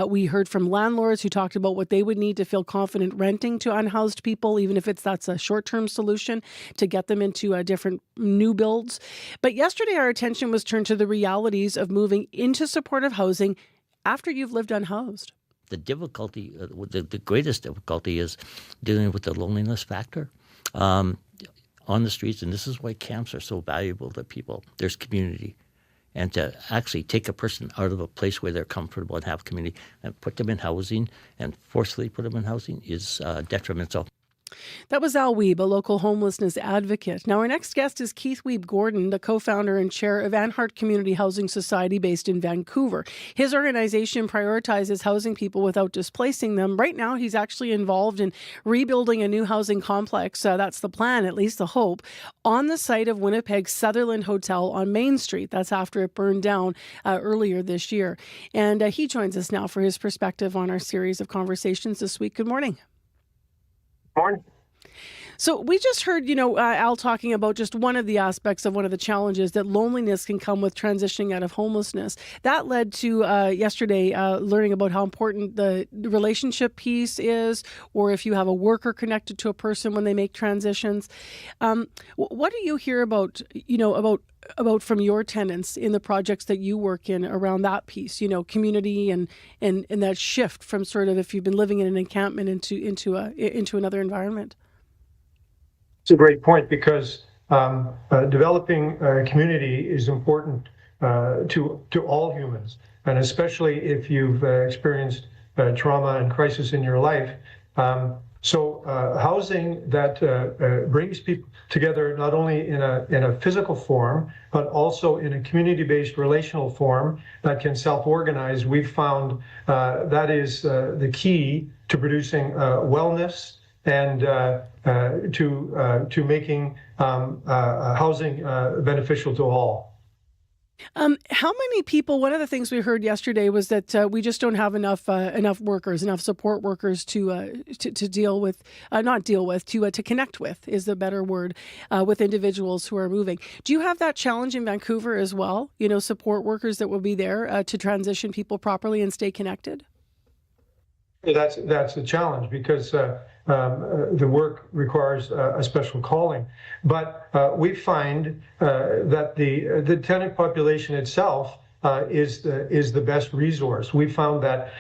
We heard from landlords who talked about what they would need to feel confident renting to unhoused people, even if that's a short-term solution to get them into different new builds. But yesterday, our attention was turned to the realities of moving into supportive housing after you've lived unhoused. The difficulty, the greatest difficulty is dealing with the loneliness factor on the streets. And this is why camps are so valuable to people. There's community. And to actually take a person out of a place where they're comfortable and have community and put them in housing and forcefully put them in housing is detrimental. That was Al Wiebe, a local homelessness advocate. Now, our next guest is Keith Wiebe-Gordon, the co-founder and chair of Anhart Community Housing Society based in Vancouver. His organization prioritizes housing people without displacing them. Right now, he's actually involved in rebuilding a new housing complex. That's the plan, at least the hope, on the site of Winnipeg's Sutherland Hotel on Main Street. That's after it burned down earlier this year. And he joins us now for his perspective on our series of conversations this week. Good morning. Morning. So we just heard, Al talking about just one of the aspects of one of the challenges that loneliness can come with transitioning out of homelessness. That led to yesterday learning about how important the relationship piece is, or if you have a worker connected to a person when they make transitions. What do you hear about from your tenants in the projects that you work in around that piece, community and that shift from sort of if you've been living in an encampment into another environment? It's a great point because developing a community is important to all humans, and especially if you've experienced trauma and crisis in your life. So housing that brings people together not only in a physical form, but also in a community-based relational form that can self-organize, we've found that is the key to producing wellness and to making housing beneficial to all. How many people? One of the things we heard yesterday was that we just don't have enough workers, enough support workers to deal with, to connect with is the better word, with individuals who are moving. Do you have that challenge in Vancouver as well? Support workers that will be there to transition people properly and stay connected. That's a challenge because the work requires a special calling. But we find that the tenant population itself is the best resource. We found that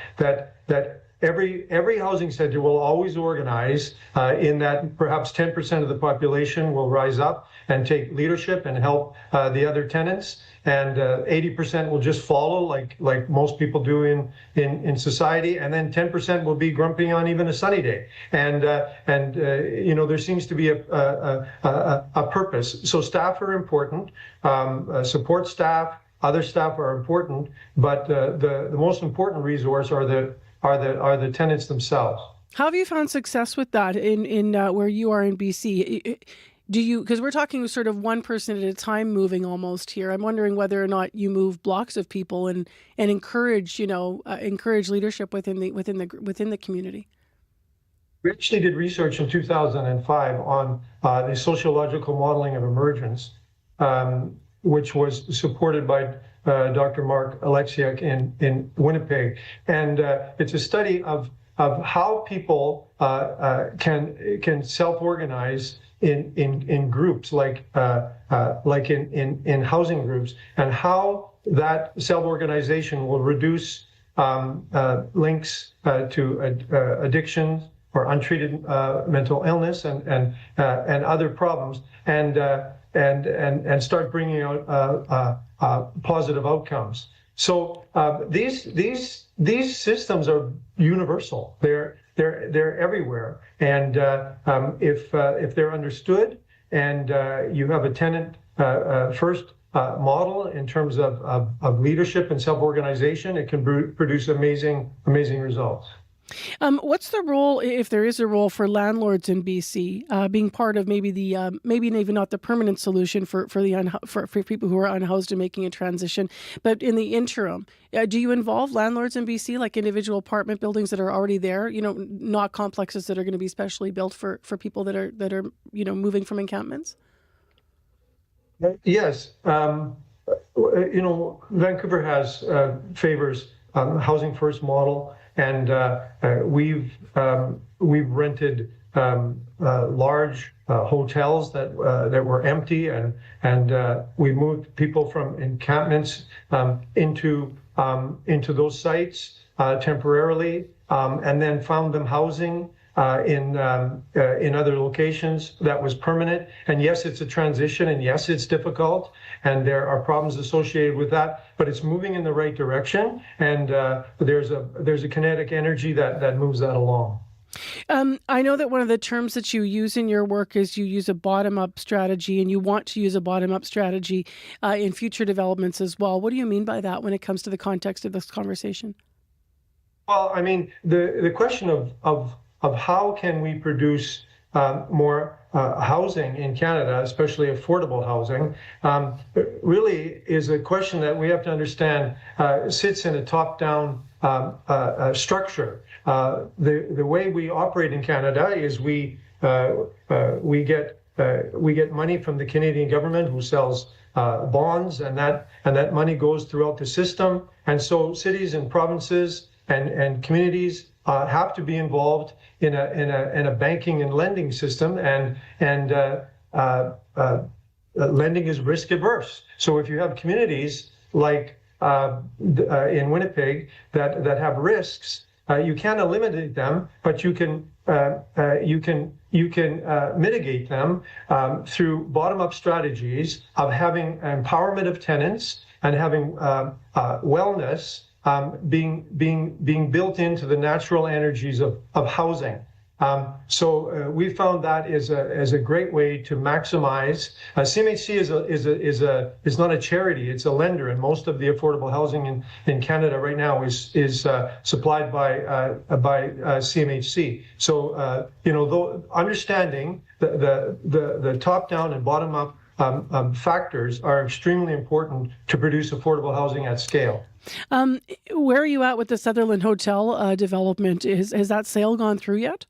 every housing center will always organize in that perhaps 10% of the population will rise up and take leadership and help the other tenants, and 80% will just follow like most people do in society, and then 10% will be grumpy on even a sunny day. And there seems to be a purpose. So staff are important, support staff, other staff are important, but the most important resource are the tenants themselves. How have you found success with that in where you are in BC? Do you, because we're talking sort of one person at a time moving almost here. I'm wondering whether or not you move blocks of people and encourage leadership within the community. We actually did research in 2005 on the sociological modeling of emergence, which was supported by Dr. Mark Alexiak in Winnipeg, and it's a study of how people can self-organize in groups like in housing groups, and how that self-organization will reduce links to addiction or untreated mental illness and other problems, and start bringing out positive outcomes. So these systems are universal. They're everywhere, and if they're understood, and you have a tenant first model in terms of leadership and self-organization, it can produce amazing results. What's the role, if there is a role, for landlords in BC being part of maybe even not the permanent solution for people who are unhoused and making a transition, but in the interim, do you involve landlords in BC, like individual apartment buildings that are already there? Not complexes that are going to be specially built for people that are moving from encampments. Yes, Vancouver favors housing first model. And we've rented large hotels that were empty, and we moved people from encampments into those sites temporarily, and then found them housing in other locations that was permanent. And yes, it's a transition, and yes, it's difficult, and there are problems associated with that, but it's moving in the right direction, and there's a kinetic energy that moves that along. I know that one of the terms that you use in your work is you use a bottom-up strategy, and you want to use a bottom-up strategy in future developments as well. What do you mean by that when it comes to the context of this conversation? Well, I mean, the question of how can we produce more housing in Canada, especially affordable housing, really is a question that we have to understand sits in a top-down structure. The way we operate in Canada is we get money from the Canadian government, who sells bonds, and that money goes throughout the system. And so cities and provinces and communities have to be involved in a banking and lending system, and lending is risk averse. So if you have communities like in Winnipeg that have risks, you can't eliminate them, but you can mitigate them through bottom-up strategies of having empowerment of tenants and having wellness being built into the natural energies of housing. So we found that is a great way to maximize. CMHC is not a charity; it's a lender, and most of the affordable housing in Canada right now is supplied by CMHC. So though understanding the top down and bottom up factors are extremely important to produce affordable housing at scale. Where are you at with the Sutherland Hotel development? Has that sale gone through yet?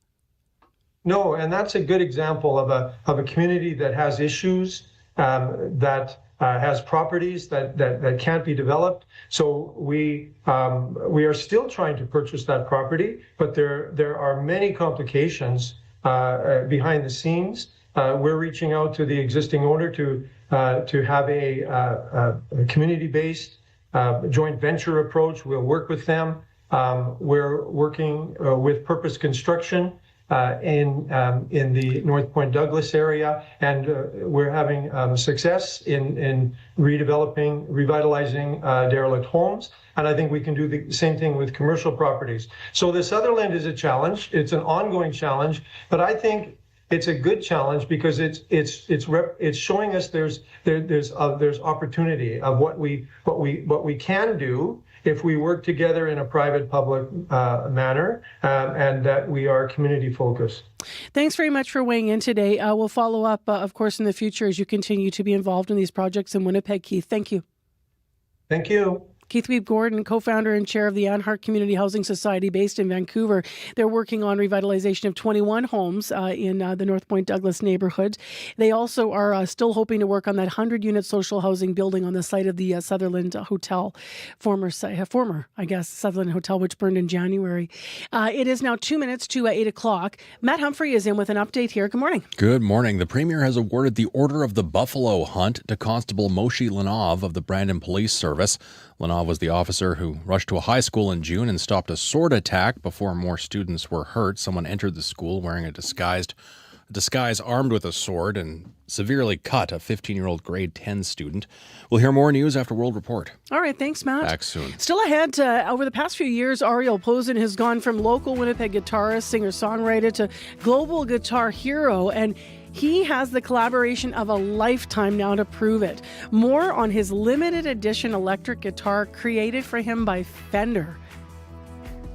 No, and that's a good example of a community that has issues, that has properties that can't be developed. So we are still trying to purchase that property, but there are many complications behind the scenes. We're reaching out to the existing owner to have a community-based joint venture approach. We'll work with them. We're working with Purpose Construction in the North Point Douglas area, and we're having success in revitalizing derelict homes. And I think we can do the same thing with commercial properties. So the Sutherland is a challenge. It's an ongoing challenge, but I think it's a good challenge because it's showing us there's opportunity of what we can do if we work together in a private-public manner, and that we are community-focused. Thanks very much for weighing in today. We'll follow up, of course, in the future as you continue to be involved in these projects in Winnipeg. Keith, thank you. Thank you. Keith Wiebe-Gordon, co-founder and chair of the Anhart Community Housing Society based in Vancouver. They're working on revitalization of 21 homes in the North Point Douglas neighborhood. They also are still hoping to work on that 100-unit social housing building on the site of the Sutherland Hotel, former, I guess, Sutherland Hotel, which burned in January. It is now 2 minutes to 8 o'clock. Matt Humphrey is in with an update here. Good morning. Good morning. The Premier has awarded the Order of the Buffalo Hunt to Constable Moshe Lenov of the Brandon Police Service. Lenov was the officer who rushed to a high school in June and stopped a sword attack before more students were hurt. Someone entered the school wearing a disguised disguise armed with a sword and severely cut a 15-year-old grade 10 student. We'll hear more news after World Report. All right, thanks, Matt. Back soon. Still ahead, over the past few years, Ariel Posen has gone from local Winnipeg guitarist, singer-songwriter to global guitar hero, and he has the collaboration of a lifetime now to prove it. More on his limited edition electric guitar created for him by Fender.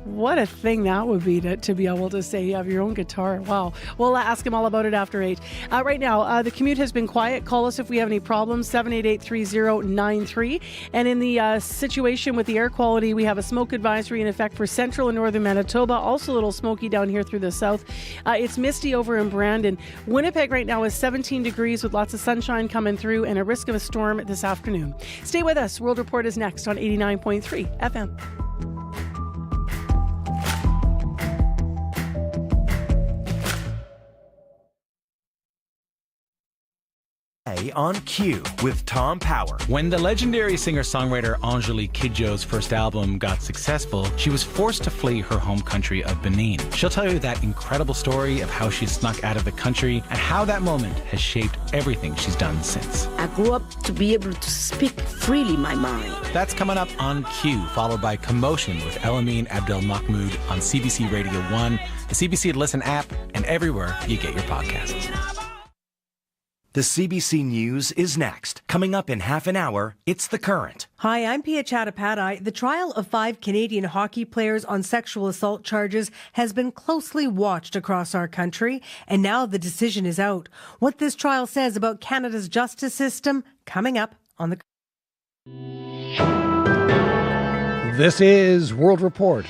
What a thing that would be to be able to say you have your own guitar. Wow. We'll ask him all about it after 8. Right now, the commute has been quiet. Call us if we have any problems, 788-3093. And in the situation with the air quality, we have a smoke advisory in effect for central and northern Manitoba. Also a little smoky down here through the south. It's misty over in Brandon. Winnipeg right now is 17 degrees with lots of sunshine coming through and a risk of a storm this afternoon. Stay with us. World Report is next on 89.3 FM. On Cue with Tom Power. When the legendary singer-songwriter Angelique Kidjo's first album got successful, she was forced to flee her home country of Benin. She'll tell you that incredible story of how she snuck out of the country and how that moment has shaped everything she's done since. I grew up to be able to speak freely my mind. That's coming up on Cue, followed by Commotion with Elamine Abdel Mahmoud on CBC Radio 1, the CBC Listen app, and everywhere you get your podcasts. The CBC News is next. Coming up in half an hour, it's The Current. Hi, I'm Pia Chattopadhyay. The trial of 5 Canadian hockey players on sexual assault charges has been closely watched across our country, and now the decision is out. What this trial says about Canada's justice system, coming up on The This is World Report.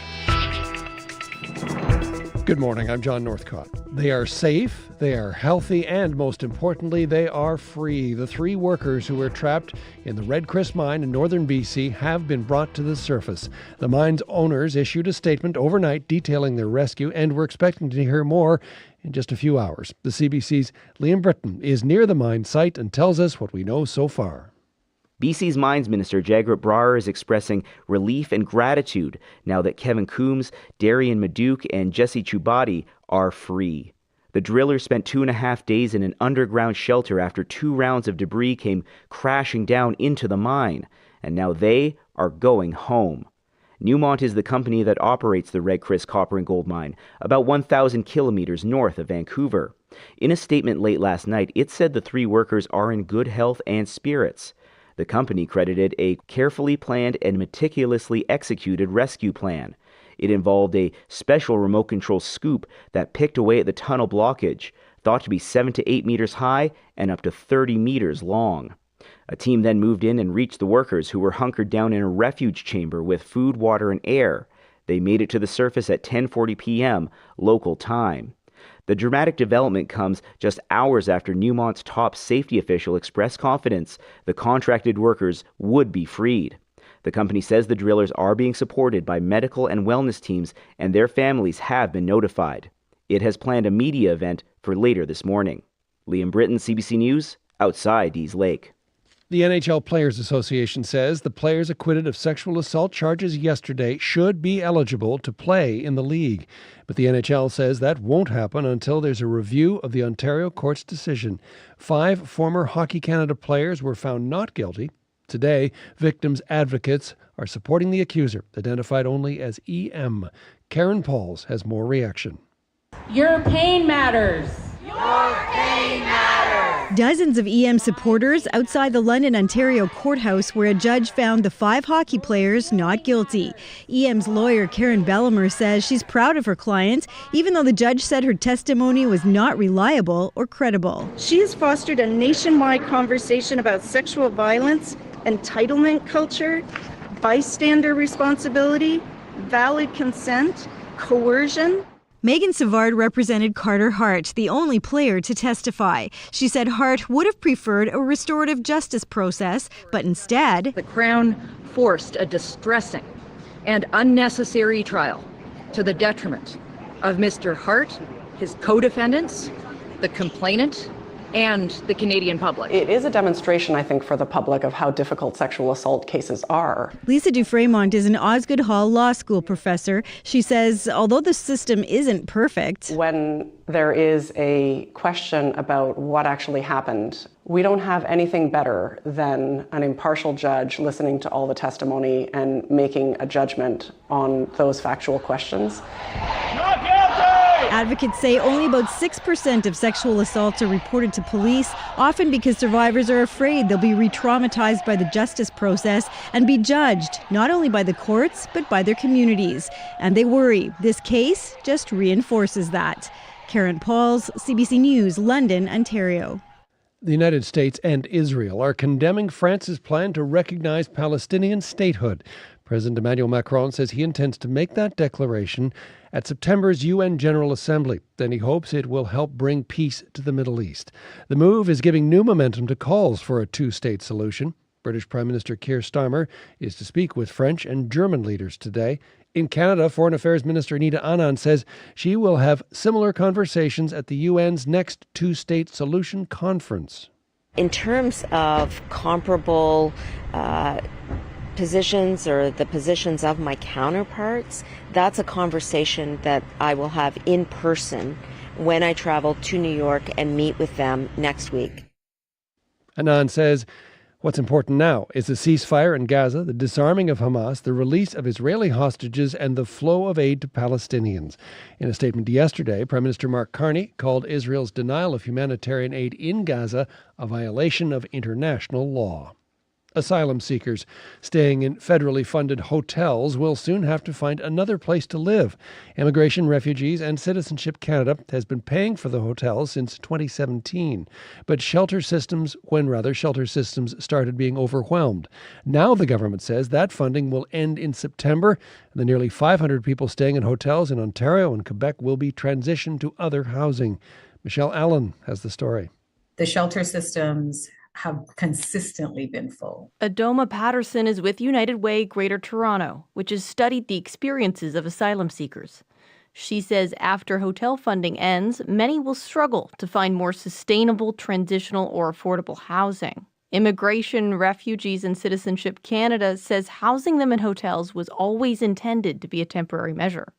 Good morning, I'm John Northcott. They are safe, they are healthy, and most importantly, they are free. The 3 workers who were trapped in the Red Chris mine in northern BC have been brought to the surface. The mine's owners issued a statement overnight detailing their rescue, and we're expecting to hear more in just a few hours. The CBC's Liam Britton is near the mine site and tells us what we know so far. BC's Mines Minister Jagrat Brar is expressing relief and gratitude now that Kevin Coombs, Darian Maduke, and Jesse Chubati are free. The drillers spent 2.5 days in an underground shelter after 2 rounds of debris came crashing down into the mine, and now they are going home. Newmont is the company that operates the Red Chris copper and gold mine, about 1,000 kilometers north of Vancouver. In a statement late last night, it said the 3 workers are in good health and spirits. The company credited a carefully planned and meticulously executed rescue plan. It involved a special remote control scoop that picked away at the tunnel blockage, thought to be 7 to 8 meters high and up to 30 meters long. A team then moved in and reached the workers who were hunkered down in a refuge chamber with food, water, and air. They made it to the surface at 10:40 p.m. local time. The dramatic development comes just hours after Newmont's top safety official expressed confidence the contracted workers would be freed. The company says the drillers are being supported by medical and wellness teams, and their families have been notified. It has planned a media event for later this morning. Liam Britton, CBC News, outside Dease Lake. The NHL Players Association says the players acquitted of sexual assault charges yesterday should be eligible to play in the league. But the NHL says that won't happen until there's a review of the Ontario court's decision. 5 former Hockey Canada players were found not guilty. Today, victims' advocates are supporting the accuser, identified only as EM. Karen Pauls has more reaction. Your pain matters. Your pain matters. Dozens of EM supporters outside the London, Ontario courthouse where a judge found the 5 hockey players not guilty. EM's lawyer Karen Bellimer says she's proud of her client, even though the judge said her testimony was not reliable or credible. She has fostered a nationwide conversation about sexual violence, entitlement culture, bystander responsibility, valid consent, coercion. Megan Savard represented Carter Hart, the only player to testify. She said Hart would have preferred a restorative justice process, but instead, the Crown forced a distressing and unnecessary trial to the detriment of Mr. Hart, his co-defendants, the complainant, and the Canadian public. It is a demonstration, I think, for the public of how difficult sexual assault cases are. Lisa Dufresmont is an Osgoode Hall Law School professor. She says although the system isn't perfect, when there is a question about what actually happened, we don't have anything better than an impartial judge listening to all the testimony and making a judgment on those factual questions. advocates say only about 6% of sexual assaults are reported to police, often because survivors are afraid they'll be re-traumatized by the justice process and be judged not only by the courts but by their communities. And they worry this case just reinforces that. Karen Pauls, CBC News, London, Ontario. The United States and Israel are condemning France's plan to recognize Palestinian statehood. President Emmanuel Macron says he intends to make that declaration at September's UN General Assembly. Then he hopes it will help bring peace to the Middle East. The move is giving new momentum to calls for a two-state solution. British Prime Minister Keir Starmer is to speak with French and German leaders today. In Canada, Foreign Affairs Minister Anita Anand says she will have similar conversations at the UN's next two-state solution conference. In terms of comparable positions or the positions of my counterparts, that's a conversation that I will have in person when I travel to New York and meet with them next week. Anand says what's important now is a ceasefire in Gaza, the disarming of Hamas, the release of Israeli hostages, and the flow of aid to Palestinians. In a statement yesterday, Prime Minister Mark Carney called Israel's denial of humanitarian aid in Gaza a violation of international law. Asylum seekers staying in federally funded hotels will soon have to find another place to live. Immigration, Refugees and Citizenship Canada has been paying for the hotels since 2017. But shelter systems started being overwhelmed. Now the government says that funding will end in September. The nearly 500 people staying in hotels in Ontario and Quebec will be transitioned to other housing. Michelle Allen has the story. The shelter systems have consistently been full. Adoma Patterson is with United Way Greater Toronto, which has studied the experiences of asylum seekers. She says after hotel funding ends, many will struggle to find more sustainable, transitional, or affordable housing. Immigration, Refugees and Citizenship Canada says housing them in hotels was always intended to be a temporary measure.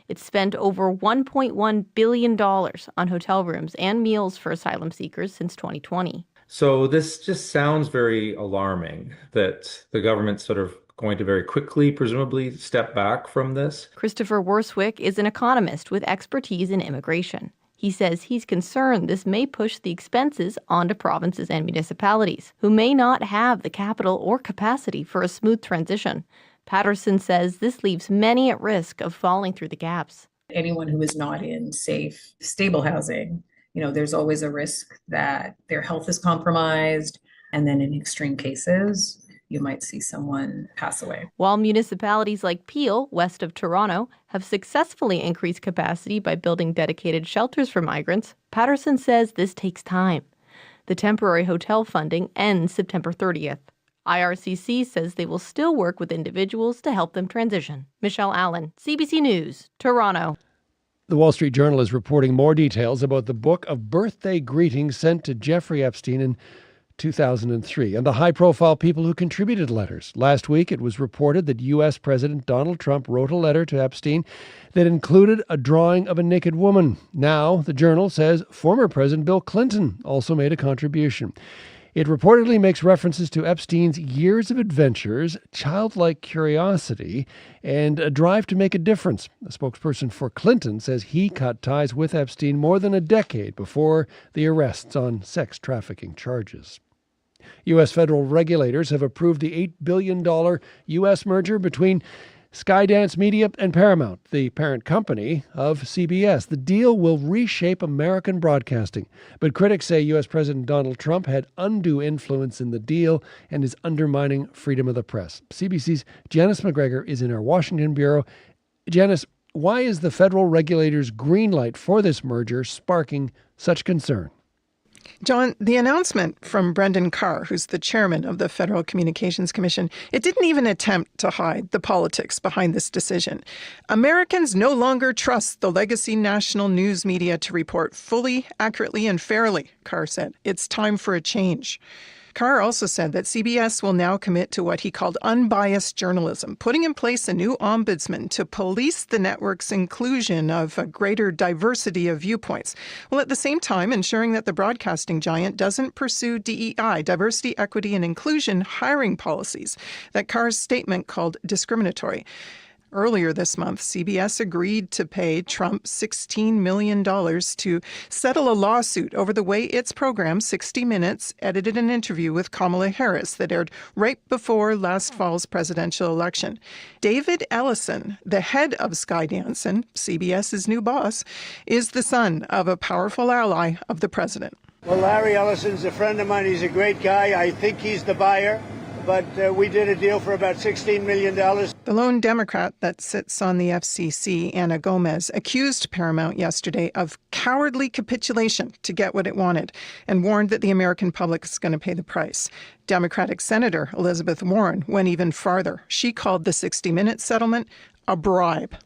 It spent over $1.1 billion on hotel rooms and meals for asylum seekers since 2020. So this just sounds very alarming that the government's sort of going to very quickly, presumably, step back from this. Christopher Worswick is an economist with expertise in immigration. He says he's concerned this may push the expenses onto provinces and municipalities, who may not have the capital or capacity for a smooth transition. Patterson says this leaves many at risk of falling through the gaps. Anyone who is not in safe, stable housing, there's always a risk that their health is compromised. And then in extreme cases, you might see someone pass away. While municipalities like Peel, west of Toronto, have successfully increased capacity by building dedicated shelters for migrants, Patterson says this takes time. The temporary hotel funding ends September 30th. IRCC says they will still work with individuals to help them transition. Michelle Allen, CBC News, Toronto. The Wall Street Journal is reporting more details about the book of birthday greetings sent to Jeffrey Epstein in 2003 and the high-profile people who contributed letters. Last week, it was reported that U.S. President Donald Trump wrote a letter to Epstein that included a drawing of a naked woman. Now, the Journal says former President Bill Clinton also made a contribution. It reportedly makes references to Epstein's years of adventures, childlike curiosity, and a drive to make a difference. A spokesperson for Clinton says he cut ties with Epstein more than a decade before the arrests on sex trafficking charges. U.S. federal regulators have approved the $8 billion U.S. merger between Skydance Media and Paramount, the parent company of CBS. The deal will reshape American broadcasting, but critics say U.S. President Donald Trump had undue influence in the deal and is undermining freedom of the press. CBC's Janice McGregor is in our Washington bureau. Janice, why is the federal regulators' green light for this merger sparking such concern? John, the announcement from Brendan Carr, who's the chairman of the Federal Communications Commission, it didn't even attempt to hide the politics behind this decision. Americans no longer trust the legacy national news media to report fully, accurately, and fairly, Carr said. It's time for a change. Carr also said that CBS will now commit to what he called unbiased journalism, putting in place a new ombudsman to police the network's inclusion of a greater diversity of viewpoints, while at the same time ensuring that the broadcasting giant doesn't pursue DEI, diversity, equity, and inclusion hiring policies that Carr's statement called discriminatory. Earlier this month, CBS agreed to pay Trump $16 million to settle a lawsuit over the way its program, 60 Minutes, edited an interview with Kamala Harris that aired right before last fall's presidential election. David Ellison, the head of Skydance and CBS's new boss, is the son of a powerful ally of the president. Well, Larry Ellison's a friend of mine. He's a great guy. I think he's the buyer. But we did a deal for about $16 million. The lone Democrat that sits on the FCC, Ana Gomez, accused Paramount yesterday of cowardly capitulation to get what it wanted and warned that the American public is going to pay the price. Democratic Senator Elizabeth Warren went even farther. She called the 60 Minutes settlement a bribe.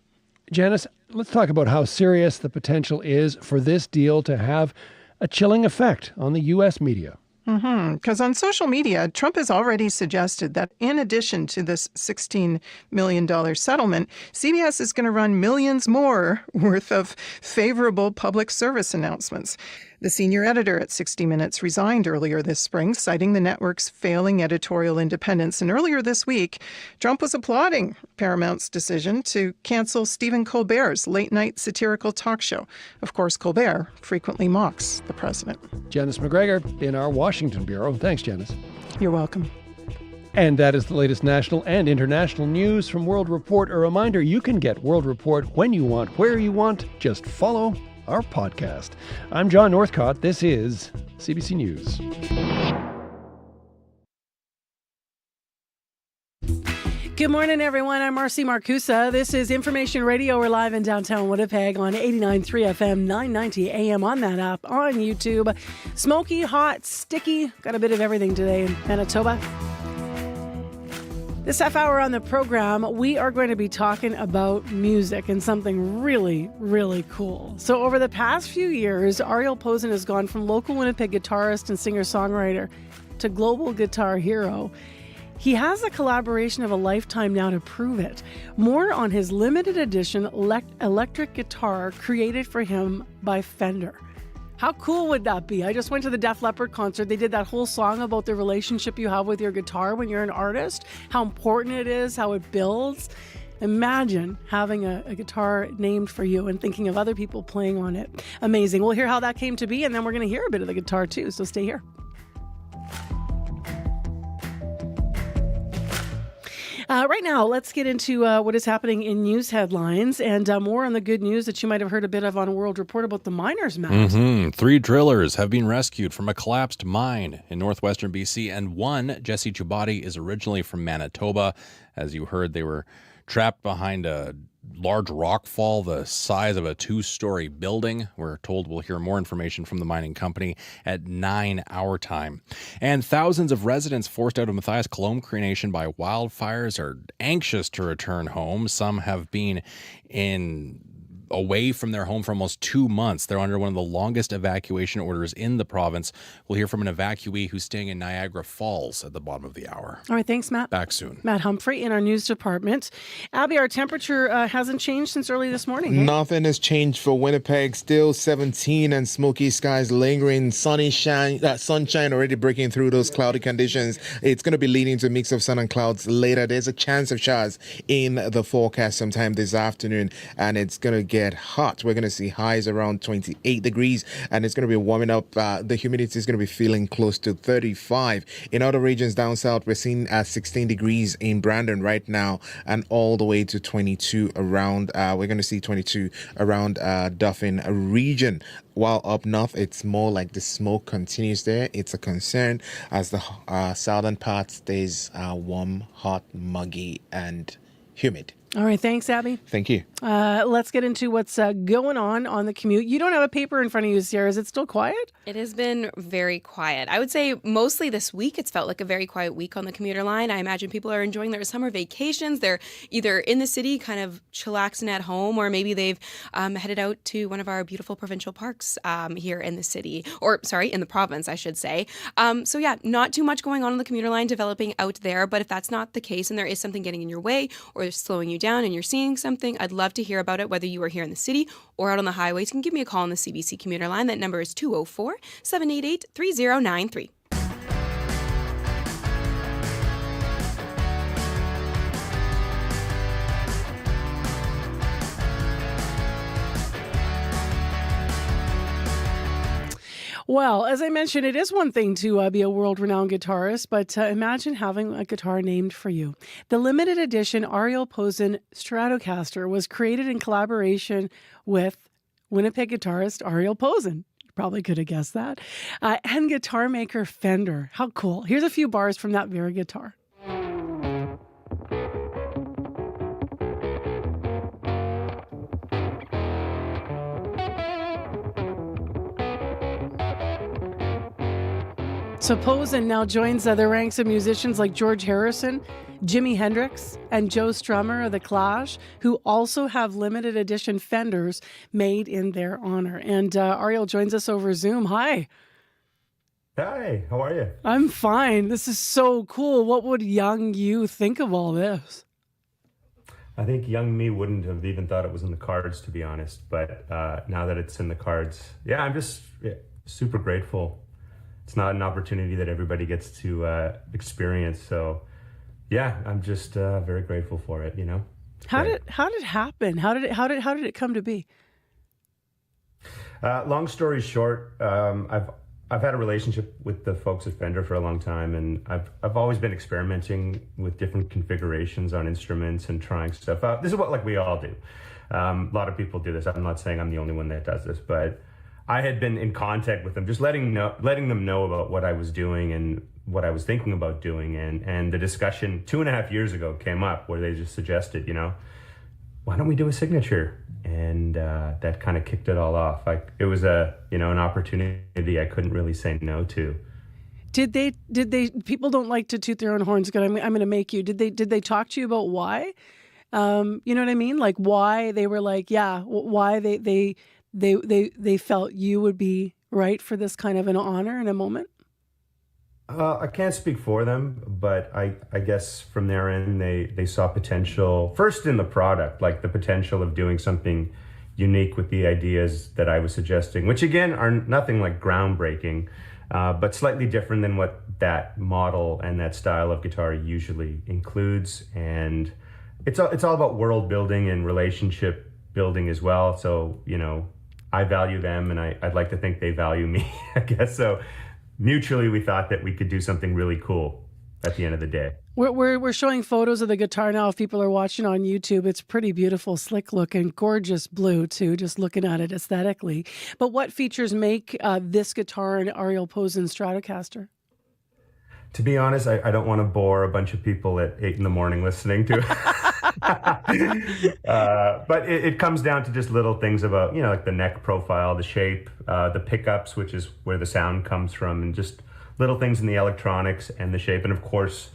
Janice, let's talk about how serious the potential is for this deal to have a chilling effect on the U.S. media. Because on social media, Trump has already suggested that in addition to this $16 million settlement, CBS is going to run millions more worth of favorable public service announcements. The senior editor at 60 Minutes resigned earlier this spring, citing the network's failing editorial independence. And earlier this week, Trump was applauding Paramount's decision to cancel Stephen Colbert's late-night satirical talk show. Of course, Colbert frequently mocks the president. Janice McGregor in our Washington Bureau. Thanks, Janice. You're welcome. And that is the latest national and international news from World Report. A reminder, you can get World Report when you want, where you want. Just follow our podcast. I'm John Northcott. This is CBC News. Good morning, everyone. I'm Marcy Marcusa. This is Information Radio. We're live in downtown Winnipeg on 89.3 FM, 990 AM on that app, on YouTube. Smoky, hot, sticky. Got a bit of everything today in Manitoba. This half hour on the program, we are going to be talking about music and something really, really cool. So over the past few years, Ariel Posen has gone from local Winnipeg guitarist and singer-songwriter to global guitar hero. He has a collaboration of a lifetime now to prove it. More on his limited edition electric guitar created for him by Fender. How cool would that be? I just went to the Def Leppard concert. They did that whole song about the relationship you have with your guitar when you're an artist, how important it is, how it builds. Imagine having a guitar named for you and thinking of other people playing on it. Amazing. We'll hear how that came to be, and then we're going to hear a bit of the guitar too, so stay here. Right now, let's get into what is happening in news headlines and more on the good news that you might have heard a bit of on World Report about the miners, Matt. 3 drillers have been rescued from a collapsed mine in northwestern BC, and one, Jesse Chubati, is originally from Manitoba. As you heard, they were trapped behind a large rock fall the size of a 2-story building. We're told we'll hear more information from the mining company at 9 our time. And thousands of residents forced out of Matthias Colomb Cree Nation by wildfires are anxious to return home. Some have been away from their home for almost 2 months. They're under one of the longest evacuation orders in the province. We'll hear from an evacuee who's staying in Niagara Falls at the bottom of the hour. All right, thanks, Matt. Back soon. Matt Humphrey in our news department. Abby, our temperature hasn't changed since early this morning. Hey? Nothing has changed for Winnipeg. Still 17 and smoky skies lingering. Sunshine already breaking through those cloudy conditions. It's going to be leading to a mix of sun and clouds later. There's a chance of showers in the forecast sometime this afternoon, and it's going to get hot. We're going to see highs around 28 degrees, and it's going to be warming up. The humidity is going to be feeling close to 35. In other regions down south, we're seeing 16 degrees in Brandon right now, and all the way to 22 around. We're going to see 22 around Dauphin region. While up north, it's more like the smoke continues there. It's a concern as the southern part stays warm, hot, muggy, and humid. All right. Thanks, Abby. Thank you. Let's get into what's going on the commute. You don't have a paper in front of you, Sierra. Is it still quiet? It has been very quiet. I would say mostly this week, it's felt like a very quiet week on the commuter line. I imagine people are enjoying their summer vacations. They're either in the city kind of chillaxing at home, or maybe they've headed out to one of our beautiful provincial parks here in the city, or sorry, in the province, I should say. So yeah, not too much going on the commuter line developing out there. But if that's not the case and there is something getting in your way or slowing you down and you're seeing something, I'd love to hear about it, whether you are here in the city or out on the highways. You can give me a call on the CBC commuter line. That number is 204-788-3093. Well, as I mentioned, it is one thing to be a world-renowned guitarist, but imagine having a guitar named for you. The limited edition Ariel Posen Stratocaster was created in collaboration with Winnipeg guitarist Ariel Posen. You probably could have guessed that. And guitar maker Fender. How cool. Here's a few bars from that very guitar. So Posen now joins the ranks of musicians like George Harrison, Jimi Hendrix, and Joe Strummer of The Clash, who also have limited edition Fenders made in their honor. And Ariel joins us over Zoom. Hi. Hi, how are you? I'm fine. This is so cool. What would young you think of all this? I think young me wouldn't have even thought it was in the cards, to be honest. But now that it's in the cards, I'm just super grateful. It's not an opportunity that everybody gets to experience. So, I'm just very grateful for it. How did it happen? How did it come to be? Long story short, I've had a relationship with the folks at Fender for a long time, and I've always been experimenting with different configurations on instruments and trying stuff out. This is what we all do. A lot of people do this. I'm not saying I'm the only one that does this, but I had been in contact with them, just letting them know about what I was doing and what I was thinking about doing. And the discussion 2.5 years ago came up where they just suggested, why don't we do a signature? And that kind of kicked it all off. It was an opportunity I couldn't really say no to. Did they, people don't like to toot their own horns. I'm going to make you. Did they talk to you about why? You know what I mean? Like why they were like, why they felt you would be right for this kind of an honor in a moment? I can't speak for them, but I guess from their end, they saw potential first in the product, like the potential of doing something unique with the ideas that I was suggesting, which again are nothing like groundbreaking, but slightly different than what that model and that style of guitar usually includes. And it's all about world building and relationship building as well. So, I value them, and I'd like to think they value me, I guess. So mutually, we thought that we could do something really cool at the end of the day. We're showing photos of the guitar now. If people are watching on YouTube, it's pretty beautiful, slick looking, gorgeous blue too, just looking at it aesthetically. But what features make this guitar an Ariel Posen Stratocaster? To be honest, I don't want to bore a bunch of people at 8 a.m. listening to it. But it comes down to just little things about, like the neck profile, the shape, the pickups, which is where the sound comes from, and just little things in the electronics and the shape. And of course,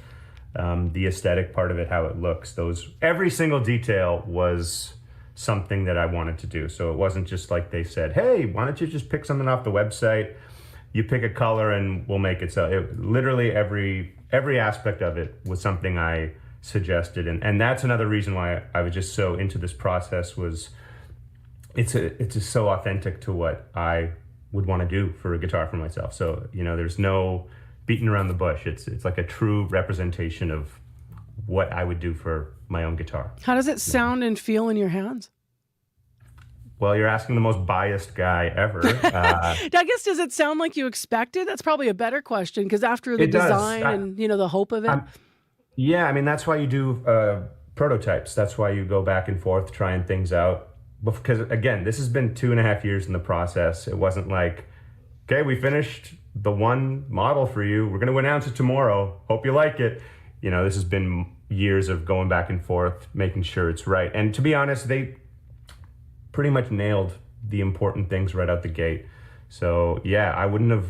the aesthetic part of it, how it looks. Every single detail was something that I wanted to do. So it wasn't just like they said, hey, why don't you just pick something off the website? You pick a color and we'll make it. So literally every aspect of it was something I suggested. And that's another reason why I was just so into this process. Was it's just so authentic to what I would want to do for a guitar for myself. So, there's no beating around the bush. It's like a true representation of what I would do for my own guitar. How does it sound and feel in your hands? Well, you're asking the most biased guy ever. I guess, does it sound like you expected? That's probably a better question, because after the design and, the hope of it. That's why you do prototypes. That's why you go back and forth trying things out. Because, again, this has been 2.5 years in the process. It wasn't like, okay, we finished the one model for you. We're going to announce it tomorrow. Hope you like it. This has been years of going back and forth, making sure it's right. And to be honest, they pretty much nailed the important things right out the gate. So yeah, I wouldn't have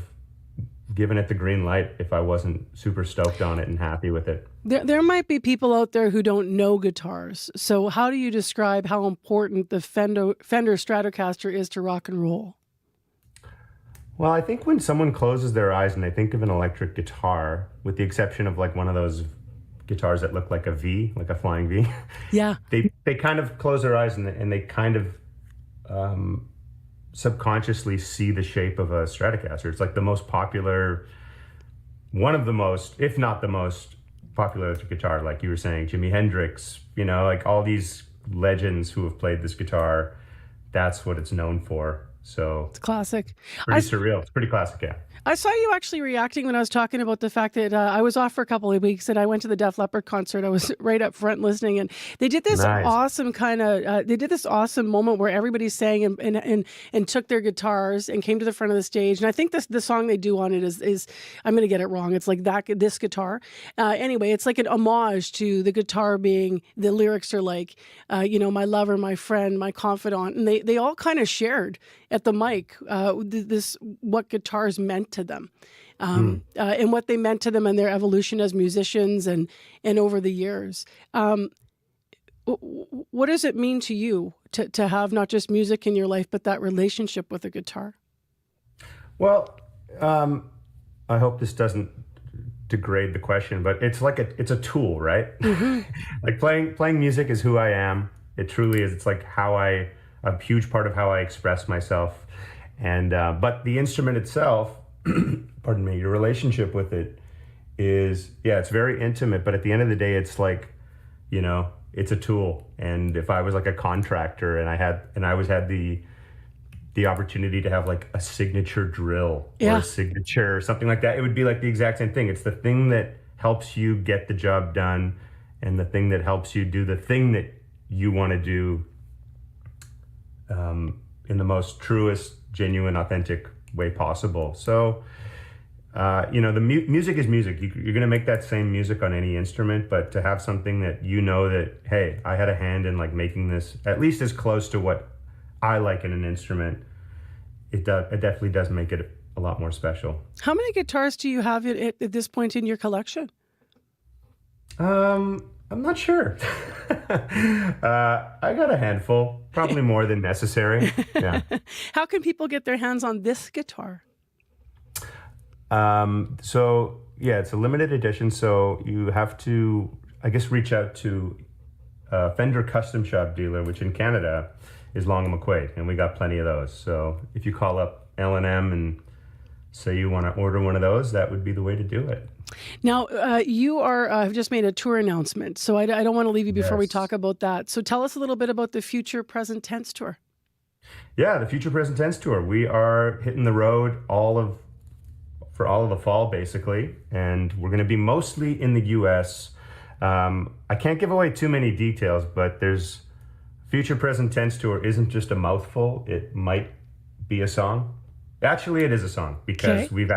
given it the green light if I wasn't super stoked on it and happy with it. There might be people out there who don't know guitars. So how do you describe how important the Fender Stratocaster is to rock and roll? Well, I think when someone closes their eyes and they think of an electric guitar, with the exception of like one of those guitars that look like a V, like a flying V, yeah, they kind of close their eyes and they kind of subconsciously see the shape of a Stratocaster. It's like the most popular, one of the most, if not the most popular electric guitar, like you were saying, Jimi Hendrix, you know, like all these legends who have played this guitar, that's what it's known for. So it's classic. Pretty surreal. It's pretty classic, yeah. I saw you actually reacting when I was talking about the fact that I was off for a couple of weeks and I went to the Def Leppard concert. I was right up front listening, and they did this awesome kind of, they did this awesome moment where everybody sang and took their guitars and came to the front of the stage. And I think the song they do on it is I'm going to get it wrong. It's like this guitar. Anyway, it's like an homage to the guitar being, the lyrics are like, my lover, my friend, my confidant. And they all kind of shared at the mic what guitars meant to them, and what they meant to them and their evolution as musicians and over the years. What does it mean to you to have not just music in your life, but that relationship with a guitar? Well, I hope this doesn't degrade the question, but it's like it's a tool, right? Mm-hmm. Like playing music is who I am. It truly is. It's like a huge part of how I express myself. And but the instrument itself, pardon me, your relationship with it is, it's very intimate, but at the end of the day, it's like, it's a tool. And if I was like a contractor and I had the opportunity to have like a signature drill or a signature or something like that, it would be like the exact same thing. It's the thing that helps you get the job done and the thing that helps you do the thing that you want to do in the most truest, genuine, authentic way possible. So, the music is music. You're going to make that same music on any instrument, but to have something that that, hey, I had a hand in like making this at least as close to what I like in an instrument, it definitely does make it a lot more special. How many guitars do you have at this point in your collection? I'm not sure. I got a handful, probably more than necessary. Yeah. How can people get their hands on this guitar? So it's a limited edition. So you have to, I guess, reach out to a Fender custom shop dealer, which in Canada is Long and McQuaid, and we got plenty of those. So if you call up L&M and say you want to order one of those, that would be the way to do it. Now, you have just made a tour announcement, so I don't want to leave you before we talk about that. So tell us a little bit about the Future Present Tense Tour. Yeah, the Future Present Tense Tour. We are hitting the road for all of the fall, basically, and we're going to be mostly in the U.S. I can't give away too many details, but there's Future Present Tense Tour isn't just a mouthful. It might be a song. Actually, it is a song because we've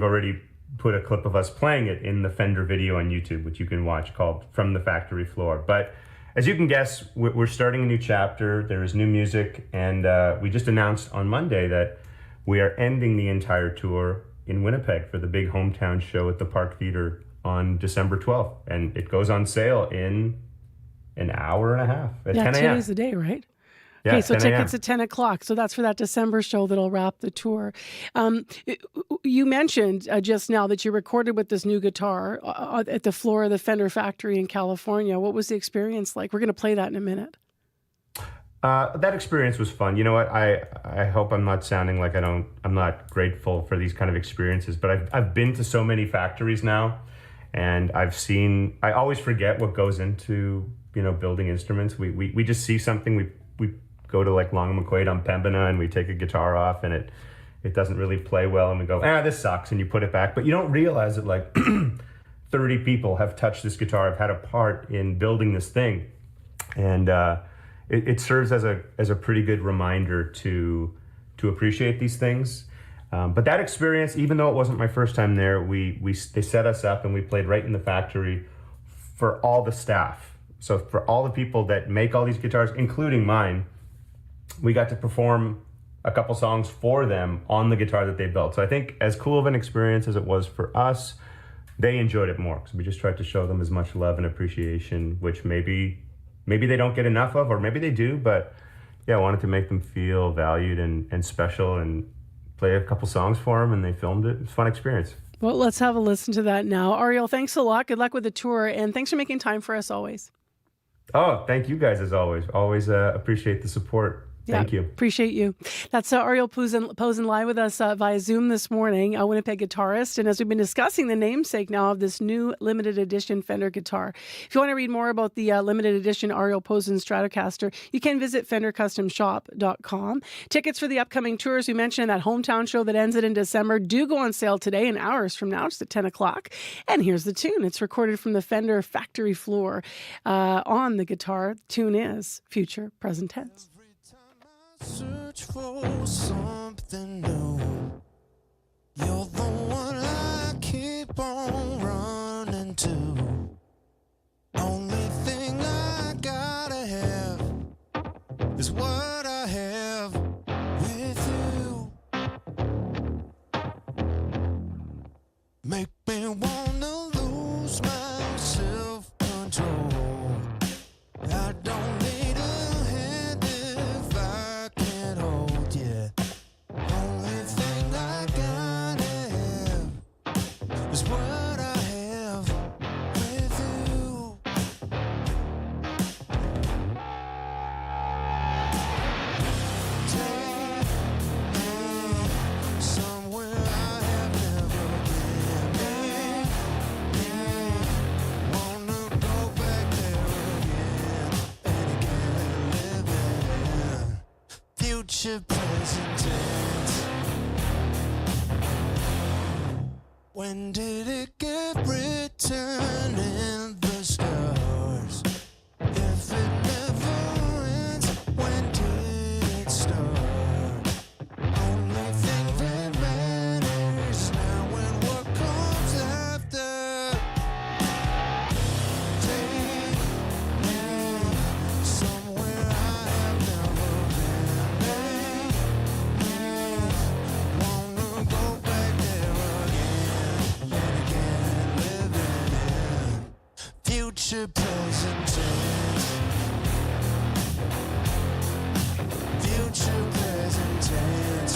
already put a clip of us playing it in the Fender video on YouTube, which you can watch, called From the Factory Floor. But as you can guess, we're starting a new chapter. There is new music, and we just announced on Monday that we are ending the entire tour in Winnipeg for the big hometown show at the Park Theatre on December 12th. And it goes on sale in an hour and a half at 10 a.m. Today's the day, right? Yeah, okay, so tickets at 10 o'clock. So that's for that December show that'll wrap the tour. You mentioned just now that you recorded with this new guitar at the floor of the Fender factory in California. What was the experience like? We're going to play that in a minute. That experience was fun. You know what? I hope I'm not sounding like I'm not grateful for these kind of experiences, but I've been to so many factories now, and I always forget what goes into, building instruments. We just see something, we go to like Long and McQuaid on Pembina and we take a guitar off and it doesn't really play well and we go, this sucks, and you put it back. But you don't realize that like 30 people have touched this guitar, have had a part in building this thing. And it serves as a pretty good reminder to appreciate these things. But that experience, even though it wasn't my first time there, they set us up and we played right in the factory for all the staff. So for all the people that make all these guitars, including mine, we got to perform a couple songs for them on the guitar that they built. So I think as cool of an experience as it was for us, they enjoyed it more. So we just tried to show them as much love and appreciation, which maybe they don't get enough of, or maybe they do, but yeah, I wanted to make them feel valued and special, and play a couple songs for them, and they filmed it. It was a fun experience. Well, let's have a listen to that now. Ariel, thanks a lot. Good luck with the tour, and thanks for making time for us always. Oh, thank you guys as always. Always appreciate the support. Thank you. Appreciate you. That's Ariel Posen live with us via Zoom this morning, a Winnipeg guitarist. And as we've been discussing the namesake now of this new limited edition Fender guitar. If you want to read more about the limited edition Ariel Posen Stratocaster, you can visit FenderCustomShop.com. Tickets for the upcoming tours we mentioned in that hometown show that ends it in December do go on sale today, in hours from now, just at 10 o'clock. And here's the tune. It's recorded from the Fender factory floor on the guitar. The tune is Future Present Tense. Search for something new. You're the one I keep on running to. Only thing I gotta have is what I have with you. Make me wanna lose my self-control. I don't need a hand if I can't hold you. Only thing I gotta have is what I have with you. Take me somewhere I have never been. Wanna go back there again and again and live in future present tense. When did it get written in the stars? If it never ends, when did it start? Only thing that matters now and what comes after. Take me somewhere I have never been. Wanna go back there again and again and live in future present tense. Future present tense.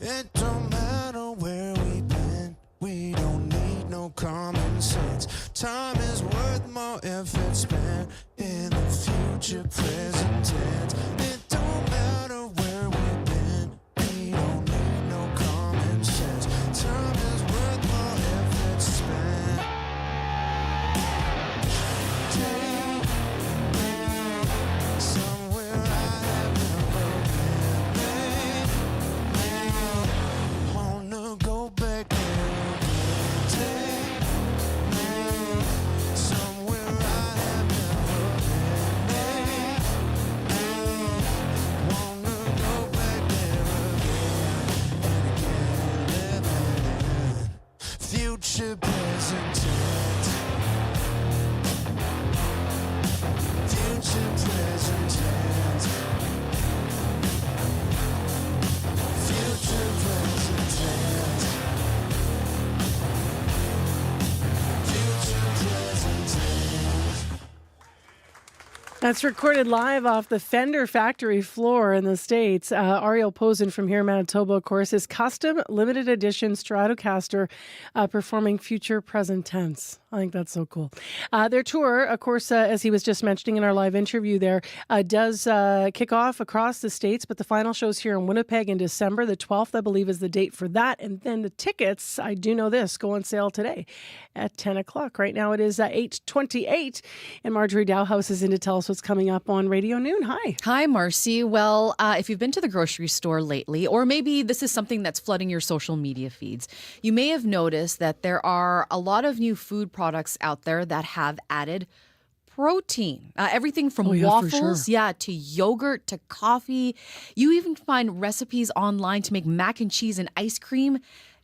It don't matter where we've been, we don't need no common sense. Time is worth more if it's spent in the future present tense. It don't matter where we've been, we don't need no common sense. Time is worth more if it's spent. Take me somewhere I have never been. Wanna go back there again. Take me somewhere I have never been. Wanna go back there again and again, living in future present tense. Future present tense. Future present tense. Future present tense. That's recorded live off the Fender factory floor in the States. Ariel Posen from here in Manitoba, of course, is custom limited edition Stratocaster performing future present tense. I think that's so cool. Their tour, of course, as he was just mentioning in our live interview there, does kick off across the States, but the final show's here in Winnipeg in December. The 12th, I believe, is the date for that. And then the tickets, I do know this, go on sale today at 10 o'clock. Right now it is 8:28, and Marjorie Dowhouse is in to tell us what's coming up on Radio Noon. Hi. Hi, Marcy. Well, if you've been to the grocery store lately, or maybe this is something that's flooding your social media feeds, you may have noticed that there are a lot of new food products out there that have added protein. Everything from waffles, to yogurt, to coffee. You even find recipes online to make mac and cheese and ice cream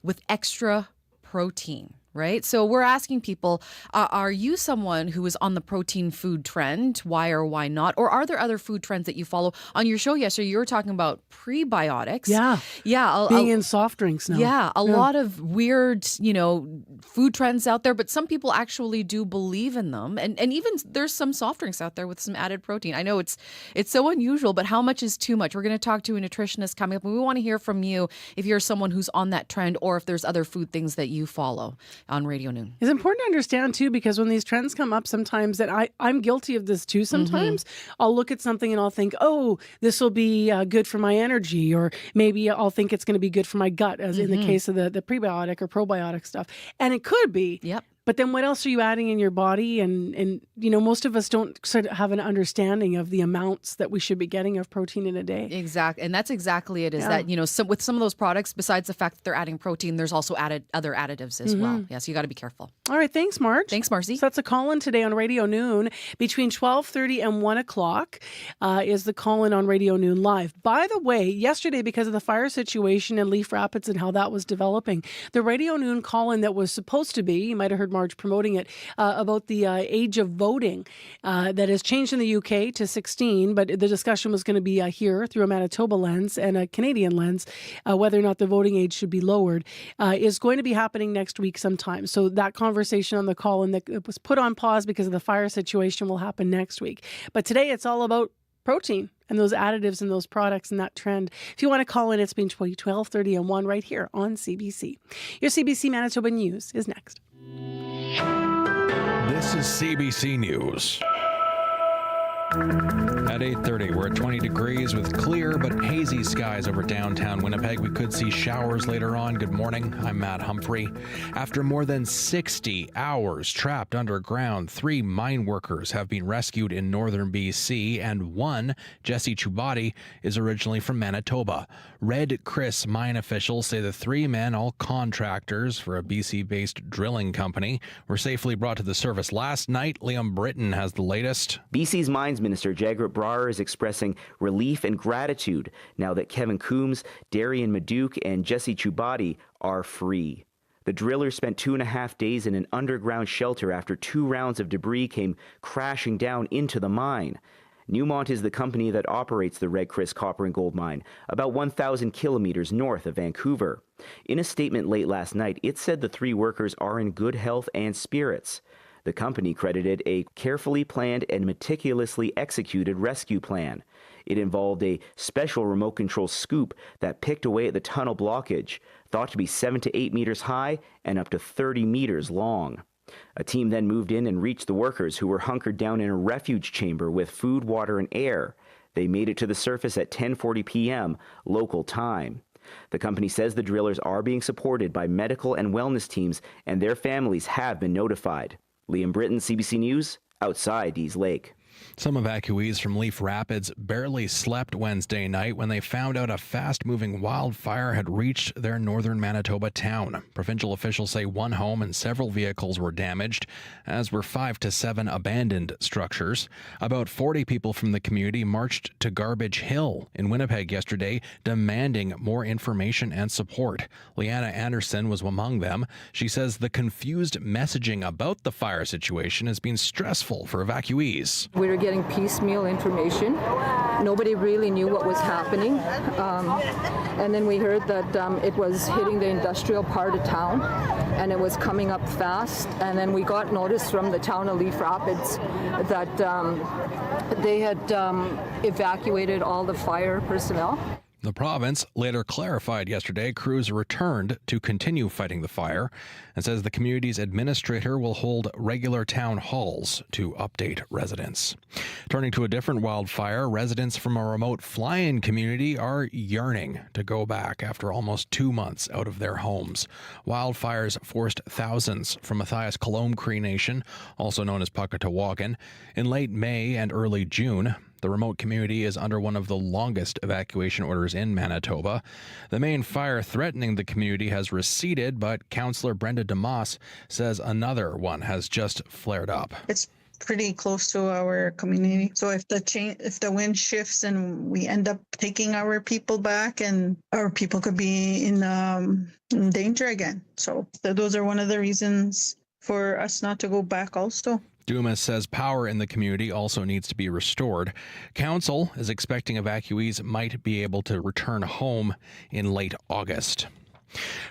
with extra protein. Right? So we're asking people, are you someone who is on the protein food trend? Why or why not? Or are there other food trends that you follow? On your show yesterday, you were talking about prebiotics. Yeah. Being in soft drinks now. Yeah. A lot of weird, food trends out there, but some people actually do believe in them. And even there's some soft drinks out there with some added protein. I know it's so unusual, but how much is too much? We're going to talk to a nutritionist coming up, and we want to hear from you if you're someone who's on that trend or if there's other food things that you follow on Radio Noon. It's important to understand, too, because when these trends come up sometimes, and I'm guilty of this, too, sometimes, I'll look at something and I'll think, oh, this will be good for my energy, or maybe I'll think it's going to be good for my gut, as in the case of the prebiotic or probiotic stuff. And it could be. Yep. But then what else are you adding in your body? And most of us don't sort of have an understanding of the amounts that we should be getting of protein in a day. Exactly. And that's exactly it, is that, with some of those products, besides the fact that they're adding protein, there's also other additives as well. Yeah, so you got to be careful. All right. Thanks, Marge. Thanks, Marcy. So that's a call-in today on Radio Noon. Between 12:30 and 1 o'clock is the call-in on Radio Noon Live. By the way, yesterday, because of the fire situation in Leaf Rapids and how that was developing, the Radio Noon call-in that was supposed to be, you might have heard Marge promoting it, about the age of voting that has changed in the UK to 16, but the discussion was going to be here through a Manitoba lens and a Canadian lens, whether or not the voting age should be lowered, is going to be happening next week sometime. So that conversation on the call-in that was put on pause because of the fire situation will happen next week. But today it's all about protein and those additives and those products and that trend. If you want to call in, it's been 12:30 and 1 right here on CBC. Your CBC Manitoba News is next. This is CBC News. At 8:30, we're at 20 degrees with clear but hazy skies over downtown Winnipeg. We could see showers later on. Good morning. I'm Matt Humphrey. After more than 60 hours trapped underground, 3 mine workers have been rescued in northern BC, and one, Jesse Chubati, is originally from Manitoba. Red Chris mine officials say the 3 men, all contractors for a BC-based drilling company, were safely brought to the surface last night. Liam Britton has the latest. BC's Mines Minister Jagrat Brar is expressing relief and gratitude now that Kevin Coombs, Darian Maduke, and Jesse Chubati are free. The drillers spent 2.5 days in an underground shelter after 2 rounds of debris came crashing down into the mine. Newmont is the company that operates the Red Chris copper and gold mine, about 1,000 kilometers north of Vancouver. In a statement late last night, it said the 3 workers are in good health and spirits. The company credited a carefully planned and meticulously executed rescue plan. It involved a special remote control scoop that picked away at the tunnel blockage, thought to be 7 to 8 meters high and up to 30 meters long. A team then moved in and reached the workers, who were hunkered down in a refuge chamber with food, water, and air. They made it to the surface at 10:40 p.m. local time. The company says the drillers are being supported by medical and wellness teams, and their families have been notified. Liam Britton, CBC News, outside Dease Lake. Some evacuees from Leaf Rapids barely slept Wednesday night when they found out a fast-moving wildfire had reached their northern Manitoba town. Provincial officials say 1 home and several vehicles were damaged, as were 5 to 7 abandoned structures. About 40 people from the community marched to Garbage Hill in Winnipeg yesterday, demanding more information and support. Leanna Anderson was among them. She says the confused messaging about the fire situation has been stressful for evacuees. We were getting piecemeal information. Nobody really knew what was happening. And then we heard that it was hitting the industrial part of town, and it was coming up fast. And then we got notice from the town of Leaf Rapids that they had evacuated all the fire personnel. The province later clarified yesterday crews returned to continue fighting the fire and says the community's administrator will hold regular town halls to update residents. Turning to a different wildfire, residents from a remote fly-in community are yearning to go back after almost 2 months out of their homes. Wildfires forced thousands from Matthias Colomb Cree Nation, also known as Pakatawakan, in late May and early June. The remote community is under one of the longest evacuation orders in Manitoba. The main fire threatening the community has receded, but Councillor Brenda DeMoss says another one has just flared up. It's pretty close to our community. So if the wind shifts and we end up taking our people back, and our people could be in danger again. So those are one of the reasons for us not to go back also. Dumas says power in the community also needs to be restored. Council is expecting evacuees might be able to return home in late August.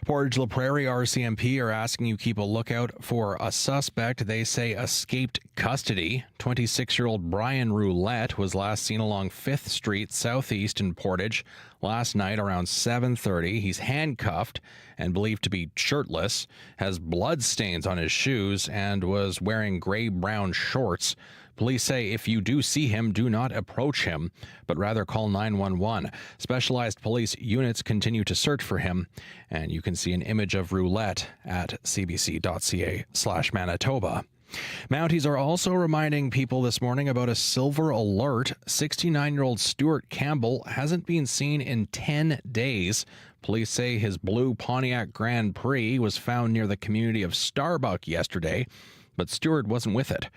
Portage La Prairie RCMP are asking you keep a lookout for a suspect they say escaped custody. 26-year-old Brian Roulette was last seen along 5th Street Southeast in Portage last night around 7:30. He's handcuffed and believed to be shirtless, has blood stains on his shoes, and was wearing gray-brown shorts. Police say if you do see him, do not approach him, but rather call 911. Specialized police units continue to search for him, and you can see an image of Roulette at cbc.ca/Manitoba. Mounties are also reminding people this morning about a silver alert. 69-year-old Stuart Campbell hasn't been seen in 10 days. Police say his blue Pontiac Grand Prix was found near the community of Starbuck yesterday, but Stuart wasn't with it.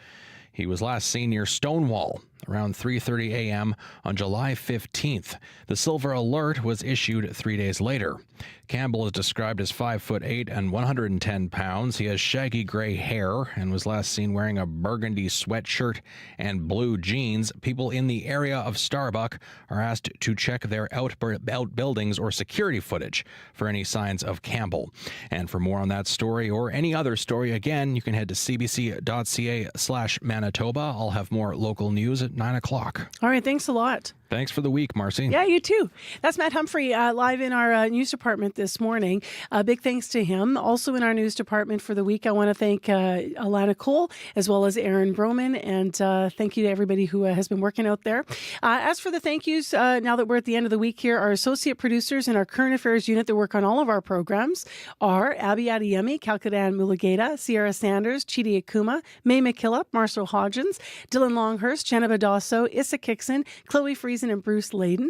He was last seen near Stonewall around 3:30 a.m. on July 15th. The silver alert was issued 3 days later. Campbell is described as 5'8" and 110 pounds. He has shaggy gray hair and was last seen wearing a burgundy sweatshirt and blue jeans. People in the area of Starbuck are asked to check their outbuildings or security footage for any signs of Campbell. And for more on that story or any other story, again, you can head to cbc.ca/Manitoba. I'll have more local news at 9 o'clock. All right, thanks a lot. Thanks for the week, Marcy. Yeah, you too. That's Matt Humphrey live in our news department this morning. Big thanks to him. Also in our news department for the week, I want to thank Alana Cole as well as Aaron Broman, and thank you to everybody who has been working out there. As for the thank yous, now that we're at the end of the week here, our associate producers in our current affairs unit that work on all of our programs are Abby Adeyemi, Kalkadan Mulugeta, Sierra Sanders, Chidi Akuma, May McKillop, Marcel Hodgins, Dylan Longhurst, Jenna Badosso, Issa Kickson, Chloe Friesen, and Bruce Layden.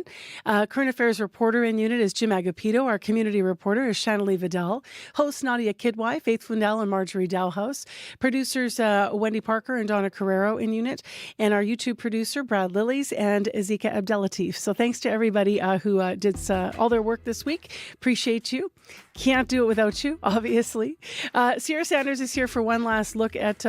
Current affairs reporter in unit is Jim Agapito. Our community reporter is Shanley Vidal. Hosts Nadia Kidwai, Faith Fundell, and Marjorie Dowhouse. Producers Wendy Parker and Donna Carrero in unit. And our YouTube producer, Brad Lillies and Ezeka Abdelatif. So thanks to everybody who did all their work this week. Appreciate you. Can't do it without you, obviously. Sierra Sanders is here for one last look at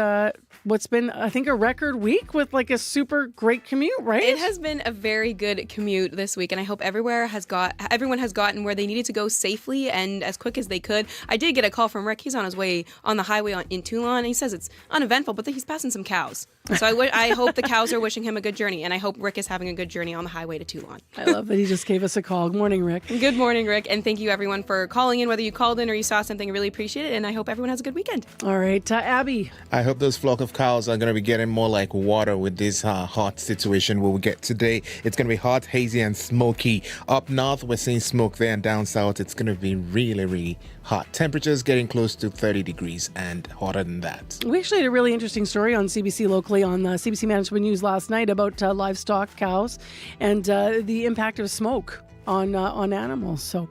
what's been, I think, a record week with like a super great commute, right? It has been a very good commute this week, and I hope everyone has gotten where they needed to go safely and as quick as they could. I did get a call from Rick. He's on his way on the highway in Toulon, and he says it's uneventful, but he's passing some cows. So I hope the cows are wishing him a good journey, and I hope Rick is having a good journey on the highway to Toulon. I love that he just gave us a call. Good morning, Rick. Good morning, Rick, and thank you everyone for calling in, whether you called in or you saw something. I really appreciate it, and I hope everyone has a good weekend. All right, Abby. I hope those flock of cows are going to be getting more like water with this hot situation we will get today. It's going to be hot, hazy, and smoky. Up north, we're seeing smoke there, and down south, it's going to be really, really hot. Temperatures getting close to 30 degrees and hotter than that. We actually had a really interesting story on CBC locally on CBC Manitoba News last night about livestock cows and the impact of smoke on animals. So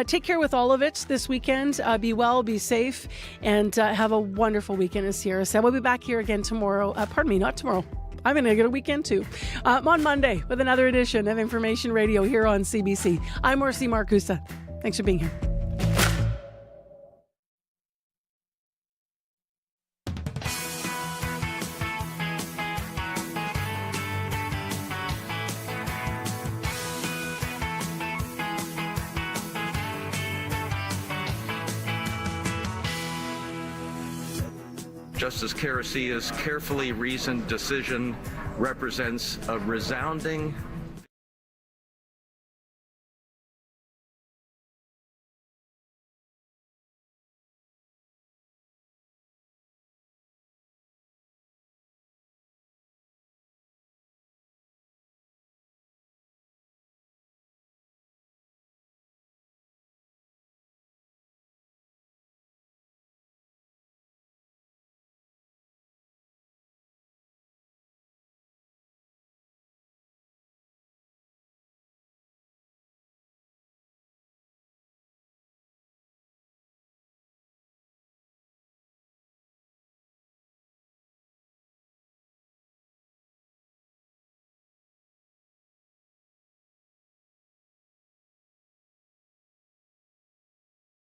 take care with all of it this weekend. Be well, be safe, and have a wonderful weekend, as Sierra said. We'll be back here again tomorrow. Not tomorrow. I'm going to get a weekend too. On Monday with another edition of Information Radio here on CBC. I'm Marcy Marcusa. Thanks for being here. Justice Karasia's carefully reasoned decision represents a resounding